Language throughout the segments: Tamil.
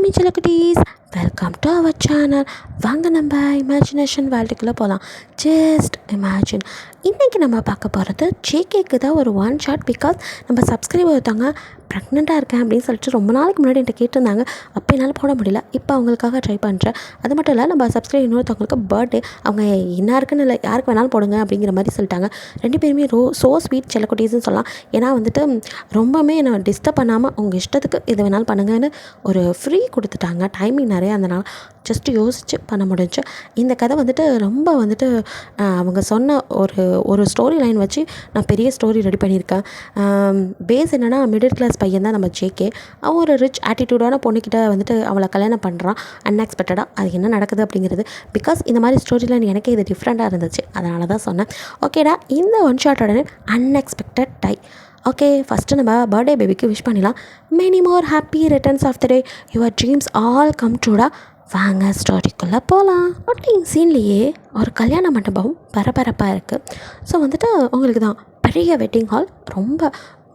ஹாய் செல்லக்குட்டீஸ், வெல்கம் டு அவர் சேனல். வாங்க நம்ம இமேஜினேஷன் வேர்ல்டுக்குள்ளே போகலாம். Just imagine. இன்றைக்கி நம்ம பார்க்க போகிறது ஜேகேக்கு தான் ஒரு ஒன் ஷாட். பிகாஸ் நம்ம சப்ஸ்கிரைபர் ஒருத்தவங்க ப்ரெக்னெண்ட்டாக இருக்கேன் அப்படின்னு சொல்லிட்டு ரொம்ப நாளைக்கு முன்னாடி என்கிட்ட கேட்டிருந்தாங்க. அப்போ என்னால் போட முடியல, இப்போ அவங்களுக்காக ட்ரை பண்ணுறேன். அது மட்டும் இல்லை, நம்ம சப்ஸ்கிரைப் இன்னொருத்தவங்களுக்கு பர்த்டே, அவங்க இன்னாருக்குன்னு இல்லை யாருக்கு வேணாலும் போடுங்க அப்படிங்கிற மாதிரி சொல்லிட்டாங்க. ரெண்டு பேருமே ஸோ ஸ்வீட் செல்லக்குட்டீஸ்னு சொல்லலாம். ஏன்னா வந்துட்டு ரொம்பவுமே என்னை டிஸ்டர்ப் பண்ணாமல் உங்கள் இஷ்டத்துக்கு எது வேணாலும் பண்ணுங்கன்னு ஒரு ஃப்ரீ கொடுத்துட்டாங்க. டைமிங் நிறையா இருந்தனால ஜஸ்ட்டு யோசித்து பண்ண முடிஞ்சு. இந்த கதை வந்துட்டு ரொம்ப வந்துட்டு அவங்க சொன்ன ஒரு ஸ்டோரி லைன் வச்சு நான் பெரிய ஸ்டோரி ரெடி பண்ணியிருக்கேன். பேஸ் என்னென்னா, மிடில் கிளாஸ் பையன் தான் நம்ம ஜேகே. அவன் ஒரு ரிச் ஆட்டிடியூடான பொண்ணுக்கிட்ட வந்துட்டு அவளை கல்யாணம் பண்ணுறான் அன்எக்ஸ்பெக்டடாக. அது என்ன நடக்குது அப்படிங்கிறது, பிகாஸ் இந்த மாதிரி ஸ்டோரி லைன் எனக்கே இது டிஃப்ரெண்ட்டாக இருந்துச்சு, அதனால தான் சொன்னேன். ஓகேடா, இந்த ஒன் ஷாட்டோட அன்எக்ஸ்பெக்டட் டை. ஓகே, ஃபஸ்ட்டு நம்ம பர்த்டே பேபிக்கு விஷ் பண்ணிடலாம். Many more happy returns of the day, your dreams all come ட்ரூடா. வாங்க ஸ்டோரிக்குள்ளே போகலாம். ஷூட்டிங் சீன்லேயே ஒரு கல்யாண மண்டபம் பரபரப்பாக இருக்குது. ஸோ வந்துட்டு உங்களுக்கு தான் பெரிய வெட்டிங் ஹால், ரொம்ப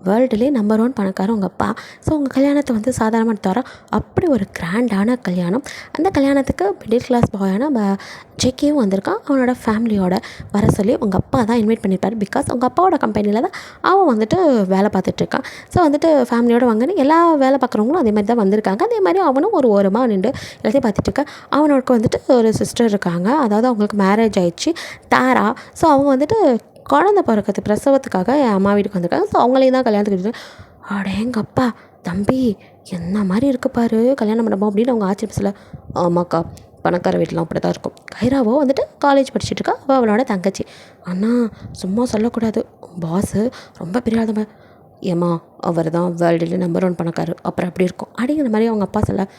வேர்ல்டுலேயே நம்பர் 1 பணக்காரர் உங்கள் அப்பா. ஸோ உங்கள் கல்யாணத்தை வந்து சாதாரணமாக தவிர அப்படி ஒரு கிராண்டான கல்யாணம். அந்த கல்யாணத்துக்கு மிடில் கிளாஸ் பாயான ஜேகேவும் வந்திருக்கான். அவனோட ஃபேமிலியோட வர சொல்லி உங்கள் அப்பா தான் இன்வைட் பண்ணியிருப்பார். பிகாஸ் உங்கள் அப்பாவோட கம்பெனியில் தான் அவன் வந்துட்டு வேலை பார்த்துட்ருக்கான். ஸோ வந்துட்டு ஃபேமிலியோடு வாங்கன்னு எல்லா வேலை பார்க்குறவங்களும் அதே மாதிரி தான் வந்திருக்காங்க. அதே மாதிரி அவனும் ஒரு ஓரமாக நின்று எல்லாத்தையும் பார்த்துட்ருக்கான். அவனுக்கு வந்துட்டு ஒரு சிஸ்டர் இருக்காங்க, அதாவது அவங்களுக்கு மேரேஜ் ஆயிடுச்சு, தாரா. ஸோ அவங்க வந்துட்டு குழந்தை பிறக்கிறது பிரசவத்துக்காக என் அம்மா வீட்டுக்கு வந்திருக்காங்க. ஸோ அவங்களையும் தான் கல்யாணத்துக்கு அடேங்கப்பா தம்பி என்ன மாதிரி இருக்கு பாரு கல்யாணம் மண்டபம் அப்படின்னு அவங்க ஆச்சரியப்படல. ஆமாக்கா, பணக்கார வீட்டிலாம் அப்படி தான் இருக்கும். கைராவோ வந்துட்டு காலேஜ் படிச்சுட்டு இருக்கா, அவளோட தங்கச்சி. அண்ணா சும்மா சொல்லக்கூடாது, பாஸு ரொம்ப பெரிய ஆளுமை. ஏம்மா அவர் தான் வேர்ல்டுலேயே நம்பர் 1 பணக்காரர், அப்புறம் அப்படி இருக்கும் அப்படிங்கிற மாதிரி அவங்க அப்பா சொல்ல.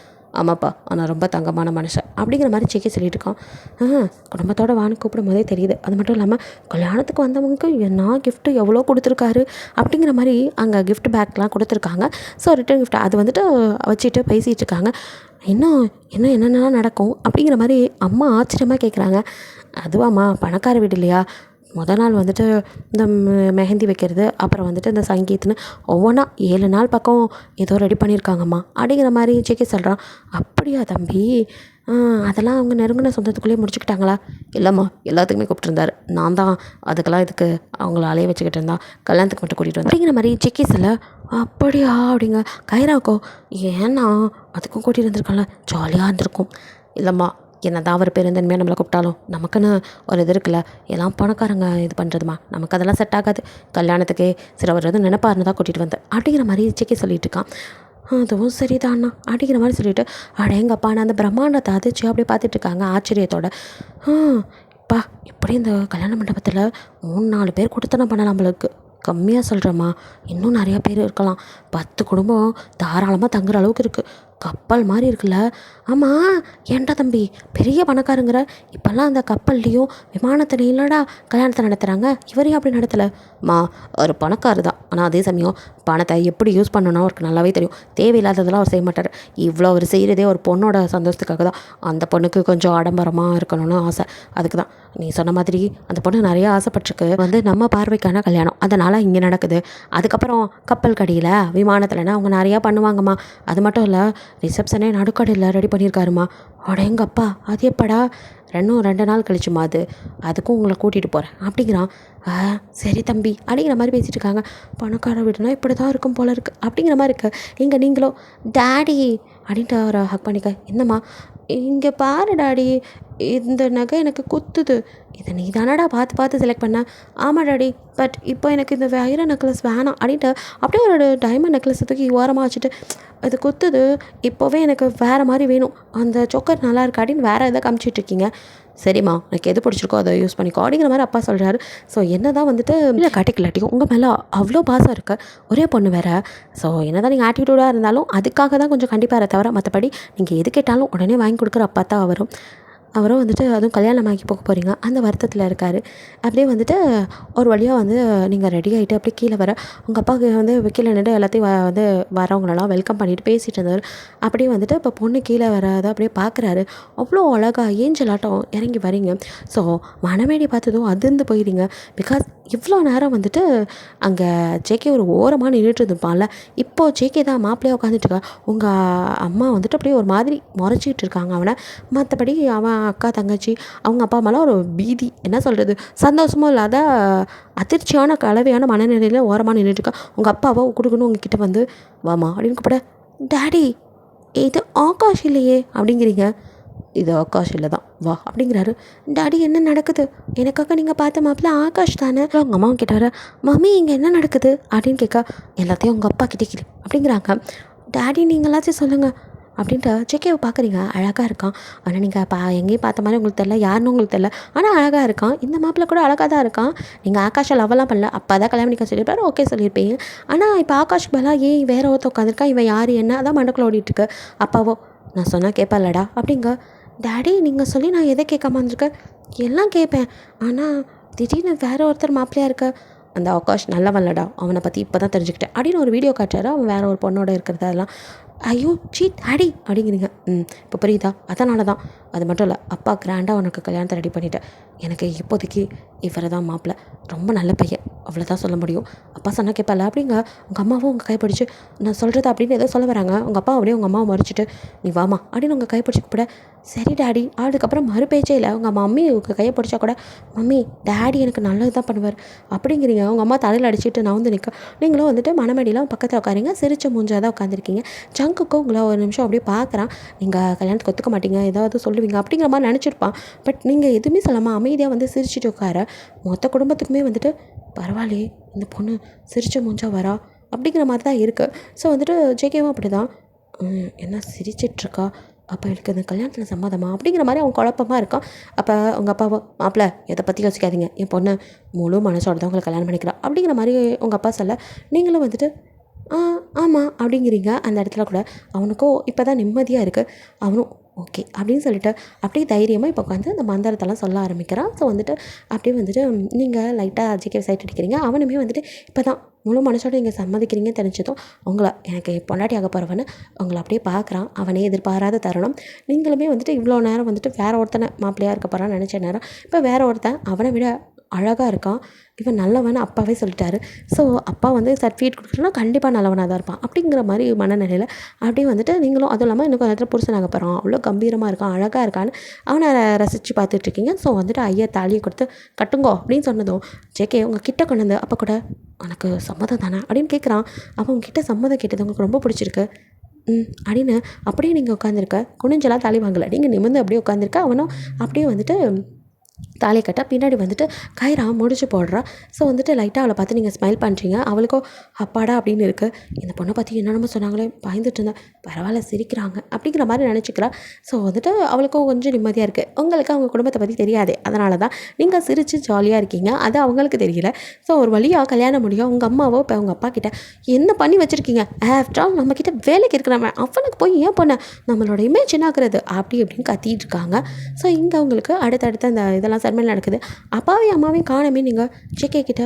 ஆமாப்பா, ஆனால் ரொம்ப தங்கமான மனுஷன் அப்படிங்கிற மாதிரி ஜேகே சொல்லிட்டு இருக்கான். குடும்பத்தோட வான்னு கூப்பிடும் போதே தெரியுது. அது மட்டும் இல்லாமல் கல்யாணத்துக்கு வந்தவங்களுக்கு என்ன கிஃப்ட்டு எவ்வளோ கொடுத்துருக்காரு அப்படிங்கிற மாதிரி அங்கே கிஃப்ட் பேக்லாம் கொடுத்துருக்காங்க. ஸோ ரிட்டன் கிஃப்ட் அது வந்துட்டு வச்சுட்டு பேசிகிட்டு இருக்காங்க. என்னென்னலாம் நடக்கும் அப்படிங்கிற மாதிரி அம்மா ஆச்சரியமாக கேட்குறாங்க. அதுவாம்மா பணக்கார வீடு இல்லையா, மொதல் நாள் வந்துட்டு இந்த மெஹந்தி வைக்கிறது, அப்புறம் வந்துட்டு இந்த சங்கீத்னு ஒவ்வொன்றா 7 நாள் பக்கம் ஏதோ ரெடி பண்ணியிருக்காங்கம்மா அப்படிங்கிற மாதிரி ஜேகே சொல்கிறான். அப்படியா தம்பி, அதெல்லாம் அவங்க நெருங்கின சொந்தத்துக்குள்ளேயே முடிச்சுக்கிட்டாங்களா? இல்லைம்மா, எல்லாத்துக்குமே கூப்பிட்டுருந்தாரு. நான் தான் அதுக்கெல்லாம் இதுக்கு அவங்கள அலைய வச்சுக்கிட்டு இருந்தா, கல்யாணத்துக்கு மட்டும் கூட்டிகிட்டு வந்தேன் அப்படிங்கிற மாதிரி ஜேகே சொல்ல. அப்படியா அப்படிங்க கைராக்கோ, ஏன்னா அதுக்கும் கூட்டிகிட்டு இருந்திருக்காங்களா, ஜாலியாக இருந்திருக்கும். இல்லைம்மா, என்ன தான் அவர் பெருந்தன்மையாக நம்மளை கூப்பிட்டாலும் நமக்குன்னு ஒரு இது இருக்குல்ல, எல்லாம் பணக்காரங்க இது பண்ணுறதுமா, நமக்கு அதெல்லாம் செட் ஆகாது. கல்யாணத்துக்கே சரி அவர் எதுவும் நினைப்பாருன்னு தான் கூட்டிகிட்டு வந்தேன் அப்படிங்கிற மாதிரி ஜேகே சொல்லிட்டு இருக்கான். அதுவும் சரிதாண்ணா அப்படிங்கிற மாதிரி சொல்லிவிட்டு அடேங்கப்பா நான் அந்த பிரம்மாண்டத்தை அதிர்ச்சி அப்படியே பார்த்துட்ருக்காங்க ஆச்சரியத்தோட. இப்பா இப்படி இந்த கல்யாண மண்டபத்தில் 3-4 பேர் கொடுத்தன பண்ணலாம் நம்மளுக்கு. கம்மியாக சொல்கிறேம்மா, இன்னும் நிறையா பேர் இருக்கலாம். 10 குடும்பம் தாராளமாக தங்குற அளவுக்கு இருக்குது. கப்பல் மாதிரி இருக்குல்ல. ஆமாம், ஏன்டா தம்பி பெரிய பணக்காரங்கிற, இப்போல்லாம் அந்த கப்பல்லையும் விமானத்துலையும் இல்லைடா கல்யாணத்தை நடத்துகிறாங்க, இவரையும் அப்படி நடத்தலைம்மா. ஒரு பணக்காரர் தான், ஆனால் அதே சமயம் பணத்தை எப்படி யூஸ் பண்ணணும் அவருக்கு நல்லாவே தெரியும். தேவையில்லாததெல்லாம் அவர் செய்ய மாட்டார். இவ்வளோ அவர் செய்கிறதே ஒரு பொண்ணோட சந்தோஷத்துக்காக தான். அந்த பொண்ணுக்கு கொஞ்சம் ஆடம்பரமாக இருக்கணும்னு ஆசை. அதுக்கு தான் நீ சொன்ன மாதிரி அந்த பொண்ணு நிறைய ஆசைப்பட்டிருக்கு. வந்து நம்ம பார்வைக்கான கல்யாணம், அதனால் இங்கே நடக்குது. அதுக்கப்புறம் கப்பல் கடியில் விமானத்தில்னா அவங்க நிறையா பண்ணுவாங்கம்மா. அது மட்டும் இல்லை, ரிசப்ஷனே நடுக்கடையில் ரெடி பண்ணியிருக்காருமா. அடேங்கப்பா, அது எப்படா? 2 நாள் கழிச்சுமா, அதுக்கும் உங்களை கூட்டிகிட்டு போகிறேன் அப்படிங்கிறான். சரி தம்பி அப்படிங்கிற மாதிரி பேசிகிட்டு இருக்காங்க. பணக்கார வீடுனா இப்படி தான் இருக்கும் போல இருக்குது அப்படிங்கிற மாதிரி இருக்குது. இங்கே நீங்களும் டேடி அப்படின்ட்டு அவரை ஹக் பண்ணிக்க. என்னம்மா, இங்கே பாரு டாடி, இந்த நகை எனக்கு குத்துது, இதை நீ தானடா பார்த்து செலக்ட் பண்ண. ஆமாம் டாடி, பட் இப்போ எனக்கு இந்த வைர நெக்லஸ் வேணாம் அப்படின்ட்டு அப்படியே ஒரு டைமண்ட் நெக்லஸ் தூக்கி ஓரமாக வச்சுட்டு, அது குத்துது, இப்போவே எனக்கு வேறு மாதிரி வேணும், அந்த சொக்கர் நல்லா இருக்கு அப்படின்னு வேறு எதாவது காமிச்சிட்ருக்கீங்க. சரிம்மா, எனக்கு எது பிடிச்சிருக்கோ அதை யூஸ் பண்ணிக்கோ அப்படிங்கிற மாதிரி அப்பா சொல்கிறாரு. ஸோ என்ன தான் வந்துட்டு இல்லை காட்டிக்கலாட்டியும் உங்கள் மேலே அவ்வளோ பாசம் இருக்குது, ஒரே பொண்ணு வேறு. ஸோ என்ன தான் நீங்கள் ஆட்டிடியூடாக இருந்தாலும் அதுக்காக தான் கொஞ்சம் கண்டிப்பாக தவிர மற்றபடி நீங்கள் எது கேட்டாலும் உடனே வாங்கி கொடுக்குற அப்பா தான் வரும். அவரும் வந்துட்டு அதுவும் கல்யாணமாகி போக போகிறீங்க அந்த வருத்தத்தில் இருக்கார். அப்படியே வந்துட்டு ஒரு வழியாக வந்து நீங்கள் ரெடி ஆகிட்டு அப்படியே கீழே வர உங்கள் அப்பாவுக்கு வந்து கீழே நின்றுட்டு எல்லாத்தையும் வந்து வரவங்களெல்லாம் வெல்கம் பண்ணிவிட்டு பேசிகிட்டு இருந்தவர். அப்படியே வந்துட்டு இப்போ பொண்ணு கீழே வராத அப்படியே பார்க்குறாரு. அவ்வளோ அழகாக ஏஞ்சலாட்டம் இறங்கி வரீங்க. ஸோ மணமேடி பார்த்ததும் அதிர்ந்து போயிடுங்க. பிகாஸ் இவ்வளோ நேரம் வந்துட்டு அங்கே ஜேகே ஒரு ஓரமாக நின்றுட்டு இருந்துப்பான்ல, இப்போது ஜேகே தான் மாப்பிள்ளையாக உட்காந்துட்டுருக்கா. உங்கள் அம்மா வந்துட்டு அப்படியே ஒரு மாதிரி முறைச்சிக்கிட்டு இருக்காங்க அவனை. மற்றபடி அவன் அக்கா தங்கச்சி அவங்க அப்பா அம்மாலாம் ஒரு பீதி, என்ன சொல்கிறது, சந்தோஷமும் இல்லாத அதிர்ச்சியான கலவையான மனநிலையில் ஓரமாக நின்றுட்டுருக்கா. உங்கள் அப்பாவை கொடுக்கணும் உங்ககிட்ட வந்து வாமா அப்படின்னு கூப்பிட, டேடி இது ஆகாஷ் இல்லையே அப்படிங்கிறீங்க. இது ஆகாஷ் இல்லை தான் வா அப்படிங்கிறாரு. டாடி என்ன நடக்குது, எனக்காக நீங்கள் பார்த்த மாப்பிள்ள ஆகாஷ் தானே. அவங்க அம்மாவும் கேட்டார், மம்மி இங்கே என்ன நடக்குது அப்படின்னு கேட்க, எல்லாத்தையும் உங்கள் அப்பா கிட்டே கேளு அப்படிங்கிறாங்க. டாடி நீங்களாச்சும் சொல்லுங்கள் அப்படின்ட்டு ஜேகேவை பார்க்குறீங்க. அழகாக இருக்கான். ஆனால் நீங்கள் எங்கேயும் பார்த்த மாதிரி உங்களுக்கு தெரியல, யாருன்னு உங்களுக்கு தெரியல, ஆனால் அழகாக இருக்கான். இந்த மாப்பிள்ளை கூட அழகாக தான் இருக்கான். நீங்கள் ஆகாஷை லவ்வெல்லாம் பண்ணல, அப்போ தான் கல்யாணம் பண்ணிக்க சொல்லியிருப்பாரு, ஓகே சொல்லியிருப்பீங்க. ஆனால் இப்போ ஆகாஷ் பலா ஏன் வேற ஒருத்த உட்காந்துருக்கான், இவன் யார் என்ன அதான் மண்டக்குள்ள ஓடிட்டுருக்கு. அப்பாவோ நான் சொன்னால் கேட்பாலடா அப்படிங்க. டாடி நீங்கள் சொல்லி நான் எதை கேட்காம வந்திருக்கேன், எல்லாம் கேட்பேன், ஆனால் திடீர்னு வேறு ஒருத்தர் மாப்பிள்ளையாக இருக்க. அந்த ஆகாஷ் நல்லவன்லடா, அவனை பற்றி இப்போ தான் தெரிஞ்சுக்கிட்டேன் அப்படின்னு ஒரு வீடியோ காட்டுறாரு. அவன் வேறு ஒரு பொண்ணோட இருக்கிறது அதெல்லாம். ஐயோ சீ டாடி அப்படிங்கிறீங்க. இப்போ புரியுதா, அதனால தான். அது மட்டும் இல்லை, அப்பா கிராண்டாக உனக்கு கல்யாணத்தை ரெடி பண்ணிட்டேன். எனக்கு இப்போதைக்கு இவரை தான் மாப்பிள்ளை, ரொம்ப நல்ல பையன், அவ்வளோதான் சொல்ல முடியும். அப்பா சொன்னால் கேட்பால அப்படிங்க. உங்கள் அம்மாவும் உங்கள் கைப்பிடிச்சு நான் சொல்கிறது அப்படின்னு ஏதோ சொல்ல வராங்க. உங்கள் அப்பா அப்படியே உங்கள் அம்மாவை மறைச்சிட்டு நீ வாமா அப்படின்னு உங்கள் கைப்பிடிச்சி கூப்பிட, சரி டாடி. அதுக்கப்புறம் மறு பேச்சே இல்லை. உங்கள் மம்மி உங்கள் கையை பிடிச்சா கூட, மம்மி டாடி எனக்கு நல்லது தான் பண்ணுவார் அப்படிங்கிறீங்க. உங்கள் அம்மா தலையில் அடிச்சுட்டு நான் வந்து நிற்க, நீங்களும் வந்துட்டு மணமேடியில் பக்கத்தில் உட்காருங்க, சிரிச்ச மூஞ்சாக தான் உட்காந்துருக்கீங்க. ஜங்குக்கும் உங்களை ஒரு நிமிஷம் அப்படியே பார்க்குறான். நீங்கள் கல்யாணத்துக்கு ஒத்துக்க மாட்டீங்க, ஏதாவது சொல்லுவீங்க அப்படிங்கிற மாதிரி நினச்சிருப்பான். பட் நீங்கள் எதுவுமே சொல்லாமல் அமைதியாக வந்து சிரிச்சுட்டு உட்கார, மொத்த குடும்பத்துக்குமே வந்துட்டு பரவாயில்லையே இந்த பொண்ணு சிரிச்ச மூஞ்சா வரா அப்படிங்கிற மாதிரி தான் இருக்குது. ஸோ வந்துட்டு ஜேகேவும் அப்படி தான், என்ன சிரிச்சிட்ருக்கா, அப்போ எனக்கு அந்த கல்யாணத்தில் சம்மதமா அப்படிங்கிற மாதிரி அவன் குழப்பமாக இருக்கான். அப்போ உங்கள் அப்பாவோ மாப்பிள்ள எதை பற்றி யோசிக்காதீங்க, என் பொண்ணு முழு மனசோட தான் உங்களை கல்யாணம் பண்ணிக்கலாம் அப்படிங்கிற மாதிரி உங்கள் அப்பா சொல்ல, நீங்களும் வந்துட்டு ஆமாம் அப்படிங்கிறீங்க. அந்த இடத்துல கூட அவனுக்கும் இப்போ தான் நிம்மதியாக இருக்குது. அவனும் ஓகே அப்படின்னு சொல்லிட்டு அப்படியே தைரியமாக இப்போ உட்காந்து அந்த மந்திரத்தெல்லாம் சொல்ல ஆரம்பிக்கிறான். ஸோ வந்துட்டு அப்படியே வந்துட்டு நீங்கள் லைட்டாக ஜிகே சைட் அடிக்கிறீங்க. அவனுமே வந்துட்டு இப்போ தான் முழு மனசோட நீங்கள் சம்மதிக்கிறீங்கன்னு தெரிஞ்சதும் உங்களை எனக்கு பொண்டாட்டி ஆக போகிறவன்னு உங்களை அப்படியே பார்க்குறான். அவனே எதிர்பாராத தருணம். நீங்களுமே வந்துட்டு இவ்வளோ நேரம் வந்துட்டு வேறு ஒருத்தனை மாப்பிள்ளையாக இருக்க போகிறான்னு நினச்ச நேரம் இப்போ வேறு ஒருத்தன் அவனை விட அழகாக இருக்கான், இவன் நல்லவன் அப்பாவே சொல்லிட்டாரு. ஸோ அப்பா வந்து சர்டிஃபிகேட் கொடுக்குறோன்னா கண்டிப்பாக நல்லவனாக தான் இருப்பான் அப்படிங்கிற மாதிரி மனநிலையில் அப்படியே வந்துட்டு நீங்களும் அதுவும் இல்லாமல் இன்னும் கொஞ்சம் நேரத்தில் புருஷனாக போகிறான், அவ்வளோ கம்பீரமாக இருக்கான், அழகாக இருக்கான்னு அவனை ரசித்து பார்த்துட்ருக்கீங்க. ஸோ வந்துட்டு ஐயா தாலியை கொடுத்து கட்டுங்கோ அப்படின்னு சொன்னதும் ஜேகே உங்கள் கிட்ட கொண்டு வந்து அப்போ கூட உனக்கு சம்மதம் தானே அப்படின்னு கேட்குறான். அப்போ உங்ககிட்ட சம்மதம் கேட்டது உங்களுக்கு ரொம்ப பிடிச்சிருக்கு அப்படின்னு அப்படியே நீங்கள் உட்காந்துருக்க, குனிஞ்செல்லாம் தாலி வாங்கலை, நீங்கள் நிமிர்ந்து அப்படியே உட்காந்துருக்க. அவனும் அப்படியே வந்துட்டு தாலி கட்ட பின்னாடி வந்துட்டு கயிறா முடிச்சு போடுறா. ஸோ வந்துட்டு லைட்டாக அவளை பார்த்து நீங்கள் ஸ்மைல் பண்ணுறீங்க. அவளுக்கும் அப்பாடா அப்படின்னு இருக்குது. இந்த பொண்ணை பற்றி என்னென்னமோ சொன்னாங்களே பயந்துட்டு இருந்தேன், பரவாயில்ல சிரிக்கிறாங்க அப்படிங்கிற மாதிரி நினச்சிக்கிறா. ஸோ வந்துட்டு அவளுக்கும் கொஞ்சம் நிம்மதியாக இருக்குது. உங்களுக்கு அவங்க குடும்பத்தை பற்றி தெரியாது, அதனால தான் நீங்கள் சிரித்து ஜாலியாக இருக்கீங்க, அது அவங்களுக்கு தெரியல. ஸோ ஒரு வழியாக கல்யாணம் முடியும். உங்கள் அம்மாவோ இப்போ உங்கள் அப்பா கிட்ட என்ன பண்ணி வச்சுருக்கீங்க, ஆஃப்டர் ஆல் நம்மக்கிட்ட வேலைக்கு இருக்கிறவன் அவனுக்கு போய் ஏன் பொண்ணை நம்மளோட இமேஜ் என்ன ஆகுறது அப்படி அப்படின்னு கத்திட்டு இருக்காங்க. ஸோ இங்கே அவங்களுக்கு அடுத்தடுத்த இந்த இதெல்லாம் சர்மன் நடக்குது. அப்பாவையும் அம்மாவையும் காணமே. நீங்கள் ஜேகே கிட்ட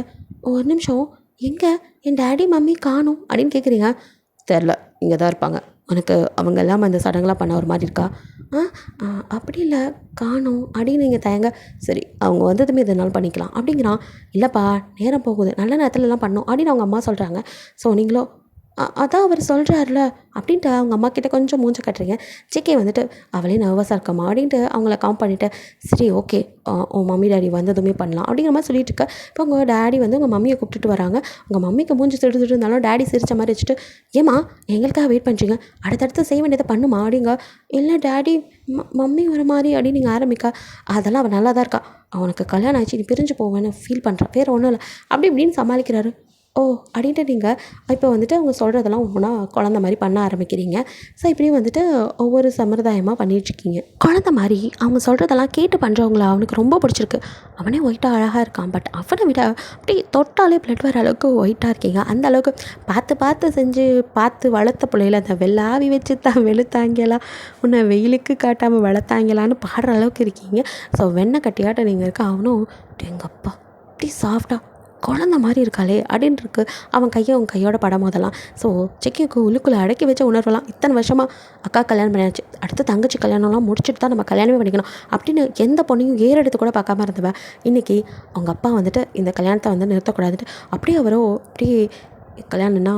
ஒரு நிமிஷம் எங்கே என் டேடி மம்மி காணும் அப்படின்னு கேட்குறீங்க. தெரில, இங்கே தான் இருப்பாங்க, உனக்கு அவங்க எல்லாம் அந்த சடங்கெலாம் பண்ண ஒரு மாதிரி இருக்கா, அப்படி இல்லை காணும் அப்படின்னு நீங்கள் தயங்க, சரி அவங்க வந்ததுமே இதனால் பண்ணிக்கலாம் அப்படிங்கிறான். இல்லைப்பா நேரம் போகுது, நல்ல நேரத்துலலாம் பண்ணோம் அப்படின்னு அவங்க அம்மா சொல்கிறாங்க. ஸோ நீங்களும் அதான் அவர் சொல்கிறாருல அப்படின்ட்டு அவங்க அம்மா கிட்ட கொஞ்சம் மூஞ்ச கட்டுறீங்க. ஜேகே வந்துட்டு அவளே நர்வஸாக இருக்கம்மா அப்படின்ட்டு அவங்கள காம் பண்ணிவிட்டு, சரி ஓகே உன் மம்மி டேடி வந்ததுமே பண்ணலாம் அப்படிங்கிற மாதிரி சொல்லிட்டு இருக்க. இப்போ உங்கள் டேடி வந்து உங்கள் மம்மியை கூப்பிட்டுட்டு வராங்க. உங்கள் மம்மிக்கு மூஞ்சி திட்டு இருந்தாலும் டேடி சிரித்த மாதிரி வச்சுட்டு, ஏம்மா எங்களுக்காக வெயிட் பண்ணுறீங்க, அடுத்தடுத்து செய்ய வேண்டியதை பண்ணுமா அப்படிங்க. இல்லை டேடி மம்மி வர மாதிரி அப்படின்னு நீங்கள் ஆரம்பிக்க, அதெல்லாம் அவன் நல்லா தான் இருக்கா, அவனுக்கு கல்யாணம் ஆச்சு நீ பிரிஞ்சு போவேன்னு ஃபீல் பண்ணுறான், வேறு ஒன்றும் இல்லை அப்படி இப்படின்னு சமாளிக்கிறாரு. ஓ அப்படின்ட்டு நீங்கள் இப்போ வந்துட்டு அவங்க சொல்கிறதெல்லாம் ஒவ்வொன்றா குழந்த மாதிரி பண்ண ஆரம்பிக்கிறீங்க. ஸோ இப்படி வந்துட்டு ஒவ்வொரு சம்பிரதாயமாக பண்ணிகிட்ருக்கீங்க. குழந்த மாதிரி அவங்க சொல்கிறதெல்லாம் கேட்டு பண்ணுறவங்கள அவனுக்கு ரொம்ப பிடிச்சிருக்கு. அவனே ஒயிட்டாக அழகாக இருக்கான். பட் அவனை விட அப்படி தொட்டாலே பிளட் வர அளவுக்கு ஒயிட்டாக இருக்கீங்க. அந்த அளவுக்கு பார்த்து பார்த்து செஞ்சு பார்த்து வளர்த்த பிள்ளையில அந்த வெள்ளாவி வச்சு தான் வெளுத்தாங்களா, உன்னை வெயிலுக்கு காட்டாமல் வளர்த்தாங்களான்னு பாடுற அளவுக்கு இருக்கீங்க. ஸோ வெண்ணெய் கட்டியாட்ட நீங்கள் இருக்க. அவனும் எங்கப்பா அப்படி சாஃப்டாக குழந்த மாதிரி இருக்காளே அப்படின்ட்டு இருக்கு. அவன் கையை அவன் கையோட படம் போதெல்லாம். ஸோ செக்கிக்கு உள்ளுக்குள்ளே அடக்கி வச்ச உணர்வெல்லாம் இத்தனை வருஷமாக அக்கா கல்யாணம் பண்ணியாச்சு, அடுத்து தங்கச்சி கல்யாணம்லாம் முடிச்சுட்டு தான் நம்ம கல்யாணமே பண்ணிக்கணும் அப்படின்னு எந்த பொண்ணையும் ஏறெடுத்து கூட பார்க்காம இருந்தவன் இன்றைக்கி அவங்க அப்பா வந்துட்டு இந்த கல்யாணத்தை வந்து நிறுத்தக்கூடாதுட்டு அப்படியே அவரோ அப்படியே கல்யாணம்னா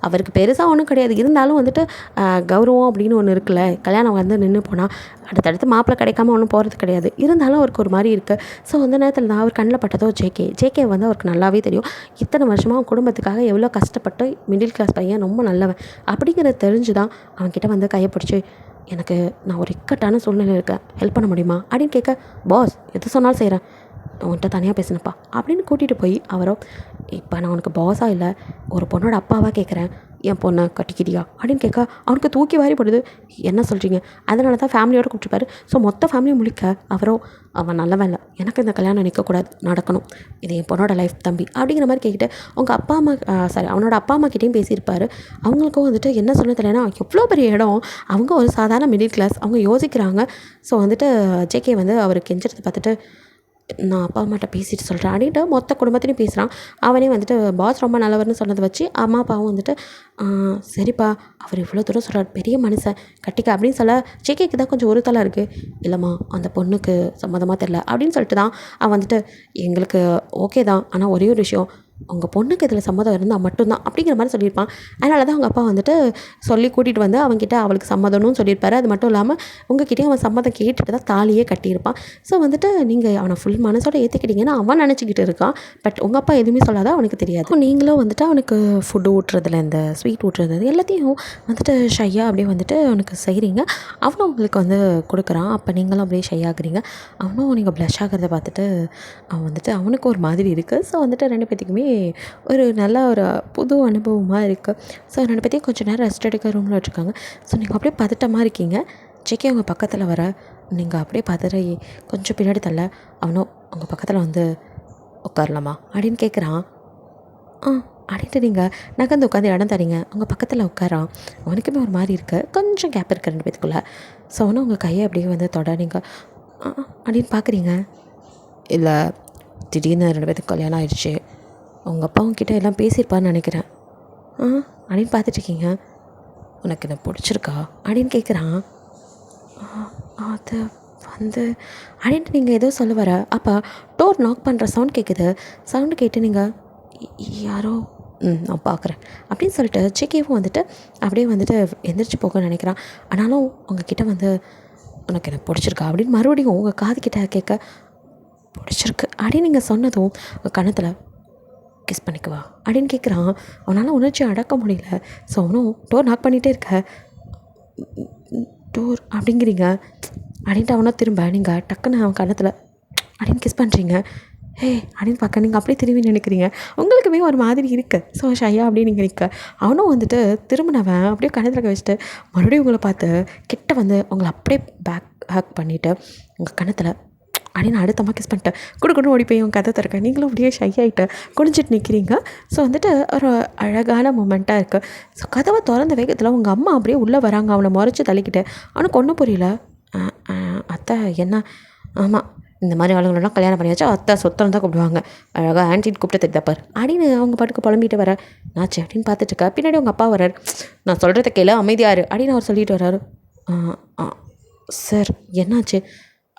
அவருக்கு பெருசாக ஒன்றும் கிடையாது. இருந்தாலும் வந்துட்டு கௌரவம் அப்படின்னு ஒன்று இருக்குல்ல. கல்யாணம் வந்து நின்று போனால் அடுத்தடுத்து மாப்பிள்ளை கிடைக்காம ஒன்றும் போகிறது கிடையாது. இருந்தாலும் அவருக்கு ஒரு மாதிரி இருக்குது. ஸோ அந்த நேரத்தில் தான் அவர் கண்ணில் பட்டதோ ஜேகே வந்து அவருக்கு நல்லாவே தெரியும். இத்தனை வருஷமாக குடும்பத்துக்காக எவ்வளோ கஷ்டப்பட்டு மிடில் கிளாஸ் பையன் ரொம்ப நல்லவன் அப்படிங்கிறத தெரிஞ்சு தான் அவன்கிட்ட வந்து கையை பிடிச்சி எனக்கு நான் ஒரு இக்கட்டான சூழ்நிலை இருக்கேன், ஹெல்ப் பண்ண முடியுமா அப்படின்னு கேட்க, பாஸ் எது சொன்னாலும் செய்கிறேன், உன்கிட்ட தனியாக பேசினப்பா அப்படின்னு கூட்டிகிட்டு போய் அவரோ இப்போ நான் உனக்கு பாஸாக இல்லை ஒரு பொண்ணோட அப்பாவாக கேட்குறேன், என் பொண்ணை கட்டிக்கிட்டியா அப்படின்னு கேட்க அவனுக்கு தூக்கி வாரி போடுது. என்ன சொல்கிறீங்க? அதனால தான் ஃபேமிலியோடு கூப்பிட்டுப்பாரு. ஸோ மொத்த ஃபேமிலியும் முழிக்க அவரோ அவன் நல்லவன் இல்லை, எனக்கு இந்த கல்யாணம் நிற்கக்கூடாது, நடக்கணும், இது என் பொண்ணோட லைஃப் தம்பி அப்படிங்கிற மாதிரி கேட்டுட்டு உங்கள் அப்பா அம்மா அவனோட அப்பா அம்மா கிட்டேயும் பேசியிருப்பார். அவங்களுக்கும் வந்துட்டு என்ன சொல்ல தெரியலனா எவ்வளோ பெரிய இடம், அவங்க ஒரு சாதாரண மிடில் கிளாஸ், அவங்க யோசிக்கிறாங்க. ஸோ வந்துட்டு ஜேகே வந்து அவர் கெஞ்சிறதை பார்த்துட்டு நான் அப்பா அம்மாட்ட பேசிட்டு சொல்கிறேன் அப்படின்ட்டு மொத்த குடும்பத்திலையும் பேசுகிறான். அவனே வந்துட்டு பாஸ் ரொம்ப நல்லவர்னு சொன்னதை வச்சு அம்மா அப்பாவும் வந்துட்டு சரிப்பா அவர் இவ்வளோ தூரம் சொல்கிறார், பெரிய மனுஷன் கட்டிக்க அப்படின்னு சொல்ல ஜேகேக்கு தான் கொஞ்சம் உறுத்தலாக இருக்குது. இல்லைம்மா அந்த பொண்ணுக்கு சம்மதமாக தெரில அப்படின்னு சொல்லிட்டு தான் அவன் வந்துட்டு எங்களுக்கு ஓகே தான், ஆனால் ஒரே ஒரு விஷயம், உங்கள் பொண்ணுக்கு இதில் சம்மதம் இருந்தால் மட்டும்தான் அப்படிங்கிற மாதிரி சொல்லியிருப்பான். அதனால தான் அவங்க அப்பா வந்துட்டு சொல்லி கூட்டிகிட்டு வந்து அவங்ககிட்ட அவளுக்கு சம்மதம்னு சொல்லியிருப்பாரு. அது மட்டும் இல்லாமல் உங்ககிட்டயும் அவன் சம்மதம் கேட்டுட்டு தான் தாலியே கட்டியிருப்பான். ஸோ வந்துட்டு நீங்கள் அவனை ஃபுல் மனசோட ஏற்றிக்கிட்டீங்கன்னு அவன் நினச்சிக்கிட்டு இருக்கான். பட் உங்கள் அப்பா எதுவுமே சொல்லாத அவனுக்கு தெரியாது. நீங்களும் வந்துட்டு அவனுக்கு ஃபுட்டு ஊட்டுறதுல இந்த ஸ்வீட் ஊட்டுறது எல்லாத்தையும் வந்துட்டு ஷையாக அப்படியே வந்துட்டு அவனுக்கு செய்கிறீங்க. அவனும் உங்களுக்கு வந்து கொடுக்குறான். அப்போ நீங்களும் அப்படியே ஷை ஆகுறீங்க. அவனும் நீங்கள் ப்ளஷ் ஆகிறத பார்த்துட்டு அவன் வந்துட்டு அவனுக்கு ஒரு மாதிரி இருக்குது. ஸோ வந்துட்டு ரெண்டு பேத்துக்குமே ஒரு நல்ல ஒரு புது அனுபவமாக இருக்குது. ஸோ ரெண்டு பேத்தையும் கொஞ்சம் நேரம் ரெஸ்ட் எடுக்க ரூமில் வச்சுருக்காங்க. ஸோ நீங்கள் அப்படியே பதட்டமாக இருக்கீங்க. ஜேகே அவங்க பக்கத்தில் வர நீங்கள் அப்படியே பதறி கொஞ்சம் பின்னாடி தள்ள அவனும் அவங்க பக்கத்தில் வந்து உட்காரலாமா அப்படின்னு கேட்குறான். அப்படின்ட்டு நீங்கள் நகர்ந்து உட்காந்து இடம் தரீங்க. அவங்க பக்கத்தில் உட்காரான். அவனுக்குமே ஒரு மாதிரி இருக்குது, கொஞ்சம் கேப் இருக்குது ரெண்டு பேத்துக்குள்ளே. ஸோ அவனும் உங்கள் கையை அப்படியே வந்து தொட நீங்கள் அப்படின்னு பார்க்குறீங்க. இல்லை திடீர்னு ரெண்டு பேத்துக்கு கல்யாணம் ஆயிடுச்சு, உங்கள் அப்பாவும் கிட்டே எல்லாம் பேசியிருப்பான்னு நினைக்கிறேன் அப்படின்னு பார்த்துட்ருக்கீங்க. உனக்கு என்ன பிடிச்சிருக்கா அப்படின்னு கேட்குறான். அது வந்து அப்படின்ட்டு நீங்கள் ஏதோ சொல்ல வர அப்போ டோர் நாக் பண்ணுற சவுண்ட் கேட்குது. சவுண்டு கேட்டு நீங்கள் யாரோ நான் பார்க்குறேன் அப்படின்னு சொல்லிட்டு ஜேகேவும் வந்துட்டு அப்படியே வந்துட்டு எந்திரிச்சு போக நினைக்கிறான். ஆனாலும் உங்ககிட்ட வந்து உனக்கு என்ன பிடிச்சிருக்கா அப்படின்னு மறுபடியும் உங்கள் காதுகிட்ட கேட்க பிடிச்சிருக்கு அப்படின்னு நீங்கள் சொன்னதும் உங்கள் கணத்தில் கிஸ் பண்ணிக்குவா அப்படின்னு கேட்குறான். அவனால் உணர்ச்சி அடக்க முடியல. ஸோ அவனும் டோர் நாக் பண்ணிகிட்டே இருக்க, டோர் அப்படிங்கிறீங்க அப்படின்ட்டு அவனை திரும்ப நீங்கள் டக்குன்னு அவன் கணத்தில் அப்படின்னு கிஸ் பண்ணுறீங்க. அப்படின்னு பார்க்க நீங்கள் அப்படியே திரும்பி நினைக்கிறீங்க. உங்களுக்குமே ஒரு மாதிரி இருக்குது. ஸோ ஷையா அப்படியே நீங்கள் நிற்க அவனும் வந்துட்டு திரும்பினவன் அப்படியே கணத்தில் வச்சுட்டு மறுபடியும் உங்களை பார்த்து கிட்ட வந்து உங்களை அப்படியே பேக் ஹேக் பண்ணிவிட்டு உங்கள் கணத்தில் அப்படின்னு அடுத்தமாக கிஸ் பண்ணிட்டேன். குடுக்குன்னு ஓடி போய் உங்கள் கதை திறக்க நீங்களும் அப்படியே ஷை ஆகிட்டு குடிஞ்சிட்டு நிற்கிறீங்க. ஸோ வந்துட்டு ஒரு அழகான மூமெண்ட்டாக இருக்குது. ஸோ கதவை திறந்த வேகத்தில் உங்கள் அம்மா அப்படியே உள்ளே வராங்க. அவனை முறைச்சி தள்ளிக்கிட்டு அவனுக்கு ஒன்றும் புரியல. அத்தை என்ன? ஆமாம், இந்த மாதிரி ஆளுங்களெல்லாம் கல்யாணம் பண்ணி வச்சா அத்தை சொத்தம் தான் கூப்பிடுவாங்க, அழகாக ஆன்டின்னு கூப்பிட்டு தெரியாப்பார் அப்படின்னு அவங்க பாட்டுக்கு புலம்பிட்டு வர நாச்சு அப்படின்னு பார்த்துட்டு இருக்கா. பின்னாடி உங்கள் அப்பா வர்றார். நான் சொல்கிறத கேளு, அமைதியாரு அப்படின்னு அவர் சொல்லிட்டு வர்றாரு. சார் என்னாச்சு?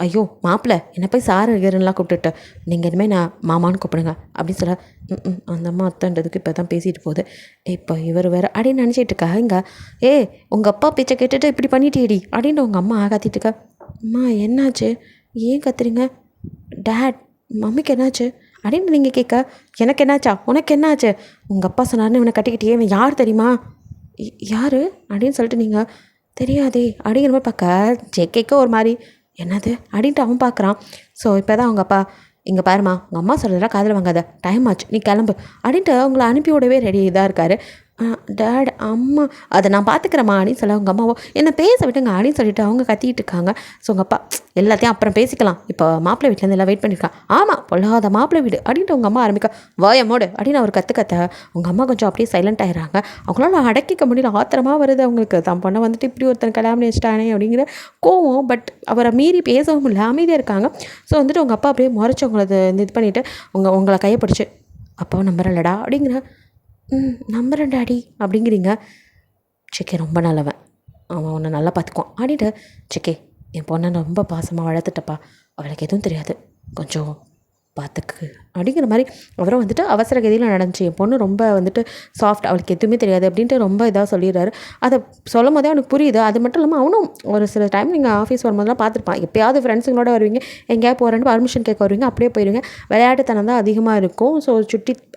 ஐயோ மாப்பிள்ளை என்னை போய் சார் இருலாம் கூப்பிட்டுட்டு நீங்கள் இனிமேல் நான் மாமான்னு கூப்பிடுங்க அப்படின்னு சொல்ல அந்த அம்மா அத்தன்றதுக்கு இப்போ தான் பேசிட்டு போகுது. இப்போ இவர் வேறு அப்படின்னு நினச்சிட்டு இருக்கா. இங்கே உங்கள் அப்பா பேச்சை கேட்டுட்டு இப்படி பண்ணிட்டேடி அப்படின்னு உங்கள் அம்மா கத்திட்டு இருக்கா. அம்மா என்னாச்சு, ஏன் கத்துறீங்க? டேட் மம்மிக்கு என்னாச்சு அப்படின்னு நீங்கள் கேட்க எனக்கு என்னாச்சா உனக்கு என்னாச்சு? உங்கள் அப்பா சொன்னார்னு இவனை கட்டிக்கிட்டே இவன் யார் தெரியுமா? யார் அப்படின்னு சொல்லிட்டு நீங்கள் தெரியாதே அப்படிங்கிற மாதிரி பார்க்க ஜேகேக்கு ஒரு மாதிரி என்னது அப்படின்ட்டு அவன் பார்க்குறான். ஸோ இப்போ தான் அவங்க அப்பா இங்கே பாருமா உங்கள் அம்மா சொல்கிறதா காதில் வாங்காத, டைம் ஆச்சு, நீ கிளம்பு அப்படின்ட்டு அவங்கள அனுப்பி விடவே ரெடி இதாக இருக்கார். டேட் அம்மா அதை நான் பார்த்துக்கிறேம்மா அப்படின்னு சொல்ல அவங்க அம்மாவோ என்னை பேச விட்டுங்க அப்படின்னு சொல்லிட்டு அவங்க கத்திட்டு இருக்காங்க. ஸோ உங்கள் அப்பா எல்லாத்தையும் அப்புறம் பேசிக்கலாம், இப்போ மாப்பிள்ளை வீட்டிலேருந்து எல்லாம் வெயிட் பண்ணியிருக்கான். ஆமாம் பொல்லாத மாப்பிள்ளை வீடு அப்படின்ட்டு உங்கள் அம்மா ஆரம்பிக்க வாயமோடு அப்படின்னு அவர் கற்று உங்கள் அம்மா கொஞ்சம் அப்படியே சைலண்ட் ஆயிடுறாங்க. அவங்களால அடக்கிக்க முடியல, ஆத்திரமாக வருது அவங்களுக்கு. தான் பொண்ணை வந்துட்டு இப்படி ஒருத்தன் கல்யாணம் வச்சிட்டானே அப்படிங்கிற கோவம். பட் அவரை மீறி பேசவும் இல்லை, அமைதியாக இருக்காங்க. ஸோ வந்துட்டு உங்கள் அப்பா அப்படியே முறைச்சி உங்களை இது பண்ணிவிட்டு உங்களை கையப்பிடிச்சு அப்பாவை நம்புறலடா அப்படிங்கிற நம்புறேன் டாடி அப்படிங்கிறீங்க. சிக்கே ரொம்ப நல்லவன், அவன் உன்னை நல்லா பார்த்துக்குவான் அப்படின்ட்டு சிக்கே என் பொண்ணை ரொம்ப பாசமாக வளர்த்துட்டப்பா, அவளுக்கு எதுவும் தெரியாது, கொஞ்சம் பார்த்துக்கு அப்படிங்கிற மாதிரி அவரும் வந்துட்டு அவசர கதியில் நடந்துச்சு. என் பொண்ணு ரொம்ப வந்துட்டு சாஃப்ட், அவளுக்கு எதுவுமே தெரியாது அப்படின்ட்டு ரொம்ப இதாக சொல்லிடுறாரு. அதை சொல்லும் போதே அவனுக்கு புரியுது. அது மட்டும் இல்லாமல் அவனும் ஒரு சில டைம் நீங்கள் ஆஃபீஸ் வரும்போதெல்லாம் பார்த்துருப்பான், எப்போயாவது ஃப்ரெண்ட்ஸுங்களோட வருவீங்க, எங்கேயாவது போகிறேன்னு பர்மிஷன் கேட்க வருவீங்க, அப்படியே போயிடுவீங்க. விளையாட்டுத்தனம் தான் அதிகமாக இருக்கும். ஸோ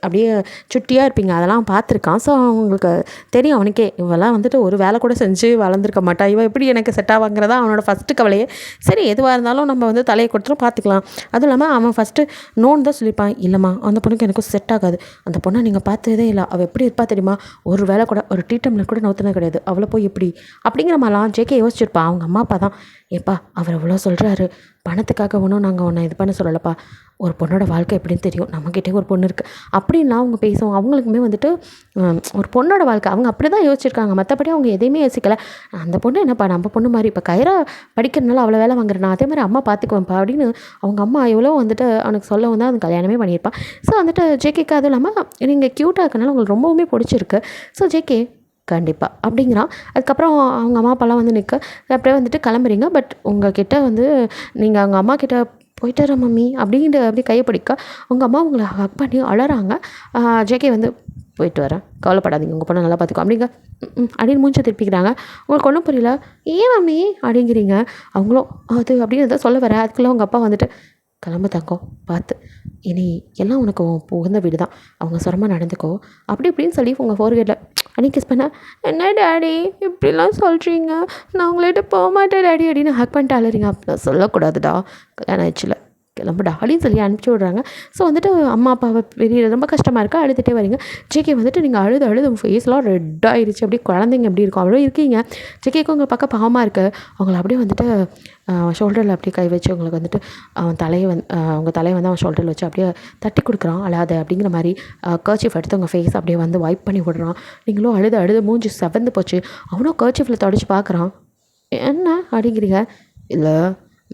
அப்படியே சுட்டியாக இருப்பீங்க, அதெல்லாம் பார்த்துருக்கான். ஸோ அவங்களுக்கு தெரியும் அவனுக்கே இவெல்லாம் வந்துட்டு ஒரு வேலை கூட செஞ்சு வளர்ந்துருக்க மாட்டா, இவன் எப்படி எனக்கு செட் ஆவாங்கிறதா அவனோட ஃபஸ்ட்டு கவலையே. சரி எதுவாக இருந்தாலும் நம்ம வந்து தலையை கொடுத்துரும் பார்த்துக்கலாம். அதுவும் இல்லாமல் அவன் ஃபஸ்ட்டு நோன் தான் சொல்லியிருப்பான். இல்லைம்மா அந்த பொண்ணுக்கு எனக்கும் செட் ஆகாது, அந்த பொண்ணை நீங்கள் பார்த்ததே இல்லை, அவள் எப்படி இருப்பா தெரியுமா, ஒரு வேலை கூட ஒரு டீ டம்ளர் கூட நவுத்துனது கிடையாது, அவளை போய் எப்படி அப்படிங்கிற மாதிரிலாம் ஜேகே யோசிச்சிருப்பான். அவங்க அம்மா அப்பா தான் ஏப்பா அவர் எவ்வளோ சொல்கிறாரு, பணத்துக்காக ஒன்றும் நாங்கள் ஒன்றை இது பண்ண சொல்லலப்பா, ஒரு பொண்ணோட வாழ்க்கை எப்படின்னு தெரியும், நம்மக்கிட்டே ஒரு பொண்ணு இருக்குது அப்படின்லாம் அவங்க பேசுவோம். அவங்களுக்குமே வந்துட்டு ஒரு பொண்ணோட வாழ்க்கை அவங்க அப்படி தான் யோசிச்சிருக்காங்க, மற்றபடி அவங்க எதையுமே யோசிக்கலை. அந்த பொண்ணு என்னப்பா நம்ம பொண்ணு மாதிரி, இப்போ கைரா படிக்கிறதுனால அவ்வளோ வேலை வாங்குறேன், நான் அதே மாதிரி அம்மா பார்த்துக்குவேன்ப்பா அப்படின்னு அவங்க அம்மா எவ்வளோ வந்துட்டு அவனுக்கு சொல்லவும் தான் அது கல்யாணமே பண்ணியிருப்பான். ஸோ வந்துட்டு ஜேகேக்கு அதுவும் இல்லாமல் நீங்கள் க்யூட்டாக இருக்கனால உங்களுக்கு ரொம்பவுமே பிடிச்சிருக்கு. ஸோ ஜேகே கண்டிப்பாக அப்படிங்கிறான். அதுக்கப்புறம் அவங்க அம்மா அப்பாலாம் வந்து நிற்க அப்படியே வந்துட்டு கிளம்புறீங்க. பட் உங்ககிட்ட வந்து நீங்கள் அவங்க அம்மா கிட்ட போயிட்டு வர மம்மி அப்படின்ட்டு அப்படியே கையை பிடிக்க உங்கள் அம்மா உங்களை ஹக் பண்ணி அழறாங்க. ஜேகே வந்து போயிட்டு வரேன், கவலைப்படாதீங்க, உங்கள் பொண்ணை நல்லா பார்த்துக்கோ அப்படிங்க அப்படின்னு மூஞ்சை திருப்பிக்கிறாங்க. உங்களுக்கு ஒன்றும் புரியல, ஏன் மம்மி அப்படிங்கிறீங்க. அவங்களும் அது அப்படின்னு தான் சொல்ல வர. அதுக்குள்ளே உங்கள் அப்பா வந்துட்டு கிளம்பு தங்கம் பார்த்து, இனி எல்லாம் உனக்கு புகுந்த வீடு தான், அவங்க சுரமாக நடந்துக்கோ அப்படி இப்படின்னு சொல்லி உங்கள் ஃபோர்கேட்டில் அன்றைக்கி கிஸ் பண்ண, என்ன டேடி இப்படிலாம் சொல்கிறீங்க, நான் உங்கள்கிட்ட போக மாட்டேன் டேடி அப்படின்னு ஹக் பண்ணிட்டு அழுறீங்க. அப்படிலாம் சொல்லக்கூடாதுடா, கல்யாணம் ஆயிடுச்சுல, கிளம்புடா அப்படின்னு சொல்லி அனுப்பிச்சி விட்றாங்க. ஸோ வந்துட்டு அம்மா அப்பாவை பெரிய ரொம்ப கஷ்டமாக இருக்கா, அழுதுகிட்டே வரீங்க. ஜேகே வந்துட்டு நீங்கள் அழுது உங்கள் ஃபேஸ்லாம் ரெட் ஆகிடுச்சு, அப்படியே குழந்தைங்க எப்படி இருக்கும் அவ்வளோ இருக்கீங்க. ஜேகேக்கு உங்கள் பக்கம் பாவமாக இருக்குது. அவங்கள அப்படியே வந்துட்டு ஷோல்டரில் அப்படியே கை வச்சு உங்களுக்கு வந்துட்டு அவன் தலையை அவங்க தலையை வந்து அவன் ஷோல்டரில் வச்சு அப்படியே தட்டி கொடுக்குறான், அழாத அப்படிங்கிற மாதிரி. கர்ச்சீஃப் எடுத்து உங்கள் ஃபேஸ் அப்படியே வந்து வைப் பண்ணி விடுறான். நீங்களும் அழுது மூஞ்சி செவந்து போச்சு. அவனும் கர்ச்சீஃபில் தொடச்சி பார்க்குறான். என்ன அப்படிங்கிறீங்க. இல்லை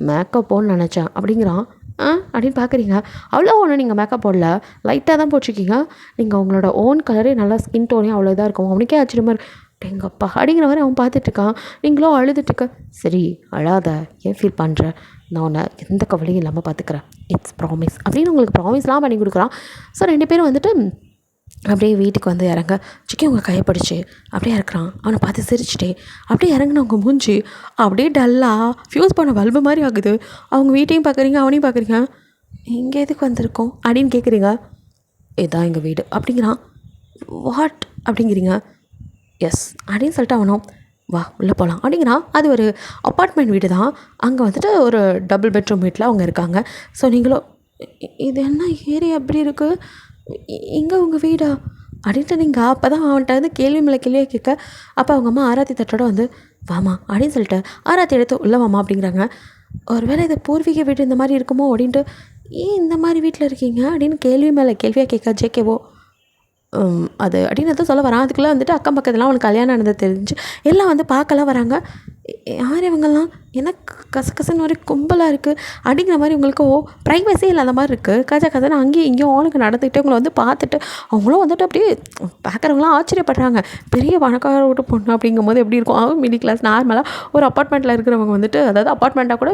மேக்கப் போன்னு நினச்சேன் அப்படிங்கிறான். அப்படின்னு பார்க்குறீங்க. அவ்வளோ ஒன்றும் நீங்கள் மேக்கப் போடல, லைட்டாக தான் போட்டிருக்கீங்க. நீங்கள் உங்களோட ஓன் கலரே நல்லா ஸ்கின் டோனே அவ்வளோ இதாக இருக்கும். அவனுக்கே ஆச்சரியமாக இருக்கு, எங்கப்பா அப்படிங்கிற மாதிரி அவன் பார்த்துட்ருக்கான். நீங்களும் அழுதுட்டுருக்க. சரி அழாத, ஏன் ஃபீல் பண்ணுற, நான் உன்னை எந்த கவலையும் இல்லாமல் பார்த்துக்கிறேன், இட்ஸ் ப்ராமிஸ் அப்படின்னு உங்களுக்கு ப்ராமிஸ்லாம் பண்ணி கொடுக்குறான். ஸோ 2 பேரும் வந்துட்டு அப்படியே வீட்டுக்கு வந்து இறங்க சிக்கி உங்கள் கையை பிடிச்சி அப்படியே இறக்குறான். அவனை பார்த்து சிரிச்சிட்டே அப்படியே இறங்குனவங்க மூஞ்சி அப்படியே டல்லாக ஃப்யூஸ் பண்ண பல்பு மாதிரி ஆகுது. அவங்க வீட்டையும் பார்க்குறீங்க, அவனையும் பார்க்குறீங்க. இங்கே எதுக்கு வந்திருக்கோம் அப்படின்னு கேட்குறீங்க. இதுதான் எங்கள் வீடு அப்படிங்கிறான். வாட் அப்படிங்கிறீங்க. எஸ் அப்படின்னு சொல்லிட்டு அவனும் வா உள்ளே போகலாம் அப்படிங்கிறான். அது ஒரு அப்பார்ட்மெண்ட் வீடு தான். அங்கே வந்துட்டு ஒரு டபுள் பெட்ரூம் வீட்டில் அவங்க இருக்காங்க. ஸோ நீங்களும் இது என்ன ஏரியா அப்படி இருக்குது, இங்கே உங்கள் வீடா அப்படின்ட்டு நீங்கள் அப்போ தான் அவன்கிட்ட வந்து கேள்வி மேலே கேள்வியை கேட்க, அப்போ அவங்க அம்மா ஆராத்தி தட்டோட வந்து வாமா அப்படின்னு சொல்லிட்டு ஆராத்தி எடுத்து உள்ள வாமா அப்படிங்கிறாங்க. ஒரு வேளை இது பூர்வீக வீடு இந்த மாதிரி இருக்குமோ அப்படின்ட்டு, ஏன் இந்த மாதிரி வீட்டில் இருக்கீங்க அப்படின்னு கேள்வி மேலே கேள்வியாக கேட்க ஜேகேவோ அது அப்படின்னு தான் சொல்ல வரான். அதுக்குள்ளே வந்துட்டு அக்கம் பக்கத்துலாம் அவனுக்கு கல்யாணம் ஆனது தெரிஞ்சு எல்லாம் வந்து பார்க்கலாம் வராங்க. யார் இவங்கெல்லாம், எனக்கு கசகசன்னு ஒரு கும்பலாக இருக்குது அப்படிங்கிற மாதிரி உங்களுக்கு ப்ரைவசி இல்லாத மாதிரி இருக்குது. கதை அங்கேயும் இங்கேயும் ஆளுக்கு நடந்துக்கிட்டே உங்களை வந்து பார்த்துட்டு அவங்களும் வந்துட்டு அப்படியே பார்க்குறவங்களாம் ஆச்சரியப்படுறாங்க. பெரிய பணக்கார வீட்டு பொண்ணு அப்படிங்கும்போது எப்படி இருக்கும், மிடில் கிளாஸ் நார்மலாக ஒரு அப்பார்ட்மெண்ட்டில் இருக்கிறவங்க வந்துட்டு, அதாவது அப்பார்ட்மெண்ட்டாக கூட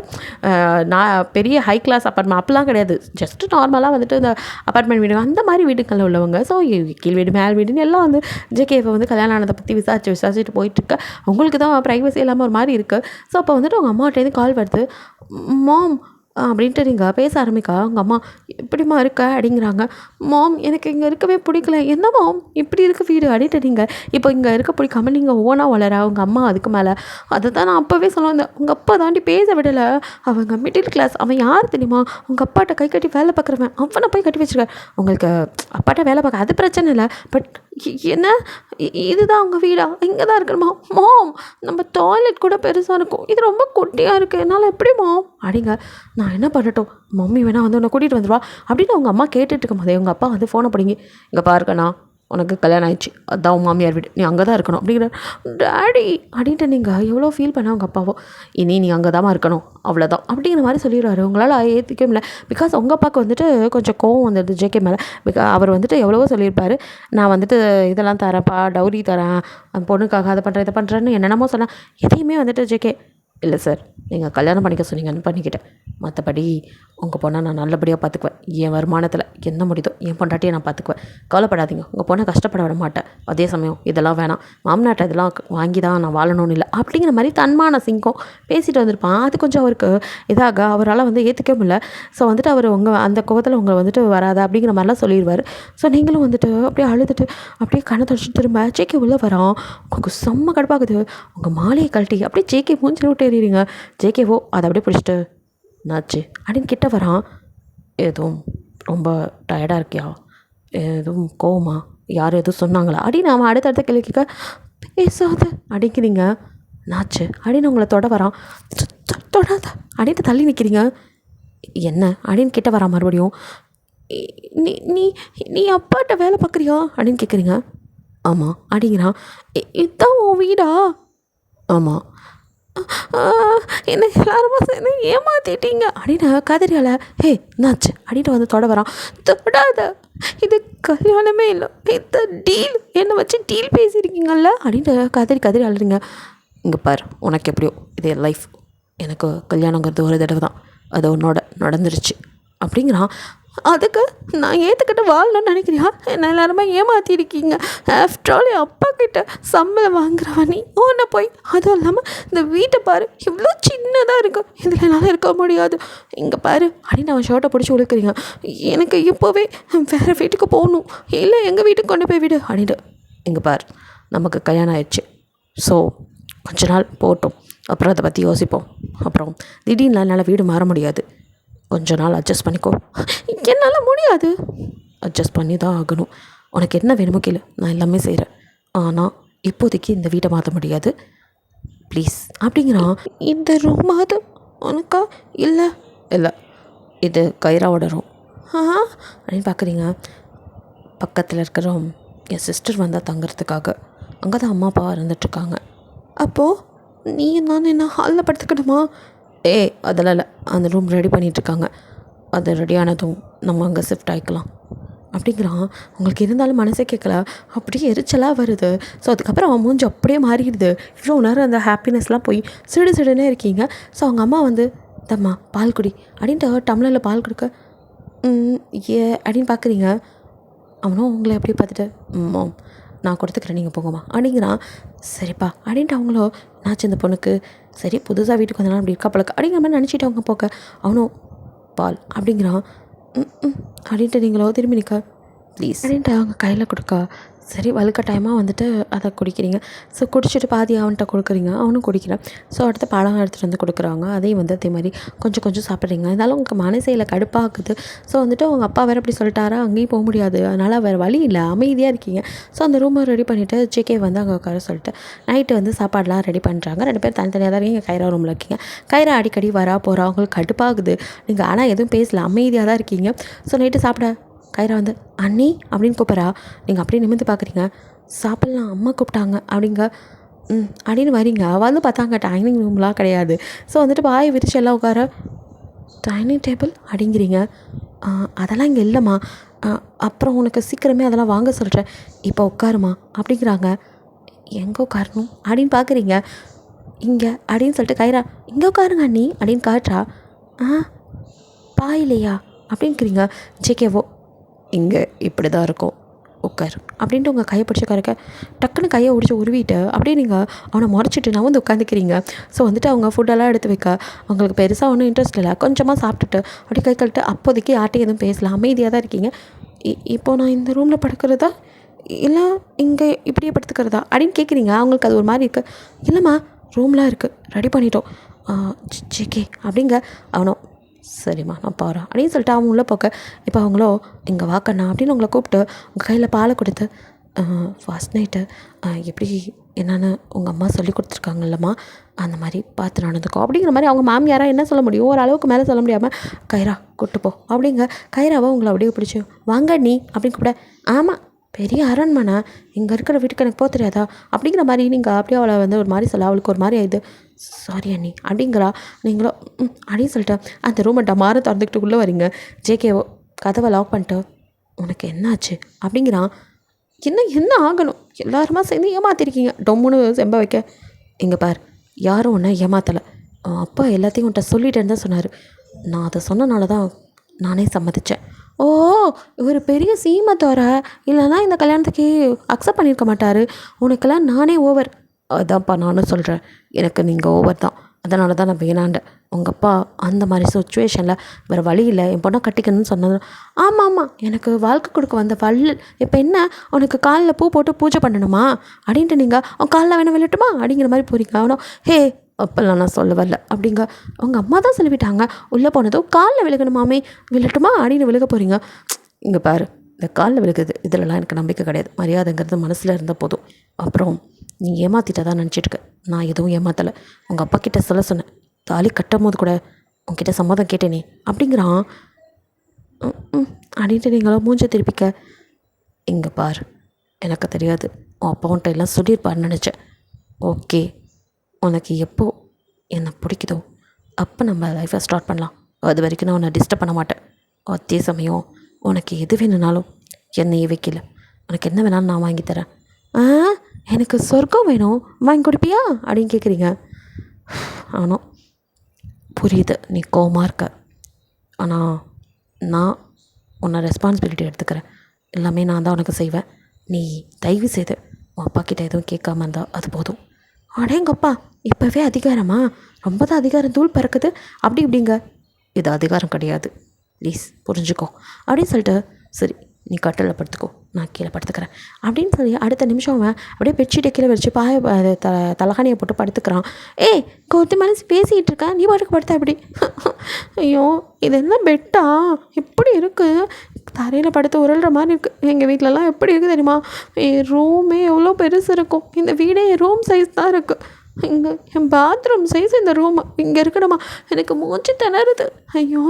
நான் பெரிய ஹை கிளாஸ் அப்பார்ட்மெண்ட் அப்படிலாம் கிடையாது, ஜஸ்ட்டு நார்மலாக வந்துட்டு இந்த அப்பார்ட்மெண்ட் வீடு அந்த மாதிரி வீடுகளில் உள்ளவங்க. ஸோ கீழ் வீடு மேல் வீடுன்னு எல்லாம் வந்து ஜேகேவை வந்து கல்யாணம் ஆனதை பற்றி விசாரிச்சுட்டு போயிட்டுருக்க. அவங்களுக்கு தான் ப்ரைவசி இல்லாமல் ஒரு மாதிரி இருக்குது. ஸோ அப்போ வந்துட்டு அவங்க அம்மாட்டேருந்து கால் வருது. மாம் அப்படின்ட்டு நீங்கள் பேச ஆரம்பிக்கா உங்கள் அம்மா எப்படிம்மா இருக்க அப்படிங்கிறாங்க. மாம் எனக்கு இங்கே இருக்கவே பிடிக்கல. என்ன மாம் இப்படி இருக்க வீடு அப்படின்ட்டு நீங்கள் இப்போ இங்கே இருக்க பிடிக்காம நீங்கள் ஓனாக வளர உங்கள் அம்மா அதுக்கு மேலே அதை தான் நான் அப்போவே சொல்ல வந்தேன். உங்கள் அப்பா தாண்டி பேச விடலை. அவங்க மிடில் கிளாஸ். அவன் யார் தெரியுமா? உங்கள் அப்பாட்ட கை கட்டி வேலை பார்க்குறவன். அவனை போய் கட்டி வச்சுருக்க. உங்களுக்கு அப்பாட்ட வேலை பார்க்க அது பிரச்சனை இல்லை. பட் என்ன இதுதான் உங்கள் வீடா? இங்கே தான் இருக்கணுமா? மாம் நம்ம டாய்லெட் கூட பெருசாக இருக்கும், இது ரொம்ப குட்டியாக இருக்குது, என்னால் எப்படி மாம் அப்படிங்க. நான் என்ன பண்ணட்டும்? மம்மி வேணா வந்து உன்னை கூட்டிகிட்டு வந்துடுவா அப்படின்னு அவங்க அம்மா கேட்டுட்டு இருக்கும் போதே உங்கள் அப்பா வந்து ஃபோனை பிடிங்கி, இங்கே பாருக்கண்ணா உனக்கு கல்யாணம் ஆயிடுச்சு, அதுதான் உன் மாமியார் வீடு, நீ அங்கே தான் இருக்கணும் அப்படிங்கிற. டேடி அப்படின்ட்டு நீங்கள் எவ்வளோ ஃபீல் பண்ண உங்கள் அப்பாவோ, இனி நீ அங்கே தான் இருக்கணும் அவ்வளோதான் அப்படிங்கிற மாதிரி சொல்லிடுவார். உங்களால் ஏற்றிக்கவே இல்லை. பிகாஸ் உங்கள் அப்பாவுக்கு வந்துட்டு கொஞ்சம் கோவம் வந்துடுது ஜேகே மேலே. அவர் வந்துட்டு எவ்வளவோ சொல்லியிருப்பார், நான் வந்துட்டு இதெல்லாம் தரேன்ப்பா, டவுரி தரேன், அந்த பொண்ணுக்காக அதை பண்ணுறேன் இதை பண்ணுறேன்னு என்னென்னமோ சொன்னேன். எதையுமே வந்துட்டு ஜேகே இல்லை சார், நீங்கள் கல்யாணம் பண்ணிக்க சொன்னீங்கன்னு பண்ணிக்கிட்டேன், மற்றபடி உங்கள் பொண்ணை நான் நல்லபடியாக பார்த்துக்குவேன், என் வருமானத்தில் என்ன முடியுதோ என் பொண்டாட்டியை நான் பார்த்துக்குவேன், கவலைப்படாதீங்க, உங்கள் பொண்ணை கஷ்டப்பட விட மாட்டேன், அதே சமயம் இதெல்லாம் வேணாம், மாமனாட்டை இதெல்லாம் வாங்கி தான் நான் வாழணும்னு இல்லை அப்படிங்கிற மாதிரி தன்மான சிங்கம் பேசிட்டு வந்திருப்பான். அது கொஞ்சம் அவருக்கு இதாக அவரால் வந்து ஏற்றுக்க முடியல. ஸோ வந்துட்டு அவர் உங்கள் அந்த கோவத்தில் உங்களை வந்துட்டு வராதா அப்படிங்கிற மாதிரிலாம் சொல்லிடுவார். ஸோ நீங்களும் வந்துட்டு அப்படியே அழுதுட்டு அப்படியே கண்ணை தொடச்சிட்டு திரும்ப ஜேகே உள்ளே வரான். உங்களுக்கு செம்ம கடுப்பாகுது. உங்கள் மாலையை கழட்டி அப்படியே ஜேகே மூஞ்சில் விட்டு எறிறீங்க. ஜேகேவோ அதை அப்படியே பிடிச்சிட்டு நாச்சு அப்படின்னு கிட்ட வரான். எதுவும் ரொம்ப டயர்டாக இருக்கியா, எதுவும் கோவமா, யாரும் எதுவும் சொன்னாங்களா அப்படின்னு அவன் அடுத்தடுத்த கேள்வி கேட்க, பேசாத அடிக்கிறீங்க நாச்சு அப்படின்னு உங்களை தொட வரான். தொடாத அப்படின்ட்டு தள்ளி நிற்கிறீங்க. என்ன அப்படின்னு கிட்ட வரான் மறுபடியும். நீ நீ நீ அப்பாட்ட வேலை பார்க்குறியா அப்படின்னு கேட்குறீங்க. ஆமாம் அப்படிங்கிறான். இதுதான் உன் வீடா? ஆமாம். என்ன எல்லாருமா சேர்ந்து ஏமாத்திட்டீங்க அப்படின்னு கதிரியால் ஹே நாச்சு அப்படின்ட்டு வந்து தொட வரான். தொடாத, இது கல்யாணமே இல்லை, இந்த டீல், என்னை வச்சு டீல் பேசியிருக்கீங்கல்ல அப்படின்ட்டு கதிரி அழுறீங்க. இங்கே பாரு, உனக்கு எப்படியோ இது லைஃப், எனக்கு கல்யாணங்கிறது ஒரு தடவை தான், அது உன்னோட நடந்துருச்சு அப்படிங்கிறான். அதுக்கு நான் ஏற்றுக்கிட்டு வாழணும்னு நினைக்கிறியா? என்ன எல்லாருமே ஏமாற்றிருக்கீங்க. ஆஃப்டர் ஆல் என் அப்பா கிட்ட சம்பளம் வாங்குறவன் நீ ஒன்று போய், அதுவும் இல்லாமல் இந்த வீட்டை பாரு இவ்வளோ சின்னதாக இருக்கும், இதில் என்னால் இருக்க முடியாது, இங்கே பாரு அப்படின்னு அவன் ஷர்ட்டை பிடிச்சி உழுக்கிறீங்க. எனக்கு இப்போவே வேறு வீட்டுக்கு போகணும், இல்லை எங்கள் வீட்டுக்கு கொண்டு போய் விடு அப்படின்ட்டு. இங்கே பாரு, நமக்கு கல்யாணம் ஆயிடுச்சு, ஸோ கொஞ்ச நாள் போட்டோம், அப்புறம் அதை பற்றி யோசிப்போம். அப்புறம் திடீர்னு என்னால் வீடு மாற முடியாது, கொஞ்ச நாள் அட்ஜஸ்ட் பண்ணிக்கோ. என்னால் முடியாது. அட்ஜஸ்ட் பண்ணி தான் ஆகணும். உனக்கு என்ன வேணுமோ கேளு, நான் எல்லாமே செய்கிறேன், ஆனால் இப்போதைக்கு இந்த வீட்டை மாற்ற முடியாது ப்ளீஸ் அப்படிங்கிறான். இந்த ரூம் அது உனக்கா? இல்லை இல்லை, இது கைராவோட ரூம். அப்படின்னு பார்க்குறீங்க. பக்கத்தில் இருக்கிற என் சிஸ்டர் வந்தால் தங்குறதுக்காக, அங்கே தான் அம்மா அப்பா இருந்துட்டுருக்காங்க. அப்போது நீ நான் என்ன ஹாலில் படுத்துக்கணுமா? அதெல்லாம் இல்லை, அந்த ரூம் ரெடி பண்ணிகிட்ருக்காங்க, அது ரெடியானதும் நம்ம அங்கே ஷிஃப்ட் ஆகிக்கலாம் அப்படிங்கிறான். உங்களுக்கு இருந்தாலும் மனசே கேட்கல, அப்படியே எரிச்சலாக வருது. ஸோ அதுக்கப்புறம் அவன் மூஞ்சி அப்படியே மாறிடுது. இவ்வளோ நேரம் அந்த ஹாப்பினஸ்லாம் போய் சிடுனே இருக்கீங்க. ஸோ அவங்க அம்மா வந்து தம்மா பால் குடி அப்படின்ட்டு டம்ளரில் பால் கொடுக்க, அப்படின்னு பார்க்குறீங்க. அவனும் உங்களை அப்படியே பார்த்துட்டு, மாம் நான் கொடுத்துக்கிறேன், நீங்கள் போங்கம்மா அப்படிங்கிறான். சரிப்பா அப்படின்ட்டு அவங்களோ நாச்சு இந்த பொண்ணுக்கு சரி புதுசாக வீட்டுக்கு வந்தனால அப்படி இருக்கா பழக்க அப்படிங்கிற மாதிரி நினச்சிட்டு அவங்க போக்க, அவனும் பால் அப்படிங்கிறான். அப்படின்ட்டு நீங்களோ திரும்பி நிற்க ப்ளீஸ் அப்படின்ட்டு அவங்க கையில் கொடுக்க, சரி வலுக்கட்டாயமாக வந்துட்டு அதை குடிக்கிறீங்க. ஸோ குடிச்சிட்டு பாதி அவன்கிட்ட கொடுக்குறீங்க, அவனும் குடிக்கிறான். ஸோ அடுத்த பழம் எடுத்துகிட்டு வந்து கொடுக்குறாங்க, அதையும் வந்து அதே மாதிரி கொஞ்சம் சாப்பிட்றீங்க. இருந்தாலும் உங்களுக்கு மனசையில் கடுப்பாக்குது. ஸோ வந்துட்டு அவங்க அப்பா வேறு இப்படி சொல்லிட்டாரா, அங்கேயும் போக முடியாது, அதனால் வேறு வழி இல்லை, அமைதியாக இருக்கீங்க. ஸோ அந்த ரூமை ரெடி பண்ணிவிட்டு ஜேகே வந்து அங்கே உட்கார சொல்லிட்டு நைட்டு வந்து சாப்பாடெலாம் ரெடி பண்ணுறாங்க. 2 பேர் தனித்தனியாக தான் இருக்கீங்க. கைரா ரூமில் இருக்கீங்க. கைரா அடிக்கடி வரா போகிறா, அவங்களுக்கு கடுப்பாகுது. நீங்கள் ஆனால் எதுவும் பேசல, அமைதியாக தான் இருக்கீங்க. ஸோ நைட்டு சாப்பிட கைரா வந்து அண்ணி அப்படின்னு கூப்பிட்றா. நீங்கள் அப்படியே நிமிர்ந்து பார்க்குறீங்க. சாப்பிட்லாம், அம்மா கூப்பிட்டாங்க அப்படிங்க. அப்படின்னு வரீங்க. வந்து பார்த்தாங்க டைனிங் ரூம்லாம் கிடையாது. ஸோ வந்துட்டு வாய் விரிச்சு எல்லாம் உட்கார, டைனிங் டேபிள் அப்படிங்கிறீங்க. அதெல்லாம் இங்கே இல்லைம்மா, அப்புறம் உனக்கு சீக்கிரமே அதெல்லாம் வாங்க சொல்கிறேன், இப்போ உட்காருமா அப்படிங்கிறாங்க. எங்கே உட்காரணும் அப்படின்னு பார்க்குறீங்க. இங்கே அப்படின்னு சொல்லிட்டு கைரா இங்கே உட்காருங்க அண்ணி அப்படின்னு காட்டுறா. பாயிலையா அப்படிங்கிறீங்க. ஜேகேவோ இங்கே இப்படி தான் இருக்கும், உட்காரு அப்படின்ட்டு உங்கள் கையை பிடிச்சி கறக்க டக்குன்னு கையை பிடிச்சி உருவிட்டு அப்படியே நீங்கள் அவனை முறைச்சிட்டு நான் வந்து உட்காந்துக்கிறீங்க. ஸோ வந்துட்டு அவங்க ஃபுட்டெல்லாம் எடுத்து வைக்க அவங்களுக்கு பெருசாக ஒன்றும் இன்ட்ரெஸ்ட் இல்லை. கொஞ்சமாக சாப்பிட்டுட்டு அப்படியே கை கழிட்டு அப்போதைக்கு யார்ட்டையும் எதுவும் பேசலாம், அமைதியாக தான் இருக்கீங்க. இப்போது நான் இந்த ரூமில் படுக்கிறதா இல்லை இங்கே இப்படியே படுத்துக்கிறதா அப்படின்னு கேட்குறீங்க. அவங்களுக்கு அது ஒரு மாதிரி இருக்குது. இல்லைம்மா ரூம்லாம் இருக்குது, ரெடி பண்ணிட்டோம் ஜேகே அப்படிங்க. அவனும் சரிம்மா நான் போகிறேன் அப்படின்னு சொல்லிட்டு அவன் உள்ளே போக்க இப்போ அவங்களோ இங்கே வாக்கண்ணா அப்படின்னு உங்களை கூப்பிட்டு உங்கள் கையில் பாலை கொடுத்து ஃபர்ஸ்ட் நைட்டு எப்படி என்னென்னு உங்கள் அம்மா சொல்லி கொடுத்துருக்காங்கல்லம்மா அந்த மாதிரி பார்த்து நடந்துக்கோ அப்படிங்கிற மாதிரி அவங்க மாமியாராக என்ன சொல்ல முடியும், ஒரு அளவுக்கு மேலே சொல்ல முடியாமல் கைரா கூப்பிட்டுப்போ அப்படிங்க. கைராவை உங்களை அப்படியே பிடிச்சி வாங்க நீ அப்படின்னு கூப்பிட ஆமாம் பெரிய அரண்மனை இங்கே இருக்கிற வீட்டுக்கு எனக்கு போக தெரியாதா அப்படிங்கிற மாதிரி நீங்கள் அப்படியே அவளை வந்து ஒரு மாதிரி சொல்ல அவளுக்கு ஒரு மாதிரி ஆயிடுது. சாரி அண்ணி அப்படிங்கிறா. நீங்களோ அப்படின்னு சொல்லிட்டு அந்த ரூமை டமாரை திறந்துக்கிட்டு உள்ளே வரீங்க. ஜேகேவோ கதவை லாக் பண்ணிட்டு உனக்கு என்னாச்சு அப்படிங்கிறான். என்ன ஆகணும், எல்லாருமா சேர்ந்து ஏமாத்திருக்கீங்க டொம்முன்னு செம்ப வைக்க. இங்கே பார் யாரும் ஒன்றை ஏமாத்தலை, அப்பா எல்லாத்தையும் உன்ட்ட சொல்லிட்டேன்னு தான் சொன்னார். நான் அதை சொன்னனால தான் நானே சம்மதித்தேன். ஓ ஒரு பெரிய சீமத்தோர இல்லைனா இந்த கல்யாணத்துக்கு அக்செப்ட் பண்ணியிருக்க மாட்டார். உனக்கெல்லாம் நானே ஓவர். அதான்ப்பா நானும் சொல்கிறேன், எனக்கு நீங்கள் ஓவர் தான், அதனால தான் நான் வேணாண்டேன். உங்கள் அப்பா அந்த மாதிரி சுச்சுவேஷனில் வேறு வழி இல்லை என் பொண்ணை கட்டிக்கணும்னு சொன்னது. ஆமாம் எனக்கு வாழ்க்கை கொடுக்க வந்த வள்ளல் இப்போ என்ன உனக்கு காலில் பூ போட்டு பூஜை பண்ணணுமா அப்படின்ட்டு நீங்கள் அவன் காலில் வேணால் விழட்டுமா அப்படிங்கிற மாதிரி போகிறீங்க. அவனும் ஹே அப்போல்லாம் நான் சொல்ல வரல அப்படிங்க. அவங்க அம்மா தான் சொல்லிவிட்டாங்க, உள்ளே போனதும் காலில் விழுகணுமாமே விழட்டுமா அப்படின்னு விழுக போகிறீங்க. இங்கே பாரு இந்த காலில் விழுகுது இதிலலாம் எனக்கு நம்பிக்கை கிடையாது, மரியாதைங்கிறது மனசில் இருந்தால் போதும். அப்புறம் நீ ஏமாற்றிட்டதான் நினச்சிட்டுக்க, நான் எதுவும் ஏமாற்றலை. உங்கள் அப்பா கிட்டே சொல்ல சொன்னேன், தாலி கட்டும் போது கூட உங்ககிட்ட சம்மதம் கேட்டேனே அப்படிங்கிறான். அப்படின்ட்டு நீங்களும் மூஞ்ச திருப்பிக்க. இங்கே பார் எனக்கு தெரியாது, உன் அப்பாவுன்ட்ட எல்லாம் சொல்லியிருப்பான்னு நினச்சேன். ஓகே உனக்கு எப்போ என்னை பிடிக்குதோ அப்போ நம்ம லைஃப்பை ஸ்டார்ட் பண்ணலாம், அது வரைக்கும் நான் உன்னை டிஸ்டர்ப் பண்ண மாட்டேன். அதே சமயம் உனக்கு எது வேணும்னாலும் என்னையே வைக்கல, உனக்கு என்ன வேணாலும் நான் வாங்கி தரேன். எனக்கு சொர்க்கம் வேணும் வாங்கி கொடுப்பியா அப்படின்னு கேட்குறீங்க. ஆனால் புரியுது நீ கோவமாக இருக்க, ஆனால் நான் உன்னை ரெஸ்பான்சிபிலிட்டி எடுத்துக்கிறேன், எல்லாமே நான் தான் உனக்கு செய்வேன். நீ தயவு செய்து உன் அப்பா கிட்டே எதுவும் கேட்காம இருந்தால் அது போதும். அடேங்கப்பா இப்போவே அதிகாரமா, ரொம்ப தான் அதிகாரம் தூள் பறக்குது அப்படி இப்படிங்க. இது அதிகாரம் கிடையாது ப்ளீஸ் புரிஞ்சுக்கோ அப்படின்னு சொல்லிட்டு சரி நீ கட்டில் படுத்துக்கோ நான் கீழே படுத்துக்கிறேன் அப்படின்னு சொல்லி அடுத்த நிமிஷம் அவன் அப்படியே பெட்ஷீட்டை கீழே வச்சு தலகாணியை போட்டு படுத்துக்கிறான். ஏய் கொத்து மனசு பேசிகிட்டு இருக்கேன் நீ பாட்டுக்கு படுத்த அப்படி. ஐயோ இது என்ன பெட்டா இப்படி இருக்குது, தரையில் படுத்து உருள்ற மாதிரி இருக்குது. எங்கள் வீட்டிலலாம் எப்படி இருக்குது தெரியுமா, என் ரூமே எவ்வளோ பெருசு இருக்கும், இந்த வீடே என் ரூம் சைஸ் தான் இருக்குது, இங்கே என் பாத்ரூம் சைஸ் இந்த ரூம் இங்கே இருக்கணுமா, எனக்கு மூச்சு திணறுது, ஐயோ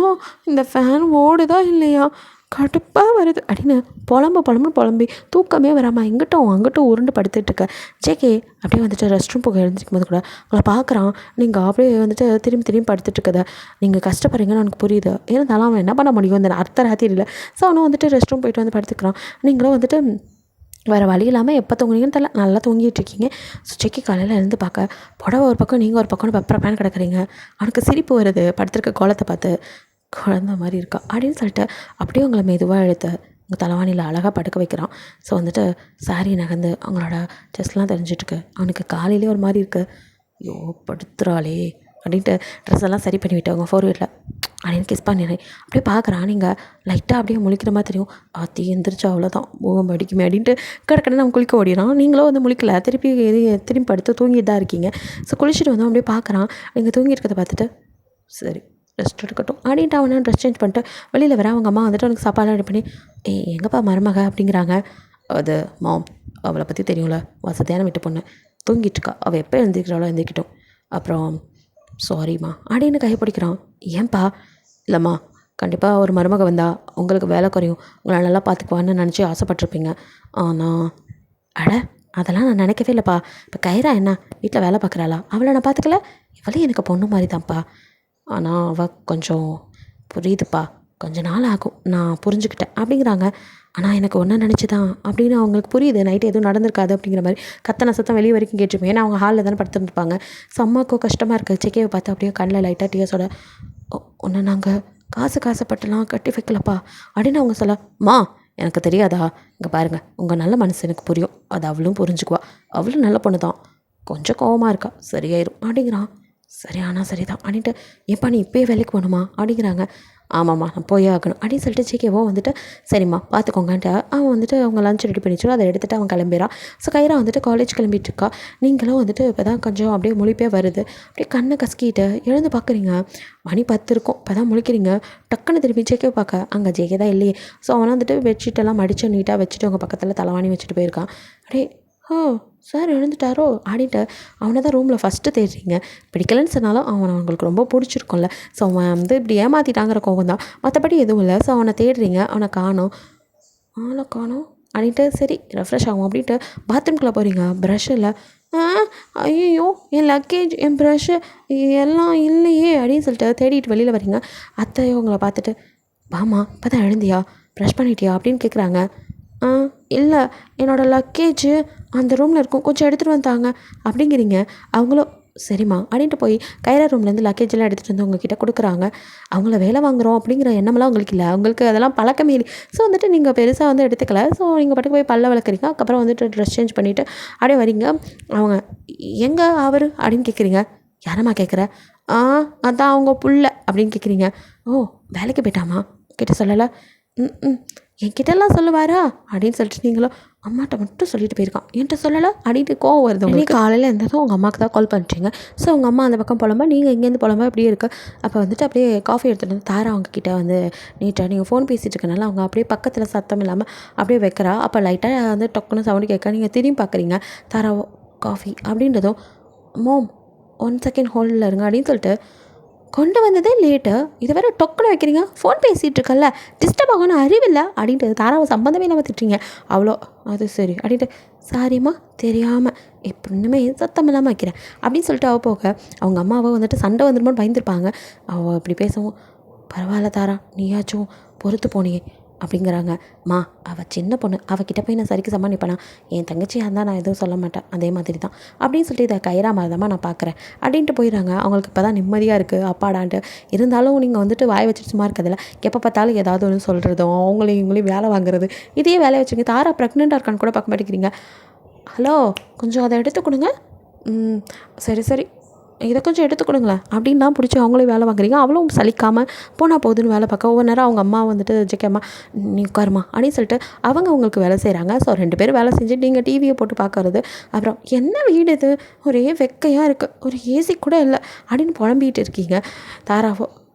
இந்த ஃபேன் ஓடுதா இல்லையா கடுப்பாக வருது அப்படின்னு புலம்பி தூக்கமே வராமல் அங்கிட்டும் உருண்டு படுத்துட்ருக்க ஜேகே அப்படியே வந்துட்டு ரெஸ்ட் ரூம் போக எழுந்திருக்கும் போது கூட உங்களை பார்க்குறான். நீங்கள் அப்படியே வந்துட்டு திரும்பி படுத்துட்ருக்கத நீங்கள் கஷ்டப்படுறீங்கன்னு எனக்கு புரியுது, இருந்தாலும் அவன் என்ன பண்ண முடியும் இந்த அர்த்த ராத்திரியில். ஸோ அவனும் வந்துட்டு ரெஸ்ட் ரூம் போயிட்டு வந்து படுத்துக்கிறான். நீங்களும் வந்துட்டு வேறு வழி இல்லாமல் எப்போ தூங்குனீங்கன்னு தெரியல நல்லா தூங்கிட்டு இருக்கீங்க. ஸோ செக்கி காலையில் எழுந்து பார்க்க புடவை ஒரு பக்கம் நீங்கள் ஒரு பக்கம் பெப்பரை பேன் கிடக்குறீங்க. அவனுக்கு சிரிப்பு வருது படுத்துருக்க கோலத்தை பார்த்து, குழந்த மாதிரி இருக்கா அப்படின்னு சொல்லிட்டு அப்படியே உங்களை மெதுவாக எடுத்து உங்கள் தலைவாணியில் அழகாக படுக்க வைக்கிறான். ஸோ வந்துட்டு சாரி நகர்ந்து அவங்களோட செஸ்லாம் தெரிஞ்சிட்ருக்கு. அவனுக்கு காலையிலே ஒரு மாதிரி இருக்குது, ஐயோ படுத்துறாளே அப்படின்ட்டு ட்ரெஸ் எல்லாம் சரி பண்ணிவிட்டு அவங்க 4 வீட்டில் அப்படின்னு கிஸ் பண்ணிடுறேன். அப்படியே பார்க்குறான். நீங்கள் லைட்டாக அப்படியே முழிக்கிற மாதிரி தெரியும். ஆத்தி எந்திரிச்சு அவ்வளோதான் மூகம் அடிக்குமே அப்படின்ட்டு கடற்கடை நம்ம குளிக்க ஓடிடுறான். நீங்களும் வந்து முழிக்கல, திரும்பி படுத்து தூங்கிட்டு தான் இருக்கீங்க. ஸோ குளிச்சுட்டு வந்து அப்படியே பார்க்குறான். நீங்கள் தூங்கி இருக்கிறத பார்த்துட்டு சரி ரெஸ்ட் எடுக்கட்டும் அப்படின்ட்டு அவனை ட்ரெஸ் சேஞ்ச் பண்ணிட்டு வெளியில் வர அவங்க அம்மா வந்துட்டு அவனுக்கு சாப்பாடுலாம் ரெடி பண்ணி எங்கப்பா மருமக அப்படிங்கிறாங்க. அது மாம் அவளை பற்றி தெரியும்ல, வசதியான வீட்டு பொண்ணு தூங்கிட்டுருக்கா, அவள் எப்போ எழுந்திரிக்கிறாளோ எழுந்திரிக்கிட்டோம். அப்புறம் சாரிம்மா அப்படின்னு கையை பிடிக்கிறான். ஏன்பா? இல்லைம்மா கண்டிப்பாக ஒரு மருமக வந்தால் உங்களுக்கு வேலை குறையும், உங்களை நல்லா பார்த்துக்குவான்னு நினச்சி ஆசைப்பட்டிருப்பீங்க. ஆனால் அதெல்லாம் நான் நினைக்கவே இல்லைப்பா. இப்போ கைரா என்ன வீட்டில் வேலை பார்க்குறாளா, அவளை நான் பார்த்துக்கல, இவளே எனக்கு பொண்ணு மாதிரி தான்ப்பா. ஆனால் அவள் கொஞ்சம் புரியுதுப்பா, கொஞ்சம் நாள் ஆகும் நான் புரிஞ்சுக்கிட்டேன் அப்படிங்கிறாங்க. ஆனால் எனக்கு ஒன்றா நினச்சி தான் அப்படின்னு அவங்களுக்கு புரியுது, நைட்டு எதுவும் நடந்திருக்காது அப்படிங்கிற மாதிரி கத்தனை சத்தம் வெளியே வரைக்கும் கேட்டுருப்பேன். ஏன்னா அவங்க ஹாலில் தானே படுத்துருந்துருப்பாங்க. ஸோ அம்மாவுக்கும் கஷ்டமாக இருக்குது. செக்கையை பார்த்து அப்படியே கண்ணில் லைட்டாக டிஎஸோட ஒன்று நாங்கள் காசுப்பட்டுலாம் கட்டி வைக்கலப்பா அப்படின்னு அவங்க சொல்ல, மா எனக்கு தெரியாதா? இங்கே பாருங்கள், உங்கள் நல்ல மனசு எனக்கு புரியும், அது அவளும் புரிஞ்சுக்குவா, அவளும் நல்ல பொண்ணு தான், கொஞ்சம் கோவமாக இருக்கா, சரியாயிரும் அப்படிங்கிறான். சரியானா சரிதான் அப்படின்ட்டு, ஏப்பா நீ இப்போயே வேலைக்கு போகணுமா அப்படிங்கிறாங்க. ஆமாம்மா நான் போயே ஆகணும் அப்படின்னு சொல்லிட்டு ஜேகேவோ வந்துட்டு சரிம்மா பார்த்துக்கோங்கன்ட்டு அவன் வந்துட்டு அவங்க லஞ்ச் ரெடி பண்ணி வச்சுருக்கோம், அதை எடுத்துகிட்டு அவன் கிளம்பிறான். ஸோ கைரா வந்துட்டு காலேஜ் கிளம்பிட்டு இருக்கா. நீங்களும் வந்துட்டு இப்போ தான் கொஞ்சம் அப்படியே முழிப்பே வருது, அப்படியே கண்ணை கசக்கிட்டு எழுந்து பார்க்குறீங்க. மணி 10 இருக்கும், இப்போ தான் முழிக்கிறீங்க. டக்குன்னு திரும்பி ஜேகே பார்க்க அங்கே ஜேகே தான் இல்லையே. ஸோ அவனை வந்துட்டு பெட்ஷீட்டெல்லாம் மடித்து நீட்டாக வச்சுட்டு அவங்க பக்கத்தில் தலைவாணி வச்சுட்டு போயிருக்கான். அப்படியே ஓ சார் எழுந்துட்டாரோ அப்படின்ட்டு அவனை தான் ரூமில் ஃபஸ்ட்டு தேடுறீங்க. பிடிக்கலன்னு சொன்னாலும் அவனை அவங்களுக்கு ரொம்ப பிடிச்சிருக்கும்ல. ஸோ அவன் வந்து இப்படி ஏமாற்றிட்டாங்கிற கோவம் தான், மற்றபடி எதுவும் இல்லை. ஸோ அவனை தேடுறீங்க, அவனை காணோம். ஆளை காணோம் அப்படின்ட்டு சரி ரெஃப்ரெஷ் ஆகும் அப்படின்ட்டு பாத்ரூம்குள்ளே போகிறீங்க. ப்ரஷ் இல்லை. ஐயோ என் லக்கேஜ், என் ப்ரஷ்ஷு எல்லாம் இல்லையே அப்படின்னு சொல்லிட்டு தேடிட்டு வெளியில் வரீங்க. அத்தை உங்களை பார்த்துட்டு வாமா இப்போ தான் எழுந்தியா, ப்ரஷ் பண்ணிட்டியா அப்படின்னு கேட்குறாங்க. இல்லை என்னோடய லக்கேஜு அந்த ரூமில் இருக்கும், கொஞ்சம் எடுத்துகிட்டு வந்தாங்க அப்படிங்கிறீங்க. அவங்களும் சரிம்மா அப்படின்ட்டு போய் கைரா ரூம்லேருந்து லக்கேஜெல்லாம் எடுத்துகிட்டு வந்து உங்ககிட்ட கொடுக்குறாங்க. அவங்கள வேலை வாங்குகிறோம் அப்படிங்கிற எண்ணமெல்லாம் உங்களுக்கு இல்லை, அவங்களுக்கு அதெல்லாம் பழக்கமே இல்லை. ஸோ வந்துட்டு நீங்கள் பெருசாக வந்து எடுத்துக்கல. ஸோ நீங்கள் பாட்டுக்கு போய் பல்ல விளக்குறீங்க. அதுக்கப்புறம் வந்துட்டு ட்ரெஸ் சேஞ்ச் பண்ணிவிட்டு அப்படியே வரீங்க. அவங்க எங்கே அவர் அப்படின்னு கேட்குறீங்க. யாரம்மா கேட்குற? அதான் அவங்க புள்ள அப்படின்னு கேட்குறீங்க. ஓ வேலைக்கு போயிட்டாமா, கிட்ட சொல்லலை? என்கிட்டலாம் சொல்லுவாரா அப்படின்னு சொல்லிட்டு நீங்களும் அம்மாட்ட மட்டும் சொல்லிட்டு போயிருக்கான், என்கிட்ட சொல்லலை அப்படின்ட்டு கோவம் வருது உங்களுக்கு. காலையில் இருந்ததும் உங்கள் அம்மாவுக்கு தான் கால் பண்ணுறீங்க. ஸோ உங்கள் அம்மா அந்த பக்கம் போலாமா, நீங்கள் இங்கேருந்து போலாமா இப்படியே இருக்குது. அப்போ வந்துட்டு அப்படியே காஃபி எடுத்துகிட்டு வந்து தாரா அவங்கக்கிட்ட வந்து நீட்டாக நீங்கள் ஃபோன் பேசிகிட்டு இருக்கனால அவங்க அப்படியே பக்கத்தில் சத்தம் இல்லாமல் அப்படியே வைக்கிறா. அப்போ லைட்டாக வந்து டக்குன்னு சவுண்டு கேட்க நீங்கள் திரும்பி பார்க்குறீங்க. தாராவோ காஃபி அப்படின்றதும் மோம் 1 செகண்ட் ஹோல்டில் இருங்க அப்படின்னு சொல்லிட்டு கொண்டு வந்ததே லேட்டு, இதை வேறு டொக்குன்னு வைக்கிறீங்க, ஃபோன் பேசிகிட்டு இருக்கல, டிஸ்டர்ப் ஆகணும் அறிவில்லை அப்படின்ட்டு தாராவை சம்மந்தமே இல்லாமல் திட்டுறீங்க. அவ்வளோ அது சரி அப்படின்ட்டு சாரிம்மா தெரியாமல் இப்போ இன்னுமே சத்தம் இல்லாமல் வைக்கிறேன் அப்படின்னு சொல்லிட்டு அவள் போக அவங்க அம்மாவை வந்துட்டு சண்டை வந்துடுமோன்னு பயந்துருப்பாங்க. அவள் இப்படி பேசவும் பரவாயில்ல தாரா நீயாச்சும் பொறுத்து போனியே அப்படிங்கிறாங்க. அவள் சின்ன பொண்ணு, அவகிட்ட போய் நான் சரிக்கு சமாளிப்பேனா, என் தங்கச்சியாக இருந்தால் நான் எதுவும் சொல்ல மாட்டேன், அதே மாதிரி தான் அப்படின்னு சொல்லிட்டு இதை கைரா மாதிரி நான் பார்க்குறேன் அப்படின்ட்டு போயிடுறாங்க. அவங்களுக்கு இப்போ தான் நிம்மதியாக இருக்குது அப்பாடான்ட்டு. இருந்தாலும் நீங்கள் வந்துட்டு வாய் வச்சுட்டு சும்மா இருக்கிறதில்ல, எப்போ பார்த்தாலும் ஏதாவது ஒன்று சொல்கிறதும் அவங்களையும் இவங்களையும் வேலை வாங்குறது, இதே வேலையை வச்சுங்க. தாரா ப்ரெக்னெண்ட்டாக இருக்கான்னு கூட பார்க்க மாட்டேங்கிறீங்க. ஹலோ கொஞ்சம் அதை எடுத்து கொடுங்க. சரி சரி இதை கொஞ்சம் எடுத்து கொடுங்களேன் அப்படின்னு தான் பிடிச்சி அவங்களும் வேலை வாங்குறீங்க. அவளும் சலிக்காமல் போனால் போகுதுன்னு வேலை பார்க்க ஒவ்வொரு நேரம் அவங்க அம்மா வந்துட்டு ஜெகேம்மா நீ உட்காருமா அப்படின்னு சொல்லிட்டு அவங்க அவங்களுக்கு வேலை செய்கிறாங்க. ஸோ 2 பேரும் வேலை செஞ்சுட்டு நீங்கள் டிவியை போட்டு பார்க்கறது. அப்புறம் என்ன வீடு இது, ஒரே வெக்கையாக இருக்குது, ஒரு ஏசி கூட இல்லை அப்படின்னு புலம்பிகிட்டு இருக்கீங்க. தாராவோ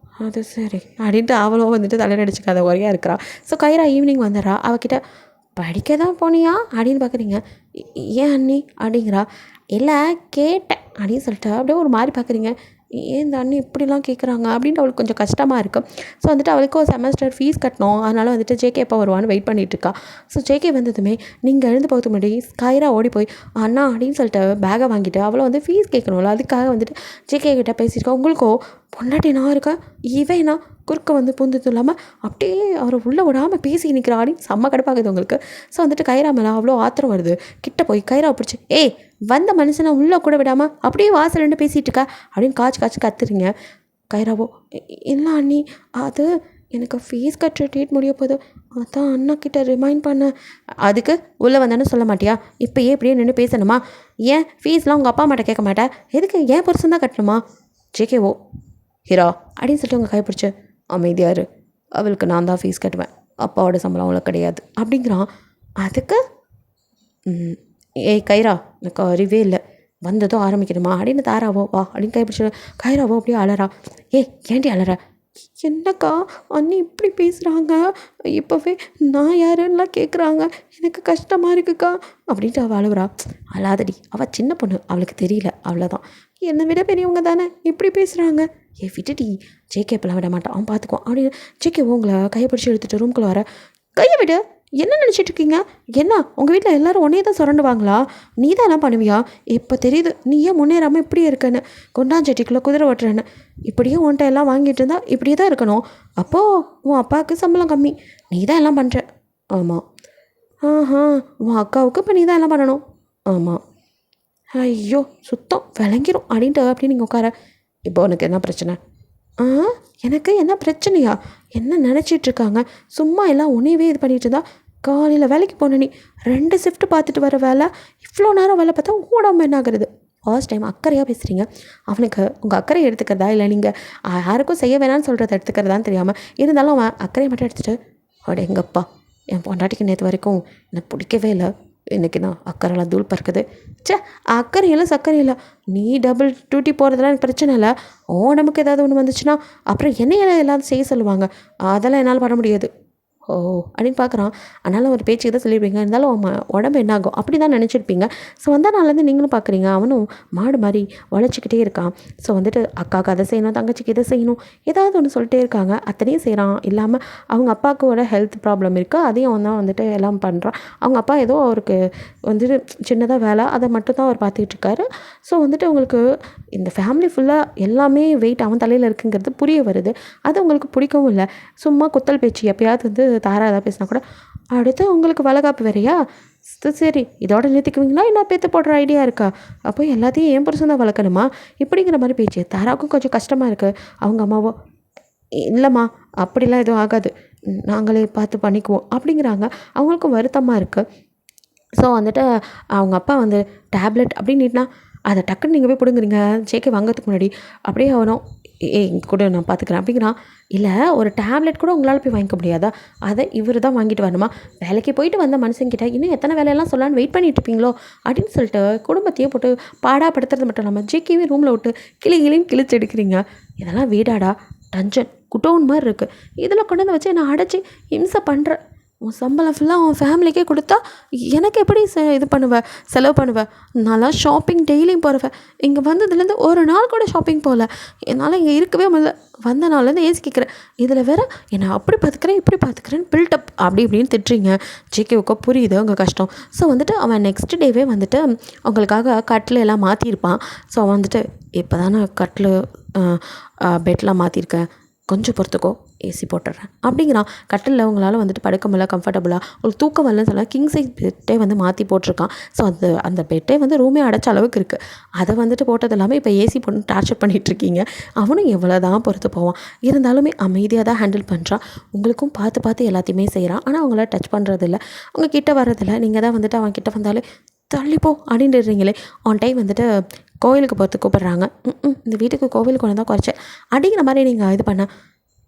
அது சரி அப்படின்ட்டு அவளோ வந்துட்டு தலையடிச்சுக்காத ஒரையாக இருக்கிறா. ஸோ கைரா ஈவினிங் வந்துடுறா. அவகிட்ட படிக்க தான் போனியா அப்படின்னு பார்க்குறீங்க. ஏன் அண்ணி அப்படிங்கிறா. இல்லை கேட்டேன் அப்படின்னு சொல்லிட்டு அப்படியே ஒரு மாதிரி பார்க்குறீங்க. ஏன் இந்த அண்ணி இப்படிலாம் கேட்குறாங்க அப்படின்ட்டு அவளுக்கு கொஞ்சம் கஷ்டமாக இருக்குது. ஸோ வந்துட்டு அவளுக்கு ஒரு செமஸ்டர் ஃபீஸ் கட்டணும், அதனால் வந்துட்டு ஜேகே எப்போ வருவான்னு வெயிட் பண்ணிகிட்ருக்கா. ஸோ ஜேகே வந்ததுமே நீங்கள் எழுந்து போகிறதுக்கு முன்னாடி கைரா ஓடி போய் அண்ணா அப்படின்னு சொல்லிட்டு பேகை வாங்கிட்டு அவளை வந்து ஃபீஸ் கேட்கணும்ல, அதுக்காக வந்துட்டு ஜேகே கிட்டே பேசியிருக்கா. உங்களுக்கோ பொண்டாட்டி நான் இருக்கேன், இவன் நான் குறுக்க வந்து பூந்ததும் இல்லாமல் அப்படியே அவரை உள்ளே விடாமல் பேசி நிற்கிறா அப்படின்னு செம்ம கடுப்பாகுது உங்களுக்கு. ஸோ வந்துட்டு கைரா மேலே அவ்வளோ ஆத்திரம் வருது. கிட்ட போய் கைரா பிடிச்சி வந்த மனுஷனை உள்ளே கூட விடாமல் அப்படியே வாசல் ரெண்டு பேசிகிட்டு இருக்கா அப்படின்னு காய்ச்சி கத்துறீங்க. கைராவோ இல்லை அண்ணி, அது எனக்கு ஃபீஸ் கட்டுற டேட் முடிய போகுது, அதான் அண்ணா கிட்ட ரிமைண்ட் பண்ண. அதுக்கு உள்ளே வந்தானு சொல்ல மாட்டியா, இப்போயே இப்படியே நின்று பேசணுமா? ஏன் ஃபீஸ்லாம் உங்கள் அப்பா அம்மாட்ட கேட்க மாட்டேன், எதுக்கு ஏன் புருஷன் தான் கட்டணுமா? ஜேகேவோ ஹீரா அப்படின்னு சொல்லிட்டு உங்கள் கைப்பிடிச்சு அமைதியாரு, அவளுக்கு நான் தான் ஃபீஸ் கட்டுவேன், அப்பாவோட சம்பளம் அவ்வளோ கிடையாது அப்படிங்கிறான். அதுக்கு கைரா எனக்கு அறிவே இல்லை, வந்ததும் ஆரம்பிக்கணுமா அப்படின்னு தாராவோ வா அப்படின்னு கைப்பிடிச்சு கைராவோ அப்படியே அலறா. ஏன்டி அலற? என்னக்கா அண்ணி இப்படி பேசுகிறாங்க, இப்போவே நான் யாருன்னெலாம் கேட்குறாங்க, எனக்கு கஷ்டமாக இருக்குக்கா அப்படின்ட்டு அவள் அழுவுறா. அழாதடி, அவள் சின்ன பொண்ணு, அவளுக்கு தெரியல அவ்வளோதான், என்னை விட பெரியவங்க தானே இப்படி பேசுகிறாங்க. விட்டுடி, ஜேகே இப்பெல்லாம் விட மாட்டான், அவன் பார்த்துக்குவான் அப்படின்னு ஜேகே உங்களை கையை பிடிச்சி எடுத்துகிட்டு ரூம்குள்ளே வர. கையை விடு, என்ன நினச்சிட்டு இருக்கீங்க? என்ன உங்கள் வீட்டில் எல்லோரும் உன்னையே தான் சுரண்டுவாங்களா? நீ தான் என்ன பண்ணுவியா? இப்போ தெரியுது நீ ஏன் முன்னேறாமல் இப்படியே இருக்கேன்னு, குண்டாஞ்சட்டிக்குள்ளே குதிரை ஓட்டுறேன்னு. இப்படியே உன்ட்ட எல்லாம் வாங்கிட்டு இருந்தா இப்படியே தான் இருக்கணும். அப்போது உன் அப்பாவுக்கு சம்பளம் கம்மி, நீ தான் எல்லாம் பண்ணுற. ஆமாம். உன் அக்காவுக்கு இப்போ நீ தான் எல்லாம் பண்ணணும். ஆமாம். ஐயோ சுத்தம் விளங்கிரும் அப்படின்ட்டு அப்படி நீங்கள் உட்கார. இப்போ உனக்கு என்ன பிரச்சனை? எனக்கு என்ன பிரச்சனையா? என்ன நினச்சிட்ருக்காங்க? சும்மா எல்லாம் உன்னையவே இது பண்ணிகிட்டு இருந்தா காலையில் வேலைக்கு போன நீ 2 ஷிஃப்ட் பார்த்துட்டு வர வேலை, இவ்வளோ நேரம் வேலை பார்த்தா ஓடாமல் என்ன ஆகுறது? ஃபர்ஸ்ட் டைம் அக்கறையாக பேசுகிறீங்க. அவனுக்கு உங்கள் அக்கறை எடுத்துக்கிறதா இல்லை நீங்கள் யாருக்கும் செய்ய வேணான்னு சொல்கிறத எடுத்துக்கிறதான்னு தெரியாமல் இருந்தாலும் அவன் அக்கறையை மட்டும் எடுத்துகிட்டு அட எங்கப்பா என் பொண்டாட்டிக்கு நேற்று வரைக்கும் எனக்கு பிடிக்கவே இல்லை, இன்றைக்கி நான் அக்கறைலாம் தூள் பறக்குது. சே அக்கறை இல்லை சக்கரை இல்லை, நீ டபுள் டியூட்டி போகிறதுலாம் எனக்கு பிரச்சனை இல்லை. நமக்கு ஏதாவது ஒன்று வந்துச்சுன்னா அப்புறம் என்னையெல்லாம் எல்லாரும் செய்ய சொல்லுவாங்க, அதெல்லாம் என்னால் பண்ண முடியாது. ஓ அப்படின்னு பார்க்குறான். அதனால் ஒரு பேச்சுக்கு தான் சொல்லியிருப்பீங்க, இருந்தாலும் அவன் உடம்பு என்ன ஆகும் அப்படி தான் நினச்சிருப்பீங்க. ஸோ வந்தனாலேருந்து நீங்களும் பார்க்குறீங்க அவனும் மாடு மாதிரி உழைச்சிக்கிட்டே இருக்கான். ஸோ வந்துட்டு அக்காவுக்கு அதை செய்யணும், தங்கச்சிக்கு இதை செய்யணும், ஏதாவது ஒன்று சொல்லிட்டே இருக்காங்க. அத்தனையும் செய்கிறான். இல்லாமல் அவங்க அப்பாவுக்கோட ஹெல்த் ப்ராப்ளம் இருக்குது, அதையும் அவன் தான் வந்துட்டு எல்லாம் பண்ணுறான். அவங்க அப்பா ஏதோ அவருக்கு வந்துட்டு சின்னதாக வேலை அதை மட்டும் தான் அவர் பார்த்துக்கிட்டு இருக்காரு. ஸோ வந்துட்டு உங்களுக்கு இந்த ஃபேமிலி ஃபுல்லாக எல்லாமே வெயிட் அவன் தலையில் இருக்குங்கிறது புரிய வருது. அது உங்களுக்கு பிடிக்கவும் இல்லை. சும்மா குத்தல் பேச்சு எப்பயாவது வந்து தாரா ஏதாவது பேசினா கூட அடுத்து உங்களுக்கு வளகாப்பு வேறையா, சரி இதோட நிறுத்திக்குவீங்களா என்ன பேத்து போடுற ஐடியா இருக்கா, அப்போ எல்லாத்தையும் என் புருஷன் தான் வளர்க்கணுமா இப்படிங்கிற மாதிரி பேச்சு. தாராவுக்கும் கொஞ்சம் கஷ்டமாக இருக்குது. அவங்க அம்மாவோ இல்லைம்மா அப்படிலாம் எதுவும் ஆகாது, நாங்களே பார்த்து பண்ணிக்குவோம் அப்படிங்கிறாங்க. அவங்களுக்கும் வருத்தமாக இருக்குது. ஸோ வந்துட்டு அவங்க அப்பா வந்து டேப்லெட் அப்படின்னுட்டுனா அதை டக்குன்னு நீங்கள் போய் பிடுங்குறீங்க ஜேகே வாங்கிறதுக்கு முன்னாடி. அப்படியே அவனும் கூட நான் பார்த்துக்கிறேன் அப்படிங்கிறான். இல்லை ஒரு டேப்லெட் கூட உங்களால் போய் வாங்கிக்க முடியாதா, அதை இவர் தான் வாங்கிட்டு வரணுமா? வேலைக்கு போயிட்டு வந்த மனுஷங்கிட்ட இன்னும் எத்தனை வேலையெல்லாம் சொல்லலான்னு வெயிட் பண்ணிட்டு இருப்பீங்களோ அப்படின்னு சொல்லிட்டு குடும்பத்தையே போட்டு பாடாப்படுத்துறது மட்டும் இல்லாமல் ஜேகேவே ரூமில் விட்டு கிளின்னு கிழிச்சு எடுக்கிறீங்க. இதெல்லாம் வீடாடா, டஞ்சன் குட்டோன் மாதிரி இருக்குது, இதில் கொண்டு வந்து வச்சு என்னை அடைச்சி இம்சை பண்ணுற. உன் சம்பளம் ஃபுல்லாக உன் ஃபேமிலிக்கே கொடுத்தா எனக்கு எப்படி இது பண்ணுவேன், செலவு பண்ணுவேன்? நான்லாம் ஷாப்பிங் டெய்லியும் போகிறவன், இங்கே வந்ததுலேருந்து ஒரு நாள் கூட ஷாப்பிங் போகல, என்னால் இங்கே இருக்கவே முடியல. வந்த நாள்லேருந்து ஏசி கேட்குறேன், இதில் வேற என்னை அப்படி பார்த்துக்கிறேன் இப்படி பார்த்துக்கிறேன்னு பில்டப் அப்படி இப்படின்னு திட்டுறீங்க. ஜேகேவுக்கு புரியுது உங்கள் கஷ்டம். ஸோ வந்துட்டு அவன் நெக்ஸ்ட் டேவே வந்துட்டு உங்களுக்காக கட்டில் எல்லாம் மாற்றிருப்பான். ஸோ அவன் வந்துட்டு இப்போ தானே கட்டில் பெட்லாம் மாற்றிருக்கேன், கொஞ்சம் பொறுத்துக்கோ ஏசி போட்டுடுறேன் அப்படிங்கிறான். கட்டிலில் உங்களால் வந்துட்டு படுக்க முடியல, கம்ஃபர்டபுளாக உங்களுக்கு தூக்கம் வரலன்னு சொல்ல கிங் சைஸ் பெட்டே வந்து மாற்றி போட்டிருக்கான். ஸோ அந்த பெட்டே வந்து ரூமே அடைச்ச அளவுக்கு இருக்குது. அதை வந்துட்டு போட்டது இல்லாமல் இப்போ ஏசி போட்டு டார்ச்சர் பண்ணிகிட்ருக்கீங்க. அவனும் எவ்வளோ தான் பொறுத்து போவான், இருந்தாலுமே அமைதியாக தான் ஹேண்டில் பண்ணுறான். உங்களுக்கும் பார்த்து பார்த்து எல்லாத்தையுமே செய்கிறான். ஆனால் அவங்கள டச் பண்ணுறதில்ல, அவங்க கிட்டே வர்றதில்ல. நீங்கள் தான் வந்துட்டு அவன் கிட்டே வந்தாலே தள்ளிப்போ அப்படின்றீங்களே. ஆன் டைம் வந்துட்டு கோவிலுக்கு போகிறதுக்கு கூப்பிட்றாங்க. இந்த வீட்டுக்கு கோவிலுக்கு ஒன்று தான் குறைச்சேன் அப்படிங்கிற மாதிரி நீங்கள் இது பண்ண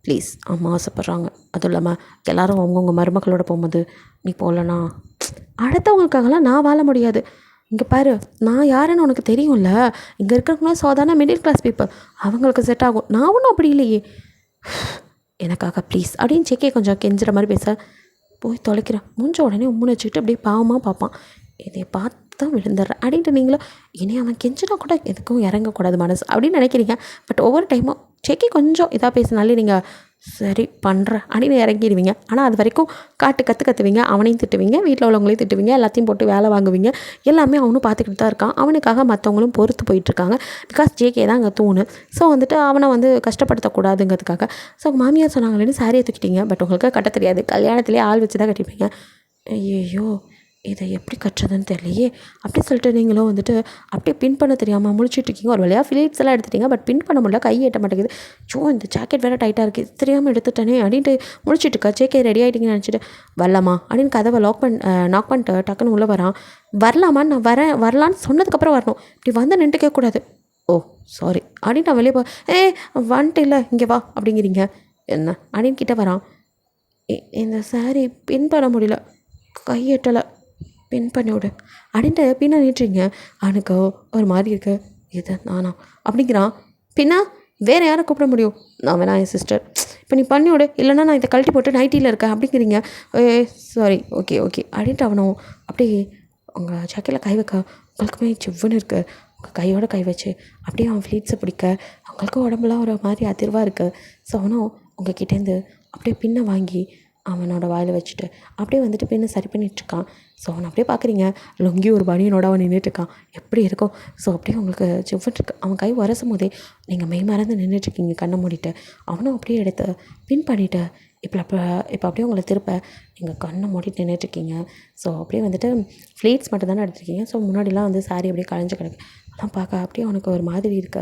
ப்ளீஸ், அம்மா ஆசைப்பட்றாங்க. அதுவும் இல்லாமல் எல்லோரும் அவங்கவுங்க மருமக்களோட போகும்போது நீ போகலன்னா அடுத்தவங்களுக்காகலாம் நான் வாழ முடியாது. இங்கே பாரு, நான் யாருன்னு உனக்கு தெரியும்ல, இங்கே இருக்கிறவங்களாம் சாதாரண மிடில் கிளாஸ் பீப்புள், அவங்களுக்கு செட் ஆகும். நான் ஒன்றும் அப்படி இல்லையே, எனக்காக ப்ளீஸ் அப்படின்னு ஜேகே கொஞ்சம் கெஞ்சுற மாதிரி பேச போய் தொலைக்கிறேன். முடிஞ்ச உடனே உம்முன்னு வச்சுக்கிட்டு அப்படியே பாவமாக பார்ப்பான். இதை பார்த்து தான் விழுந்துடுறேன் அப்படின்ட்டு நீங்களும் இனி அவன் கெஞ்சினா கூட எதுக்கும் இறங்கக்கூடாது மனசு அப்படின்னு நினைக்கிறீங்க. பட் ஒவ்வொரு டைமும் செக்கி கொஞ்சம் இதாக பேசினாலே நீங்கள் சரி பண்ணுறேன் அப்படின்னு இறங்கிடுவீங்க. ஆனால் அது வரைக்கும் கற்றுவீங்க, அவனையும் திட்டுவீங்க, வீட்டில் உள்ளவங்களையும் திட்டுவீங்க, எல்லாத்தையும் போட்டு வேலை வாங்குவீங்க. எல்லாமே அவனும் பார்த்துக்கிட்டு தான் இருக்கான். அவனுக்காக மற்றவங்களும் பொறுத்து போயிட்டுருக்காங்க. பிகாஸ் ஜேகே தான் அங்கே தூணு. ஸோ வந்துட்டு அவனை வந்து கஷ்டப்படுத்தக்கூடாதுங்கிறதுக்காக. ஸோ மாமியார் சொன்னாங்களேன்னு சாரியை தூக்கிட்டீங்க. பட் உங்களுக்கு கட்ட தெரியாது, கல்யாணத்துலேயே ஆள் வச்சு தான் கட்டிப்பீங்க. ஐயோ இதை எப்படி கட்டுறதுன்னு தெரியலையே அப்படின்னு சொல்லிட்டு நீங்களும் வந்துட்டு அப்படியே பின் பண்ண தெரியாமல் முழிச்சிட்ருக்கீங்க. ஒரு வழியாக ஃபிலிப்ஸ் எல்லாம் எடுத்துட்டீங்க, பட் பின் பண்ண முடியல, கை எட்ட மாட்டேங்குது. இந்த ஜாக்கெட் வேறு டைட்டாக இருக்குது, தெரியாமல் எடுத்துட்டேனே அப்படின்ட்டு முடிச்சிட்ருக்கா. ஜேகே ரெடி ஆகிட்டிங்கன்னு நினச்சிட்டு வரலாமா அப்படின்னு கதவை நாக் பண்ணிட்டு டக்குன்னு உள்ளே வரான். வரலாமான்னு நான் வரலான்னு சொன்னதுக்கப்புறம் வரணும், இப்படி வந்து நின்றுக்கக்கூடாது. ஓ சாரி அப்படின்னு நான் வெளியே வந்துட்டு இல்லை இங்கே வா அப்படிங்கிறீங்க என்ன அப்படின்னு கிட்டே வரான். இந்த சாரி பின் பண்ண முடியல, கையெட்டலை, பின் பண்ணி விடு அப்படின்ட்டு பின்னா நீட்டுறீங்க. அவனுக்கு ஒரு மாதிரி இருக்கு, இது நானா அப்படிங்கிறான். பின்னா வேறு யாரை கூப்பிட முடியும், நான் வேணா என் சிஸ்டர், இப்போ நீ பண்ணி விடு, இல்லைனா நான் இதை கழட்டி போட்டு நைட்டியில் இருக்கேன் அப்படிங்கிறீங்க. சாரி ஓகே அப்படின்ட்டு அவனும் அப்படியே உங்கள் ஜாக்கெட்டில் கை வைக்க உங்களுக்குமே சிவ்வுன்னு இருக்குது. உங்கள் கையோட கை வச்சு அப்படியே அவன் ஃப்ளீட்ஸை பிடிக்க அவங்களுக்கும் உடம்புலாம் ஒரு மாதிரி அதிர்வாக இருக்குது. ஸோ அவனும் உங்கள் கிட்டேருந்து அப்படியே பின்னை வாங்கி அவனோட வாயில் வச்சுட்டு அப்படியே வந்துட்டு பின்ன சரி பண்ணிகிட்ருக்கான். ஸோ அவனை அப்படியே பார்க்குறீங்க, லுங்கி ஒரு பனியனோட அவன் நின்றுட்டுருக்கான், எப்படி இருக்கும். ஸோ அப்படியே உங்களுக்கு சிவ்விட்டுருக்கு. அவன் கை வரசும் போதே நீங்கள் மெய் மறந்து நின்றுட்டுருக்கீங்க கண்ணை மூடிட்டு. அவனும் அப்படியே எடுத்து பின் பண்ணிவிட்டு இப்போ அப்படியே உங்களை திருப்ப நீங்கள் கண்ணை மூடிட்டு நின்றுட்டுருக்கீங்க. ஸோ அப்படியே வந்துட்டு ஃப்ளீட்ஸ் மட்டும் தானே எடுத்துருக்கீங்க. ஸோ முன்னாடிலாம் வந்து சாரி அப்படியே கலைஞ்சு கிடக்கு, அதெல்லாம் பார்க்க அப்படியே அவனுக்கு ஒரு மாதிரி இருக்க.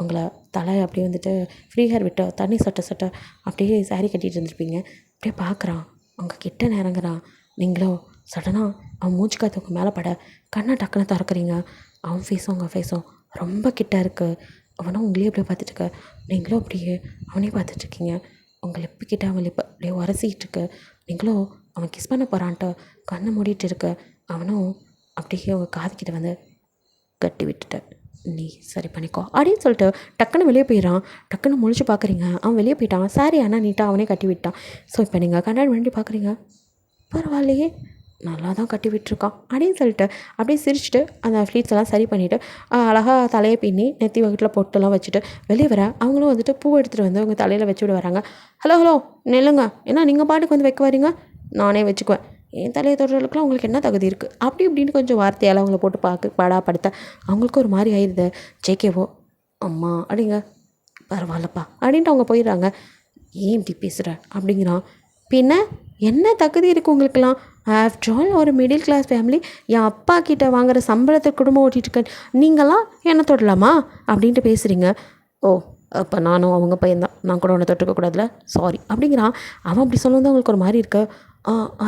உங்களை தலை அப்படியே வந்துட்டு ஃப்ரீ ஹேர் விட்டு தண்ணி சொட்ட அப்படியே சாரி கட்டிகிட்டு இருந்திருப்பீங்க. அப்படியே பார்க்குறான், அவங்க கிட்ட நெருங்குறான். நீங்களும் சடனாக அவன் மூச்சு காற்றுக்கு மேலே பட கண்ணை டக்குன்னு திறக்கிறீங்க. அவன் ஃபேஸும் உங்கள் ஃபேஸும் ரொம்ப கிட்ட இருக்குது. அவனும் உங்களையே அப்படியே பார்த்துட்ருக்க, நீங்களும் அப்படியே அவனையும் பார்த்துட்ருக்கீங்க. உங்கள் லிப்பு கிட்ட அவன் லிப்பு அப்படியே உரசிக்கிட்டு இருக்கு. நீங்களும் அவன் கிஸ் பண்ண போகிறான்ட்டு கண்ணை மூடிட்டு இருக்க. அவனும் அப்படியே உங்கள் காதுக்கிட்ட வந்து கட்டி விட்டுட்ட. நீ சரி பண்ணிக்கோ அப்படின்னு சொல்லிட்டு டக்குன்னு வெளியே போயிடறான். டக்குன்னு முழிச்சு பார்க்குறீங்க, அவன் வெளியே போயிட்டான். சாரி ஆனால் நீட்டாக அவனே கட்டி விட்டான். ஸோ இப்போ நீங்கள் கண்ணாடி வேண்டி பார்க்குறீங்க, பரவாயில்லையே நல்லா தான் கட்டி விட்டுருக்கான் அப்படின்னு சொல்லிட்டு அப்படியே சிரிச்சுட்டு அந்த ஃப்ளீட்ஸ் எல்லாம் சரி பண்ணிவிட்டு அழகாக தலையை பின்னி நெத்தி வகுட்டில் பொட்டெல்லாம் வச்சுட்டு வெளியே வர அவங்களும் வந்துட்டு பூ எடுத்துகிட்டு வந்து அவங்க தலையில் வச்சு விட வராங்க. ஹலோ நில்லுங்க, ஏன்னா நீங்கள் பாட்டுக்கு வந்து வைக்க வரீங்க, நானே வச்சுக்குவேன், என் தலையை தொடுறதுக்குலாம் உங்களுக்கு என்ன தகுதி இருக்குது அப்படி இப்படின்னு கொஞ்சம் வார்த்தையால் அவங்கள போட்டு பாடாப்படுத்த அவங்களுக்கு ஒரு மாதிரி ஆயிடுது. ஜேகேவோ அம்மா அப்படிங்க, பரவாயில்லப்பா அப்படின்ட்டு அவங்க போயிடுறாங்க. ஏன் இப்படி பேசுகிற அப்படிங்கிறான். பின்ன என்ன தகுதி இருக்குது உங்களுக்கெல்லாம்? ஆஃப்டர் ஆல் ஒரு மிடில் கிளாஸ் ஃபேமிலி, என் அப்பா கிட்டே வாங்குகிற சம்பளத்தை குடும்பம் ஓட்டிகிட்ருக்கேன், நீங்களாம் என்ன தொடலாமா அப்படின்ட்டு பேசுகிறீங்க. ஓ அப்போ நானும் அவங்க பையன்தான், நான் கூட ஒன்று தொட்டுக்கக்கூடாதுல, சாரி அப்படிங்கிறான். அவன் அப்படி சொல்லுவது அவங்களுக்கு ஒரு மாதிரி இருக்கு.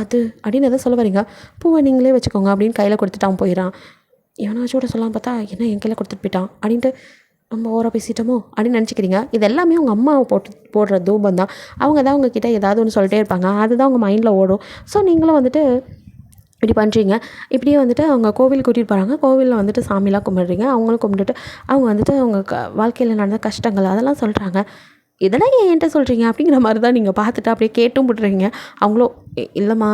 அது அப்படின்னு எதாவது சொல்ல வரீங்க, பூவை நீங்களே வச்சுக்கோங்க அப்படின்னு கையில் கொடுத்துட்டு அவன் போயிடறான். எவனாச்சும் கூட சொல்லலாம் பார்த்தா என்ன என் கையில் கொடுத்துட்டு போயிட்டான் அப்படின்ட்டு நம்ம ஓராக பேசிட்டோமோ அப்படின்னு நினச்சிக்கிறீங்க. இது எல்லாமே உங்கள் அம்மாவை போடுற தூபம் தான். அவங்க தான் உங்ககிட்ட ஏதாவது ஒன்று சொல்லிட்டே இருப்பாங்க, அதுதான் உங்கள் மைண்டில் ஓடும். ஸோ நீங்களும் வந்துட்டு இப்படி பண்ணுறீங்க. இப்படியே வந்துட்டு அவங்க கோவில் கூட்டிகிட்டு போகிறாங்க. கோவிலில் வந்துட்டு சாமிலாம் கும்பிட்றீங்க. அவங்களும் கும்பிட்டுட்டு அவங்க வந்துட்டு அவங்க வாழ்க்கையில் நடந்த கஷ்டங்கள் அதெல்லாம் சொல்கிறாங்க. இதெல்லாம் ஏன் என்கிட்ட சொல்கிறீங்க அப்படிங்கிற மாதிரி தான் நீங்கள் பார்த்துட்டு அப்படியே கேட்டும் விட்றீங்க. அவங்களும் இல்லைம்மா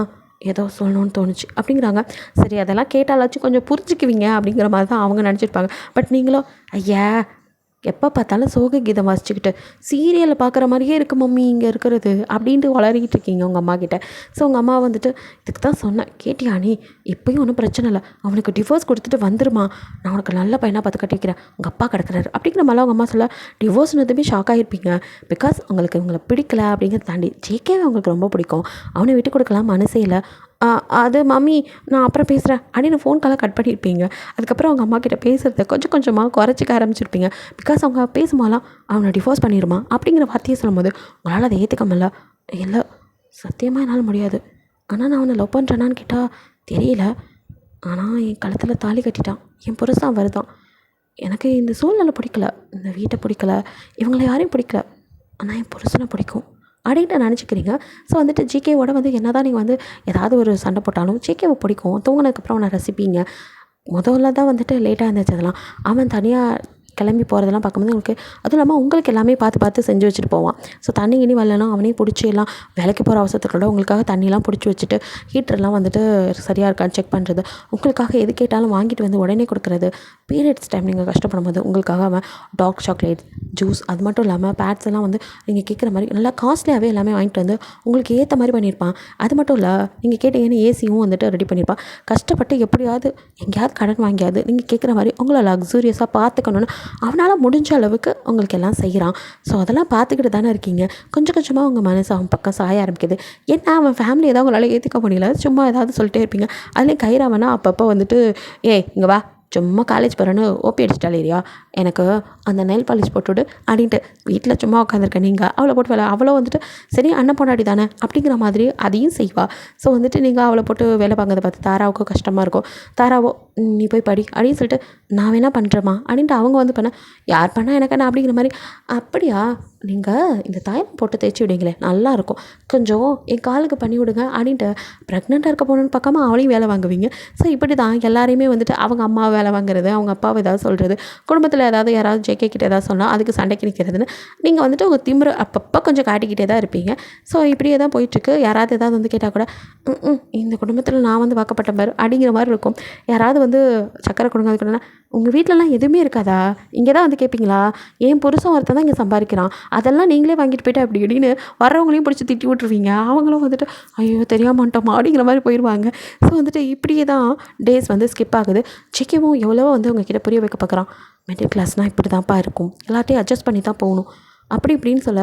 ஏதோ சொல்லணும்னு தோணுச்சு அப்படிங்கிறாங்க. சரி அதெல்லாம் கேட்டாலாச்சும் கொஞ்சம் புரிஞ்சுக்குவீங்க அப்படிங்கிற மாதிரி தான் அவங்க நினச்சிருப்பாங்க. பட் நீங்களும் ஐயா எப்போ பார்த்தாலும் சோக கீதம் வாசிச்சுக்கிட்டு சீரியலை பார்க்குற மாதிரியே இருக்குது மம்மி இங்கே இருக்கிறது அப்படின்ட்டு வளரிக்கிட்டு இருக்கீங்க உங்கள் அம்மா கிட்டே. ஸோ உங்கள் அம்மா வந்துட்டு இதுக்கு தான் சொன்னேன், கேட்டியா நீ, இப்போயும் ஒன்றும் பிரச்சனை இல்லை, அவனுக்கு டிவோர்ஸ் கொடுத்துட்டு வந்துருமா, நான் உனக்கு நல்ல பையனாக பார்த்து கட்டி வைக்கிறேன், உங்கள் அப்பா கிடக்கிறாரு அப்படிங்கிற மாதிரிலாம் அவங்க அம்மா சொல்ல டிவோர்ஸ்னதுமே ஷாக் ஆகிருப்பீங்க. பிகாஸ் உங்களுக்கு உங்களை பிடிக்கல அப்படிங்கிறத தாண்டி ஜேகேவை அவங்களுக்கு ரொம்ப பிடிக்கும். அவனை விட்டு கொடுக்கலாம் மனசே இல்லை. அது மம்மி நான் அப்புறம் பேசுகிறேன் அப்படின்னு ஃபோன் காலை கட் பண்ணியிருப்பீங்க. அதுக்கப்புறம் அவங்க அம்மா கிட்டே பேசுகிறத கொஞ்சம் கொஞ்சமாக குறைச்சிக்க ஆரம்பிச்சிருப்பீங்க. பிகாஸ் அவங்க பேசும்போதெல்லாம் அவனை டிவோர்ஸ் பண்ணிடுமா அப்படிங்கிற வார்த்தையை சொல்லும்போது உங்களால் அதை ஏற்றுக்க முடியல. இல்லை சத்தியமாக என்னால் முடியாது, ஆனால் நான் அவனை லவ் பண்ணுறேனான்னு கேட்டால் தெரியல, ஆனால் என் கழுத்தில் தாலி கட்டிட்டான், என் புருஷன் வருதான், எனக்கு இந்த சூழ்நிலை பிடிக்கல, இந்த வீட்டை பிடிக்கல, இவங்களை யாரையும் பிடிக்கல, ஆனால் என் புருஷனை பிடிக்கும் அப்படின்ட்டு நினச்சிக்கிறீங்க. ஸோ வந்துட்டு ஜிகேவோட வந்து என்ன தான் நீங்கள் வந்து ஏதாவது ஒரு சண்டை போட்டாலும் ஜிகேவை பிடிக்கும். தூங்கினதுக்கப்புறம் அவனை ரசிப்பீங்க. முதல்ல தான் வந்துட்டு லேட்டாக இருந்துச்சு அதெல்லாம். அவன் தனியாக கிளம்பி போகிறதெல்லாம் பார்க்கும்போது உங்களுக்கு அதுவும் இல்லாமல் உங்களுக்கு எல்லாமே பார்த்து பார்த்து செஞ்சு வச்சுட்டு போவான். ஸோ தண்ணி கிணி வரலனா அவனே பிடிச்சி எல்லாம் வேலைக்கு போகிற அவசரத்துக்கூட உங்களுக்காக தண்ணியெலாம் பிடிச்சி வச்சுட்டு ஹீட்டர்லாம் வந்துட்டு சரியாக இருக்கான்னு செக் பண்ணுறது, உங்களுக்காக எது கேட்டாலும் வாங்கிட்டு வந்து உடனே கொடுக்குறது. பீரியட்ஸ் டைம் நீங்கள் கஷ்டப்படும் போது உங்களுக்காக அவன் டார்க் சாக்லேட் ஜூஸ் அது மட்டும் இல்லாமல் பேட்ஸ் எல்லாம் வந்து நீங்கள் கேட்குற மாதிரி நல்லா காஸ்ட்லியாகவே எல்லாமே வாங்கிட்டு வந்து உங்களுக்கு ஏற்ற மாதிரி பண்ணியிருப்பான். அது மட்டும் இல்லை நீங்கள் கேட்டீங்கன்னு ஏசியும் வந்துட்டு ரெடி பண்ணியிருப்பான். கஷ்டப்பட்டு எப்படியாவது எங்கேயாவது கடன் வாங்கியாவது நீங்கள் கேட்குற மாதிரி உங்களை லக்ஸூரியஸாக பார்த்துக்கணுன்னு அவனால் முடிஞ்ச அளவுக்கு உங்களுக்கு எல்லாம் செய்கிறான். ஸோ அதெல்லாம் பார்த்துக்கிட்டு தானே இருக்கீங்க. கொஞ்சம் கொஞ்சமாக உங்கள் மனசு அவன் பக்கம் சாய ஆரம்பிக்குது. ஏன்னா அவன் ஃபேமிலி ஏதாவது உங்களால் ஏற்றுக்க முடியல, சும்மா ஏதாவது சொல்லிட்டே இருப்பீங்க. அதுலேயும் கைராவனா அப்பப்போ வந்துட்டு இங்கே வா சும்மா காலேஜ் போகிறேன்னு ஓபி அடிச்சிட்டாலே ஏரியா எனக்கு அந்த நெயில் பாலிஷ் போட்டுவிடு அப்படின்ட்டு வீட்டில் சும்மா உட்காந்துருக்கேன், நீங்கள் அவளை போட்டு வேலை அவளோ வந்துட்டு சரி அண்ணன் பொண்டாட்டி தானே அப்படிங்கிற மாதிரி அதையும் செய்வா. ஸோ வந்துட்டு நீங்கள் அவளை போட்டு வேலை பார்க்கறத பார்த்து தாராவுக்கும் கஷ்டமாக இருக்கும். தாராவோ நீ போய் படி அப்படின்னு சொல்லிட்டு நான் வேணா பண்ணுறேம்மா அப்படின்ட்டு அவங்க வந்து பண்ண யார் பண்ணால் எனக்கு என்ன அப்படிங்கிற மாதிரி. அப்படியா நீங்கள் இந்த தைலம் போட்டு தேய்ச்சி விடுங்களே நல்லாயிருக்கும், கொஞ்சம் என் காலுக்கு பண்ணி விடுங்க அப்படின்ட்டு ப்ரெக்னெண்ட்டாக இருக்க போகணுன்னு பார்க்காம அவளையும் வேலை வாங்குவீங்க. ஸோ இப்படி தான் எல்லாரையுமே வந்துட்டு அவங்க அம்மாவை வேலை வாங்குறது, அவங்க அப்பாவை ஏதாவது சொல்கிறது, குடும்பத்தில் ஏதாவது யாராவது ஜேகே கிட்ட ஏதாவது சொன்னால் அதுக்கு சண்டைக்கு நிற்கிறதுன்னு நீங்கள் வந்துட்டு உங்கள் திமிரு அப்பப்போ கொஞ்சம் காட்டிக்கிட்டே தான் இருப்பீங்க. ஸோ இப்படியே தான் போயிட்டுருக்கு. யாராவது ஏதாவது வந்து கேட்டால் கூட இந்த குடும்பத்தில் நான் வந்து வாக்கப்பட்ட பாரு அப்படிங்கிற மாதிரி இருக்கும். யாராவது வந்து சக்கரை கொடுங்க அதுக்குன்னா உங்கள் வீட்டிலலாம் எதுவுமே இருக்காதா, இங்கே தான் வந்து கேட்பீங்களா, என் புருஷன் ஒருத்தன் தான் இங்கே சம்பாதிக்கிறான், அதெல்லாம் நீங்களே வாங்கிட்டு போய்ட்டு அப்படி இப்படின்னு வர்றவங்களையும் பிடிச்சி திட்டி விட்டுருவீங்க. அவங்களும் வந்துட்டு ஐயோ தெரியாமட்டோமா அப்படிங்கிற மாதிரி போயிடுவாங்க. ஸோ வந்துட்டு இப்படியே தான் டேஸ் வந்து ஸ்கிப் ஆகுது. ஜிகேவும் எவ்வளவோ வந்து உங்ககிட்ட புரிய வைக்க பார்க்குறான். மிடில் கிளாஸ்னால் இப்படி தான்ப்பா இருக்கும், எல்லாத்தையும் அட்ஜஸ்ட் பண்ணி தான் போகணும், அப்படி இப்படின்னு சொல்ல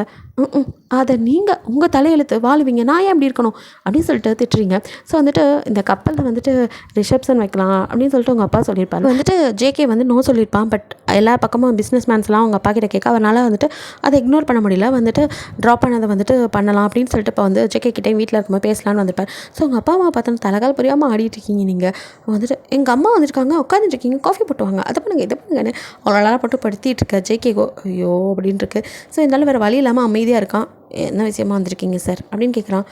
அதை நீங்கள் உங்கள் தலையெழுத்து வாழுவீங்க, நான் ஏன் அப்படி இருக்கணும் அப்படின்னு சொல்லிட்டு திட்டுறீங்க. ஸோ வந்துட்டு இந்த கப்பலில் வந்துட்டு ரிசப்ஷன் வைக்கலாம் அப்படின்னு சொல்லிட்டு உங்கள் அப்பா சொல்லியிருப்பாரு. வந்துட்டு ஜேகே வந்து நோ சொல்லியிருப்பான். பட் எல்லா பக்கமும் பிஸ்னஸ் மேன்ஸ்லாம் அவங்க அப்பா கிட்ட கேட்க அவனால் வந்துட்டு அதை இக்னோர் பண்ண முடியல. வந்துட்டு ட்ராப் பண்ணதை வந்துட்டு பண்ணலாம் அப்படின்னு சொல்லிட்டு இப்போ வந்து ஜேகே கிட்டே வீட்டில் இருக்கும்போது பேசலான்னு வந்திருப்பார். ஸோ உங்கள் அப்பா அம்மா பார்த்தோன்னா தலைகால் புரியாமல் ஆடிட்டு இருக்கீங்க. நீங்கள் வந்துட்டு எங்கள் அம்மா வந்துருக்காங்க, உட்காந்துட்டு இருக்கீங்க, காஃபி போட்டுவாங்க, அதை பண்ணுங்கள் இதை பண்ணுங்கன்னு அவ்வளோ போட்டு படுத்திட்டு இருக்க ஜேகேகோ ஐயோ அப்படின்னு இருக்கு. ஸோ இருந்தாலும் வேறு வழி இல்லாமல் அமைதியாக இருக்கான். என்ன விஷயமா வந்திருக்கீங்க சார் அப்படின்னு கேட்குறான்.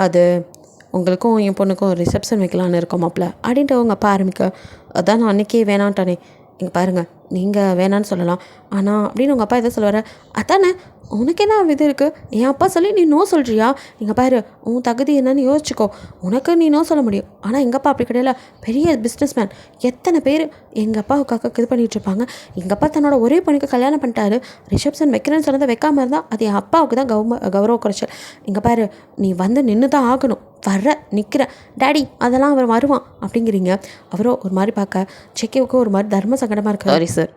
அது உங்களுக்கும் என் பொண்ணுக்கும் ரிசப்ஷன் வைக்கலான்னு இருக்கோம் மாப்பிள்ள அப்படின்ட்டு அவங்க அப்பா ஆரம்பிக்க. அதான் நான் அன்றைக்கே வேணான்ட்டானே, இங்கே பாருங்கள் நீங்கள் வேணான்னு சொல்லலாம் ஆனால் அப்படின்னு உங்கள் அப்பா எதை சொல்லுவார். அதானே உனக்கு என்ன இது இருக்குது, என் அப்பா சொல்லி நீ நோ சொல்கிறியா, இங்கே பாரு உன் தகுதி என்னன்னு யோசிச்சுக்கோ, உனக்கு நீ நோ சொல்ல முடியும். ஆனால் எங்கள் அப்பா அப்படி கிடையாது, பெரிய பிஸ்னஸ் மேன். எத்தனை பேர் எங்கள் அப்பாவுக்காக இது பண்ணிகிட்டு இருப்பாங்க. எங்கள் அப்பா தன்னோட ஒரே பொண்ணுக்கு கல்யாணம் பண்ணிட்டாரு, ரிசப்ஷன் வைக்கிறேன்னு சொன்னதை வைக்காமல் இருந்தால் அது என் அப்பாவுக்கு தான் கௌரவ குறைச்சல். இங்கே பாரு நீ வந்து நின்று தான் ஆகணும், வர்ற நிற்கிற டேடி அதெல்லாம் அவர் வருவான் அப்படிங்கிறீங்க. அவரோ ஒரு மாதிரி பார்க்க செக்கேவுக்கு ஒரு மாதிரி தர்ம சங்கடமாக இருக்குது. சாரி சார்,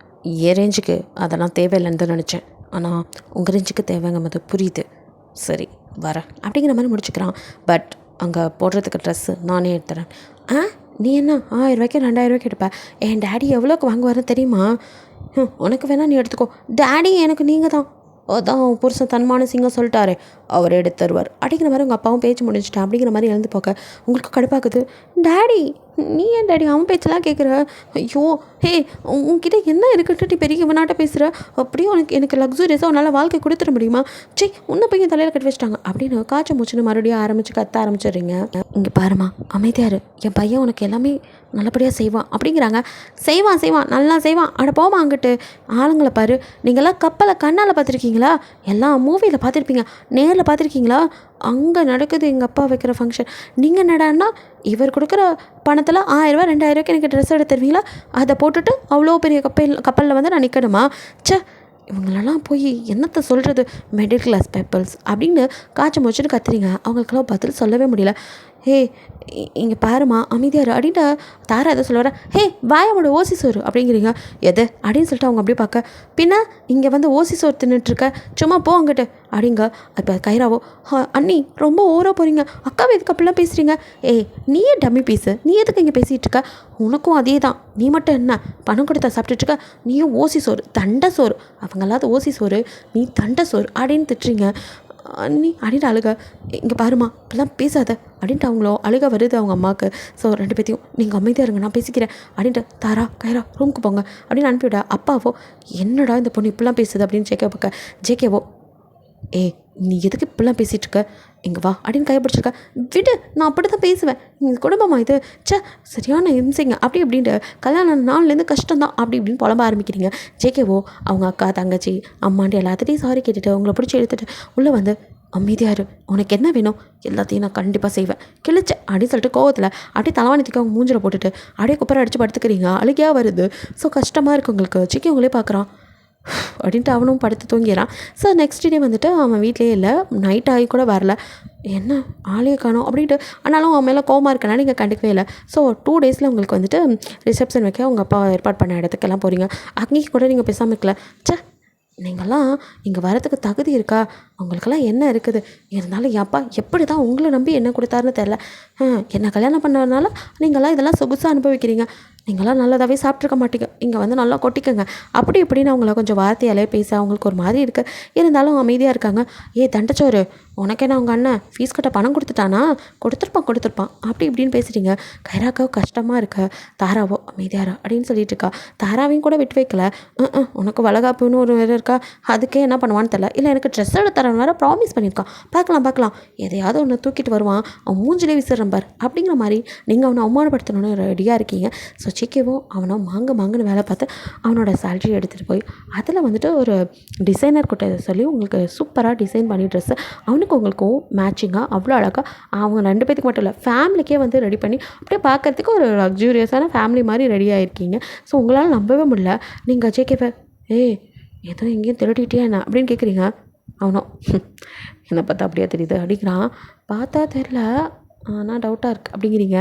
என் ரேஞ்சுக்கு அதெல்லாம் தேவையில்லைன்னு தான் நினச்சேன், ஆனால் உங்கள் ரேஞ்சுக்கு தேவைங்க அது புரியுது, சரி வரேன் அப்படிங்கிற மாதிரி முடிச்சுக்கிறான். பட் அங்கே போடுறதுக்கு ட்ரெஸ்ஸு நானே எடுத்துறேன். நீ என்ன 1000 ரூபாய்க்கு 2000 ரூபாய்க்கு எடுப்பேன், என் டேடி எவ்வளோக்கு வாங்குவாருன்னு தெரியுமா, உனக்கு வேணால் நீ எடுத்துக்கோ, டேடி எனக்கு நீங்கள் தான், அதான் புருஷன் தன்மான சிங்கம் சொல்லிட்டாரு, அவர் எடுத்து தருவார் அப்படிங்கிற மாதிரி உங்கள் அப்பாவும் பேச்சு முடிஞ்சிட்டேன் அப்படிங்கிற மாதிரி எழுந்து போக்க உங்களுக்கு கடுப்பாக்குது. டேடி நீ ஏன் டேடி அவன் பேச்செல்லாம் கேட்குற, ஐயோ ஹே உங்ககிட்ட என்ன இருக்குட்டு பெரிய இவனாட்ட பேசுகிற, அப்படியே எனக்கு லக்ஸூரியஸாக உன்னால் வாழ்க்கை கொடுத்துட முடியுமா, சரி உன்னை போய் தலையில் கட்டி வச்சிட்டாங்க அப்படின்னு காய்ச்ச மூச்சுன்னு மறுபடியும் கத்த ஆரம்பிச்சிடுறீங்க. இங்கே பாருமா அமைதியாரு, என் பையன் உனக்கு எல்லாமே நல்லபடியாக செய்வான் அப்படிங்கிறாங்க. செய்வான் நல்லா செய்வான், அட போமா அங்கிட்டு, ஆளுங்களை பாரு, நீங்களாம் கப்பலை கண்ணால் பார்த்துருக்கீங்களா, எல்லாம் மூவியில் பார்த்துருப்பீங்க, நேரில் பார்த்துருக்கீங்களா, அங்கே நடக்குது எங்கள் அப்பா வைக்கிற ஃபங்க்ஷன், நீங்கள் என்னடான்னா இவர் கொடுக்குற பணத்தில் 1000 ரூபா 2000 ரூபாய்க்கு எனக்கு ட்ரெஸ் எடுத்து தருவீங்களா, அதை போட்டுட்டு அவ்வளோ பெரிய கப்பலில் வந்து நான் நிற்கணுமா, சே இவங்களெல்லாம் போய் என்னத்தை சொல்கிறது, மிடில் கிளாஸ் பீப்புள்ஸ் அப்படின்னு காய்ச்சி முடிச்சுட்டு கத்துறீங்க. அவங்களுக்கெல்லாம் பதில் சொல்லவே முடியல. ஹே இங்கே பாருமா அமைதியாரு அப்படின்ட்டு தாரா எதை சொல்ல வர, ஹே வாயமோட ஓசி சோறு அப்படிங்கிறீங்க, எது அப்படின்னு சொல்லிட்டு அவங்க அப்படியே பார்க்க, பின்ன இங்கே வந்து ஓசி சோறு தின்னுட்டுருக்க, சும்மா போ அங்கிட்டு அப்படிங்க. இப்போ கைராவோ, அண்ணி ரொம்ப ஓவராக போகிறீங்க, அக்காவை எதுக்கு அப்படிலாம் பேசுகிறீங்க, நீயே டம்மி பீஸு, நீ எதுக்கு இங்கே பேசிகிட்டு இருக்க, உனக்கும் அதே தான், நீ மட்டும் என்ன பணம் கொடுத்தா சாப்பிட்டுட்ருக்க, நீயும் ஓசி சோறு தண்டை சோறு, அவங்களாவது ஓசி சோறு நீ தண்டை சோறு அப்படின்னு திட்டுறீங்க. அண்ணி அப்படின்ட்டு அழுக, இங்கே பாருமா இப்படிலாம் பேசாத அப்படின்ட்டு அவங்களோ அழுக வருது அவங்க அம்மாவுக்கு. ஸோ 2 பேத்தையும் நீங்கள் அமைதியாக இருங்க நான் பேசிக்கிறேன் அப்படின்ட்டு தாரா கைரா ரூமுக்கு போங்க அப்படின்னு அனுப்பிவிட. அப்பாவோ என்னடா இந்த பொண்ணு இப்படிலாம் பேசுது அப்படின்னு ஜேகேவோ நீ எதுக்கு இப்படிலாம் பேசிகிட்டு இருக்க, இங்கே வா அப்படின்னு கைப்பிடிச்சிருக்க, விடு நான் அப்படி தான் பேசுவேன், எங்கள் குடும்பமா இது, சரியான இம்சைங்க அப்படி அப்படின்ட்டு கல்யாணம் நாள்லேருந்து கஷ்டம்தான் அப்படி இப்படின்னு புலம்ப ஆரம்பிக்கிறீங்க. ஜேகேவோ அவங்க அக்கா தங்கச்சி அம்மாண்டி எல்லாத்தையும் சாரி கேட்டுட்டு உங்களை பிடிச்சி எடுத்துகிட்டு உள்ளே வந்து, அமைதியாரு உனக்கு என்ன வேணும் எல்லாத்தையும் நான் கண்டிப்பாக செய்வேன் கிழிச்ச அப்படின்னு சொல்லிட்டு கோவத்தில் அப்படியே தலைவாணித்துக்கு அவங்க மூஞ்சில் போட்டுட்டு அப்படியே குப்பரை அடித்து படுத்துக்கிறீங்க. அழுகையாக வருது. ஸோ கஷ்டமாக இருக்குது உங்களுக்கு. ஜேகே உங்களே பார்க்குறான் அப்படின்ட்டு அவனும் படுத்து தூங்கிடுறான். ஸோ நெக்ஸ்ட் டே வந்துட்டு அவன் வீட்லேயே இல்லை, நைட் ஆகி கூட வரல, என்ன ஆளையே காணோம் அப்படின்ட்டு. ஆனாலும் அவன் மேலே கோவமாக இருக்கனால நீங்கள் கண்டுக்கவே இல்லை. ஸோ 2 டேஸில் உங்களுக்கு வந்துட்டு ரிசப்ஷன் வைக்க உங்கள் அப்பா ஏற்பாடு பண்ண இடத்துக்கெல்லாம் போகிறீங்க. அங்கேயும் கூட நீங்கள் பேசாமல் இருக்கல, நீங்கள்லாம் இங்கே வரதுக்கு தகுதி இருக்கா, உங்களுக்கெல்லாம் என்ன இருக்குது, இருந்தாலும் என் அப்பா எப்படி தான் உங்களை நம்பி என்ன கொடுத்தாருன்னு தெரில, என்ன கல்யாணம் பண்ணதுனால நீங்கள்லாம் இதெல்லாம் சொகுசாக அனுபவிக்கிறீங்க, நீங்களாம் நல்லதாகவே சாப்பிட்ருக்க மாட்டீங்க, இங்கே வந்து நல்லா கொட்டிக்கங்க அப்படி இப்படின்னு அவங்கள கொஞ்சம் வார்த்தையாலே பேச அவங்களுக்கு ஒரு மாதிரி இருக்குது. இருந்தாலும் அமைதியாக இருக்காங்க. தண்டச்சோறு உனக்கு என்ன அவங்க அண்ணன் ஃபீஸ் கட்ட பணம் கொடுத்துட்டானா, கொடுத்துருப்பான் அப்படி இப்படின்னு பேசுகிறீங்க. கைராக்கோ கஷ்டமாக இருக்க, தாராவோ அமைதியாரா அப்படின்னு சொல்லிட்டு இருக்கா. தாராவையும் கூட விட்டு வைக்கல. உனக்கு வளகாப்புன்னு ஒரு வேறு இருக்கா, அதுக்கே என்ன பண்ணுவான்னு தெரில, இல்லை எனக்கு ட்ரெஸ் எடுத்து தரேன் வேறு ப்ராமிஸ் பண்ணியிருக்கான், பார்க்கலாம் எதையாவது ஒன்று தூக்கிட்டு வருவான், அவன் மூஞ்சிலே விசிறேன் பார் அப்படிங்கிற மாதிரி நீங்கள் அவனை அவமானப்படுத்தணும்னு ரெடியாக இருக்கீங்க. ஸோ சிக்கேவோ அவனை மாங்குன்னு வேலை பார்த்து அவனோட சேலரி எடுத்துகிட்டு போய் அதில் வந்துட்டு ஒரு டிசைனர் கிட்ட சொல்லி உங்களுக்கு சூப்பராக டிசைன் பண்ணி ட்ரெஸ்ஸு அவனுக்கு உங்களுக்கும் மேட்சிங்காக அவ்வளோ அழகாக அவங்க 2 பேத்துக்கு மட்டும் இல்லை ஃபேமிலிக்கே வந்து ரெடி பண்ணி அப்படியே பார்க்குறதுக்கு ஒரு லக்ஸூரியஸான ஃபேமிலி மாதிரி ரெடி ஆகிருக்கீங்க. ஸோ உங்களால் நம்பவே முடியல. நீங்கள் ஜேகேவை ஏதோ எங்கேயும் திருடிட்டே என்ன அப்படின்னு கேட்குறீங்க. அவனும் என்னை பார்த்தா அப்படியே தெரியுது அப்படிங்கிறான். பார்த்தா தெரில ஆனால் டவுட்டாக இருக்குது அப்படிங்கிறீங்க.